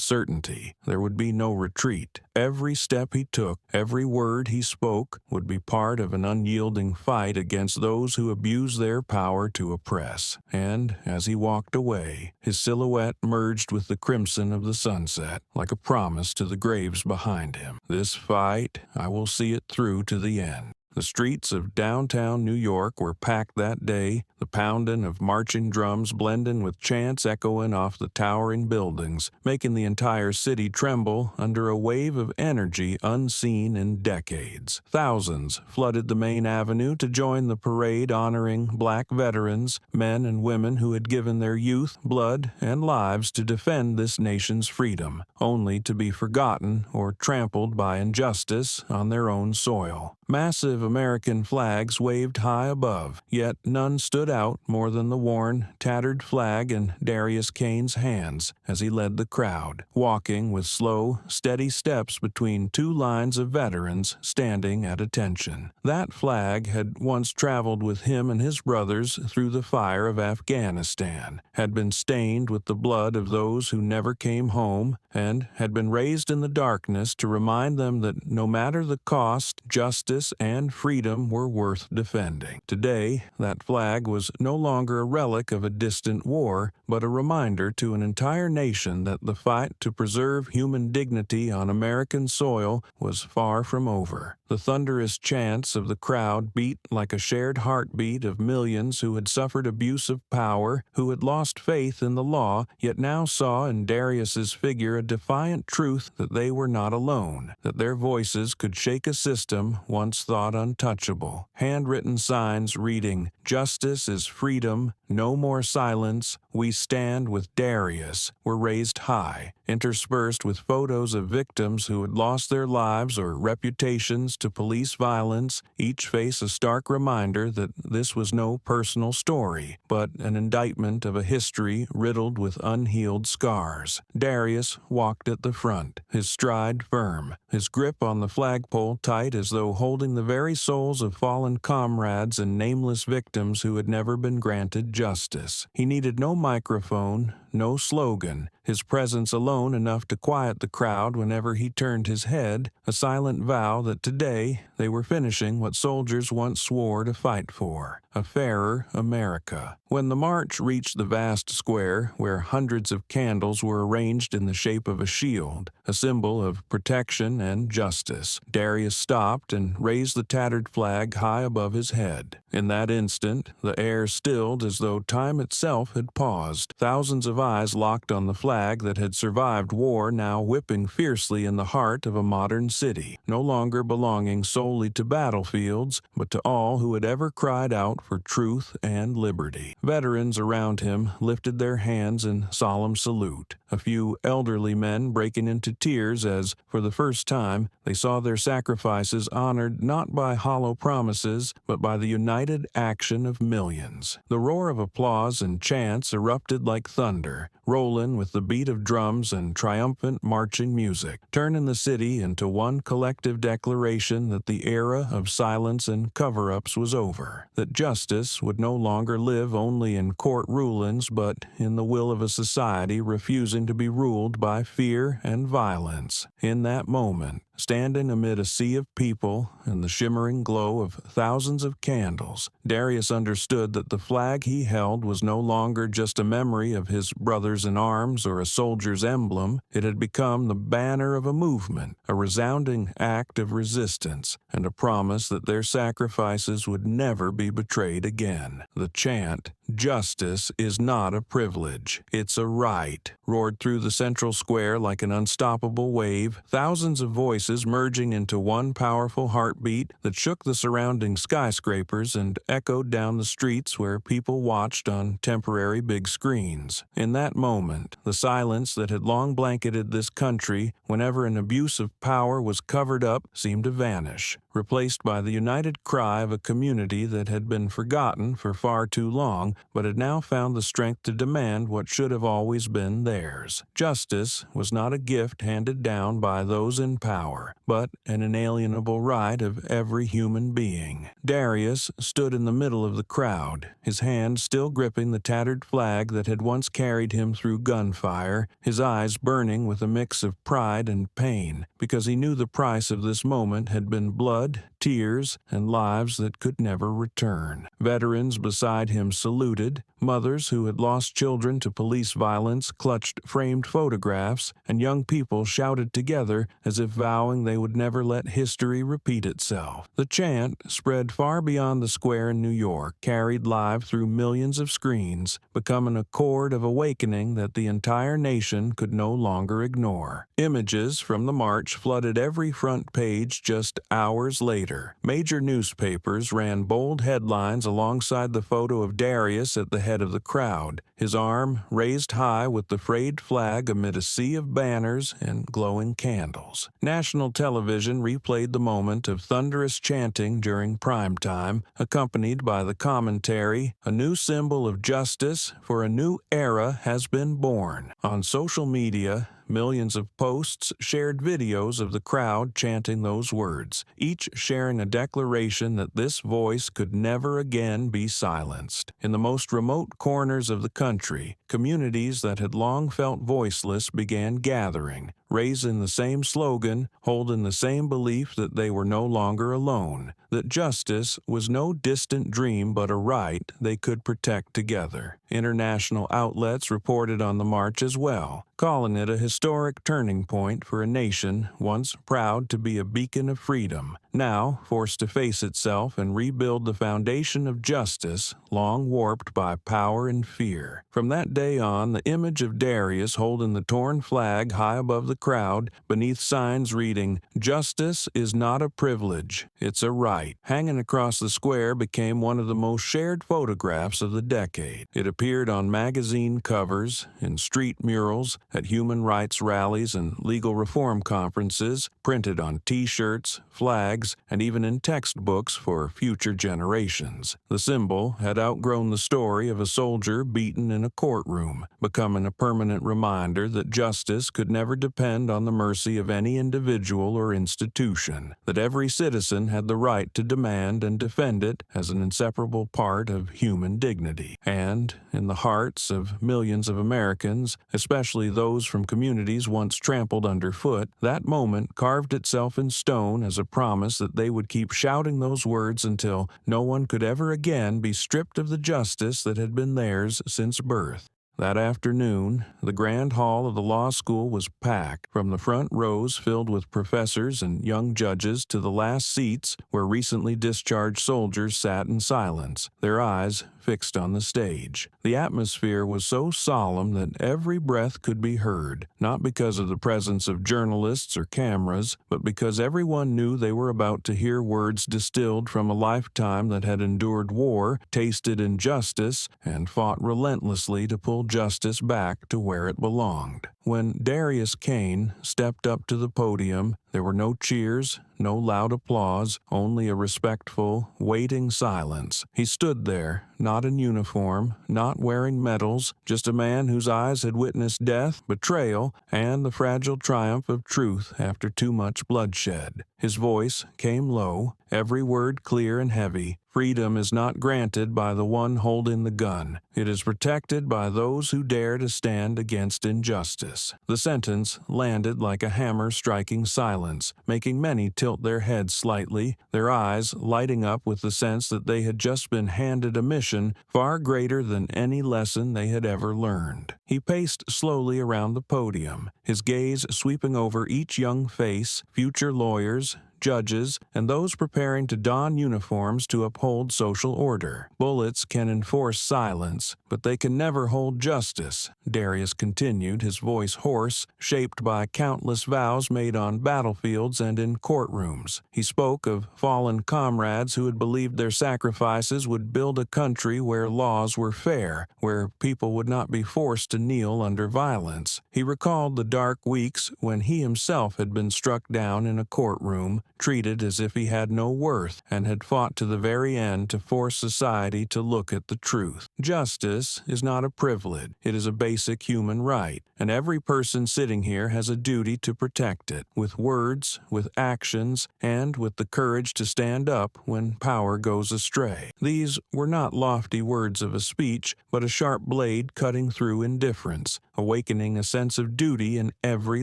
certainty: there would be no retreat. Every step he took, every word he spoke, would be part of an unyielding fight against those who abuse their power to oppress. And as he walked away, his silhouette merged with the crimson of the sunset, like a promise to the graves behind him. This fight, I will see it through to the end. The streets of downtown New York were packed that day, the pounding of marching drums blending with chants echoing off the towering buildings, making the entire city tremble under a wave of energy unseen in decades. Thousands flooded the main avenue to join the parade honoring black veterans, men and women who had given their youth, blood, and lives to defend this nation's freedom, only to be forgotten or trampled by injustice on their own soil. Massive American flags waved high above, yet none stood out more than the worn, tattered flag in Darius Kane's hands as he led the crowd, walking with slow, steady steps between two lines of veterans standing at attention. That flag had once traveled with him and his brothers through the fire of Afghanistan, had been stained with the blood of those who never came home, and had been raised in the darkness to remind them that no matter the cost, justice and freedom were worth defending. Today, that flag was no longer a relic of a distant war, but a reminder to an entire nation that the fight to preserve human dignity on American soil was far from over. The thunderous chants of the crowd beat like a shared heartbeat of millions who had suffered abuse of power, who had lost faith in the law, yet now saw in Darius's figure a defiant truth that they were not alone, that their voices could shake a system once thought untouchable. Handwritten signs reading, "Justice is freedom, no more silence, we stand with Darius," were raised high, interspersed with photos of victims who had lost their lives or reputations to police violence, each face a stark reminder that this was no personal story, but an indictment of a history riddled with unhealed scars. Darius walked at the front, his stride firm, his grip on the flagpole tight as though holding the very souls of fallen comrades and nameless victims who had never been granted justice. He needed no microphone, no slogan, his presence alone enough to quiet the crowd whenever he turned his head, a silent vow that today they were finishing what soldiers once swore to fight for, a fairer America. When the march reached the vast square, where hundreds of candles were arranged in the shape of a shield, a symbol of protection and justice, Darius stopped and raised the tattered flag high above his head. In that instant, the air stilled as though time itself had paused. Thousands of eyes locked on the flag that had survived war, now whipping fiercely in the heart of a modern city, no longer belonging solely to battlefields, but to all who had ever cried out for truth and liberty. Veterans around him lifted their hands in solemn salute, a few elderly men breaking into tears as, for the first time, they saw their sacrifices honored not by hollow promises, but by the united united action of millions. The roar of applause and chants erupted like thunder, rolling with the beat of drums and triumphant marching music, turning the city into one collective declaration that the era of silence and cover-ups was over, that justice would no longer live only in court rulings but in the will of a society refusing to be ruled by fear and violence. In that moment, standing amid a sea of people and the shimmering glow of thousands of candles, Darius understood that the flag he held was no longer just a memory of his brothers in arms or a soldier's emblem. It had become the banner of a movement, a resounding act of resistance, and a promise that their sacrifices would never be betrayed again. The chant, "Justice is not a privilege, it's a right," roared through the central square like an unstoppable wave, thousands of voices merging into one powerful heartbeat that shook the surrounding skyscrapers and echoed down the streets where people watched on temporary big screens. In that moment, the silence that had long blanketed this country whenever an abuse of power was covered up seemed to vanish, replaced by the united cry of a community that had been forgotten for far too long, but had now found the strength to demand what should have always been theirs. Justice was not a gift handed down by those in power, but an inalienable right of every human being. Darius stood in the middle of the crowd, his hand still gripping the tattered flag that had once carried him through gunfire, his eyes burning with a mix of pride and pain, because he knew the price of this moment had been blood, tears, and lives that could never return. Veterans beside him saluted, mothers who had lost children to police violence clutched framed photographs, and young people shouted together as if vowing they would never let history repeat itself. The chant spread far beyond the square in New York, carried live through millions of screens, becoming a chord of awakening that the entire nation could no longer ignore. Images from the march flooded every front page just hours later. Major newspapers ran bold headlines alongside the photo of Darius at the head of the crowd, his arm raised high with the frayed flag amid a sea of banners and glowing candles. National television replayed the moment of thunderous chanting during prime time, accompanied by the commentary, "A new symbol of justice for a new era has been born." On social media, millions of posts shared videos of the crowd chanting those words, each sharing a declaration that this voice could never again be silenced. In the most remote corners of the country, communities that had long felt voiceless began gathering, raising the same slogan, holding the same belief that they were no longer alone, that justice was no distant dream but a right they could protect together. International outlets reported on the march as well, calling it a historic turning point for a nation once proud to be a beacon of freedom, now forced to face itself and rebuild the foundation of justice long warped by power and fear. From that day on, the image of Darius holding the torn flag high above the crowd, beneath signs reading, "Justice is not a privilege, it's a right," hanging across the square became one of the most shared photographs of the decade. It appeared on magazine covers, in street murals, at human rights rallies and legal reform conferences, printed on T-shirts, flags, and even in textbooks for future generations. The symbol had outgrown the story of a soldier beaten in a courtroom, becoming a permanent reminder that justice could never depend on the mercy of any individual or institution, that every citizen had the right to demand and defend it as an inseparable part of human dignity. And, in the hearts of millions of Americans, especially those from communities once trampled underfoot, that moment carved itself in stone as a promise that they would keep shouting those words until no one could ever again be stripped of the justice that had been theirs since birth. That afternoon, the grand hall of the law school was packed, from the front rows filled with professors and young judges to the last seats where recently discharged soldiers sat in silence, their eyes fixed on the stage. The atmosphere was so solemn that every breath could be heard, not because of the presence of journalists or cameras, but because everyone knew they were about to hear words distilled from a lifetime that had endured war, tasted injustice, and fought relentlessly to pull justice back to where it belonged. When Darius Kane stepped up to the podium, there were no cheers, no loud applause, only a respectful, waiting silence. He stood there, not in uniform, not wearing medals, just a man whose eyes had witnessed death, betrayal, and the fragile triumph of truth after too much bloodshed. His voice came low, every word clear and heavy. Freedom is not granted by the one holding the gun. It is protected by those who dare to stand against injustice. The sentence landed like a hammer striking silence, making many tilt their heads slightly, their eyes lighting up with the sense that they had just been handed a mission far greater than any lesson they had ever learned. He paced slowly around the podium, his gaze sweeping over each young face, future lawyers, judges, and those preparing to don uniforms to uphold social order. Bullets can enforce silence, but they can never hold justice, Darius continued, his voice hoarse, shaped by countless vows made on battlefields and in courtrooms. He spoke of fallen comrades who had believed their sacrifices would build a country where laws were fair, where people would not be forced to kneel under violence. He recalled the dark weeks when he himself had been struck down in a courtroom, treated as if he had no worth, and had fought to the very end to force society to look at the truth. Justice is not a privilege, it is a basic human right, and every person sitting here has a duty to protect it, with words, with actions, and with the courage to stand up when power goes astray. These were not lofty words of a speech, but a sharp blade cutting through indifference, awakening a sense of duty in every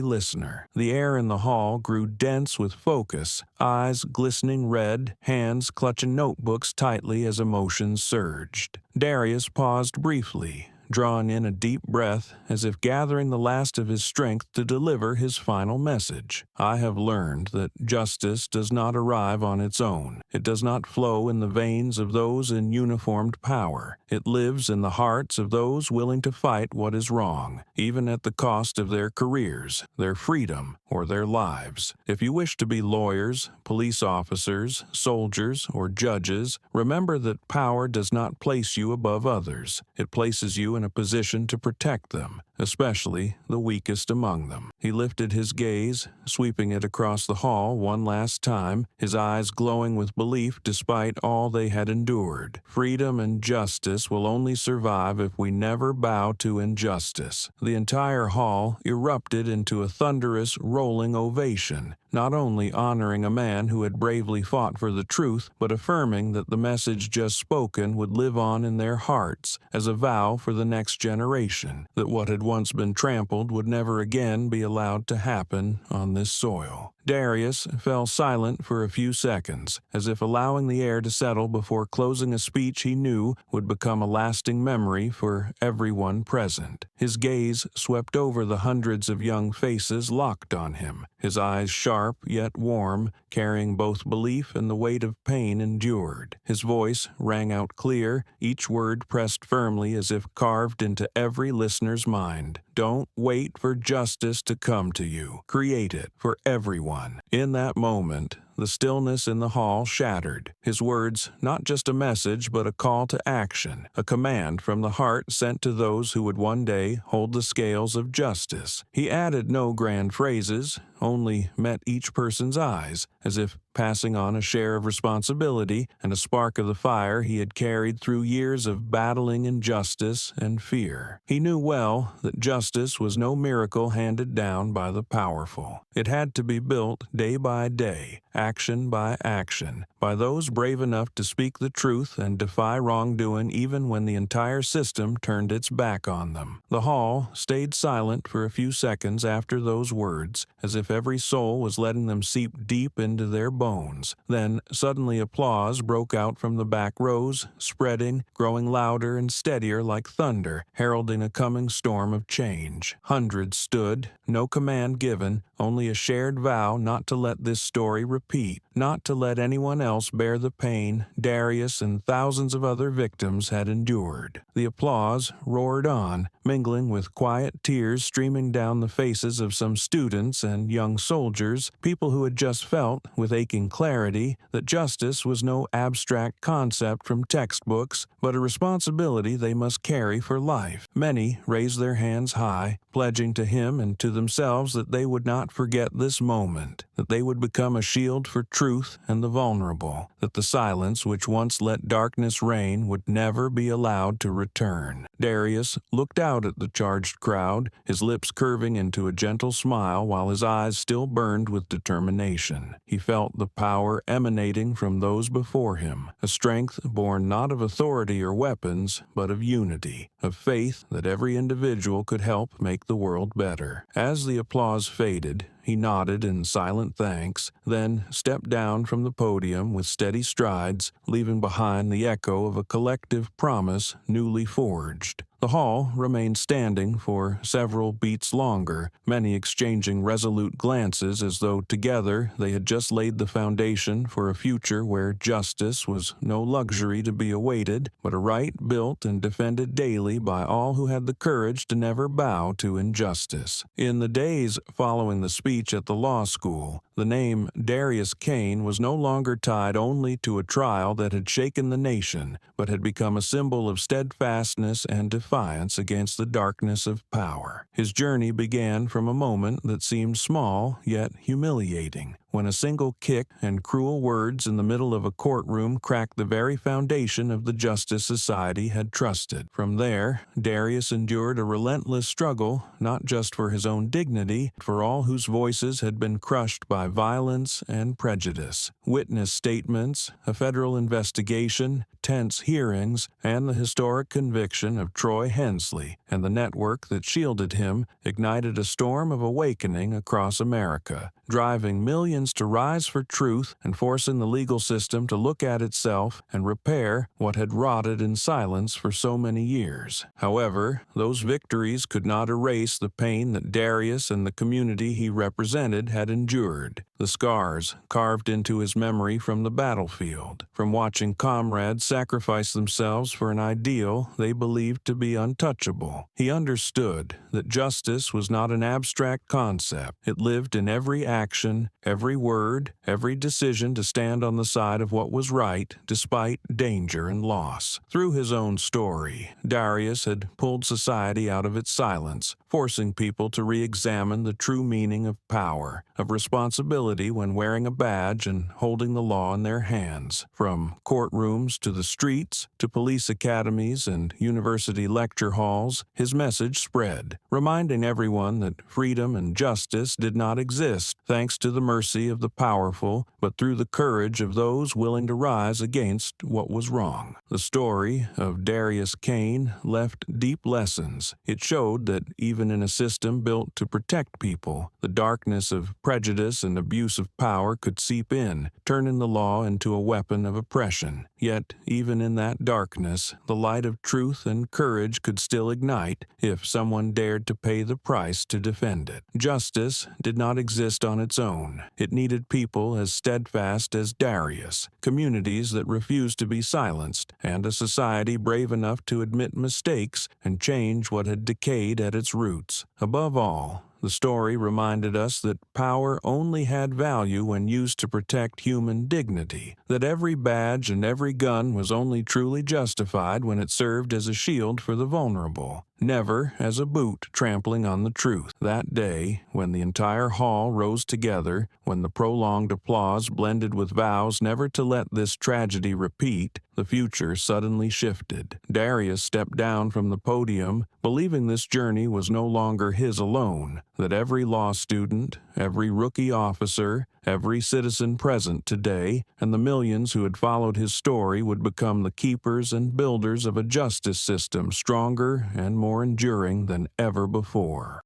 listener. The air in the hall grew dense with focus, eyes glistening red, hands clutching notebooks tightly as emotions surged. Darius paused briefly, drawing in a deep breath as if gathering the last of his strength to deliver his final message. I have learned that justice does not arrive on its own. It does not flow in the veins of those in uniformed power. It lives in the hearts of those willing to fight what is wrong, even at the cost of their careers, their freedom, or their lives. If you wish to be lawyers, police officers, soldiers, or judges, remember that power does not place you above others. It places you in a position to protect them, especially the weakest among them. He lifted his gaze, sweeping it across the hall one last time, his eyes glowing with belief despite all they had endured. Freedom and justice will only survive if we never bow to injustice. The entire hall erupted into a thunderous, rolling ovation, not only honoring a man who had bravely fought for the truth, but affirming that the message just spoken would live on in their hearts as a vow for the next generation, that what had once been trampled would never again be allowed to happen on this soil. Darius fell silent for a few seconds, as if allowing the air to settle before closing a speech he knew would become a lasting memory for everyone present. His gaze swept over the hundreds of young faces locked on him, his eyes sharp yet warm, carrying both belief and the weight of pain endured. His voice rang out clear, each word pressed firmly as if carved into every listener's mind. Don't wait for justice to come to you. Create it for everyone. In that moment, the stillness in the hall shattered. His words, not just a message, but a call to action, a command from the heart sent to those who would one day hold the scales of justice. He added no grand phrases, only met each person's eyes, as if passing on a share of responsibility and a spark of the fire he had carried through years of battling injustice and fear. He knew well that justice was no miracle handed down by the powerful. It had to be built day by day, action by action, by those brave enough to speak the truth and defy wrongdoing even when the entire system turned its back on them. The hall stayed silent for a few seconds after those words, as if every soul was letting them seep deep into their bones. Then, suddenly applause broke out from the back rows, spreading, growing louder and steadier like thunder, heralding a coming storm of change. Hundreds stood, no command given, only a shared vow not to let this story repeat, not to let anyone else bear the pain Darius and thousands of other victims had endured. The applause roared on, mingling with quiet tears streaming down the faces of some students and young soldiers, people who had just felt, with aching clarity, that justice was no abstract concept from textbooks, but a responsibility they must carry for life. Many raised their hands high, pledging to him and to themselves that they would not forget this moment, that they would become a shield for truth and the vulnerable, that the silence which once let darkness reign would never be allowed to return. Darius looked out at the charged crowd, his lips curving into a gentle smile while his eyes still burned with determination. He felt the power emanating from those before him, a strength born not of authority or weapons, but of unity, of faith that every individual could help make the world better. As the applause faded, he nodded in silent thanks, then stepped down from the podium with steady strides, leaving behind the echo of a collective promise newly forged. The hall remained standing for several beats longer, many exchanging resolute glances as though together they had just laid the foundation for a future where justice was no luxury to be awaited, but a right built and defended daily by all who had the courage to never bow to injustice. In the days following the speech at the law school, the name Darius Kane was no longer tied only to a trial that had shaken the nation, but had become a symbol of steadfastness and defiance against the darkness of power. His journey began from a moment that seemed small yet humiliating, when a single kick and cruel words in the middle of a courtroom cracked the very foundation of the justice society had trusted. From there, Darius endured a relentless struggle, not just for his own dignity, but for all whose voices had been crushed by violence and prejudice. Witness statements, a federal investigation, tense hearings, and the historic conviction of Troy Hensley and the network that shielded him ignited a storm of awakening across America, driving millions to rise for truth and forcing the legal system to look at itself and repair what had rotted in silence for so many years. However, those victories could not erase the pain that Darius and the community he represented had endured, the scars carved into his memory from the battlefield, from watching comrades sacrifice themselves for an ideal they believed to be untouchable. He understood that justice was not an abstract concept. It lived in every action, every word, every decision to stand on the side of what was right despite danger and loss. Through his own story, Darius had pulled society out of its silence, forcing people to re-examine the true meaning of power, of responsibility when wearing a badge and holding the law in their hands. From courtrooms to the streets, to police academies and university lecture halls, his message spread, reminding everyone that freedom and justice did not exist thanks to the mercy of the powerful, but through the courage of those willing to rise against what was wrong. The story of Darius Kane left deep lessons. It showed that even in a system built to protect people, the darkness of prejudice and abuse of power could seep in, turning the law into a weapon of oppression. Yet, even in that darkness, the light of truth and courage could still ignite if someone dared to pay the price to defend it. Justice did not exist on its own. It needed people as steadfast as Darius, communities that refused to be silenced, and a society brave enough to admit mistakes and change what had decayed at its roots. Above all, the story reminded us that power only had value when used to protect human dignity, that every badge and every gun was only truly justified when it served as a shield for the vulnerable, never as a boot trampling on the truth. That day, when the entire hall rose together, when the prolonged applause blended with vows never to let this tragedy repeat, the future suddenly shifted. Darius stepped down from the podium, believing this journey was no longer his alone, that every law student, every rookie officer, every citizen present today, and the millions who had followed his story would become the keepers and builders of a justice system stronger and more enduring than ever before.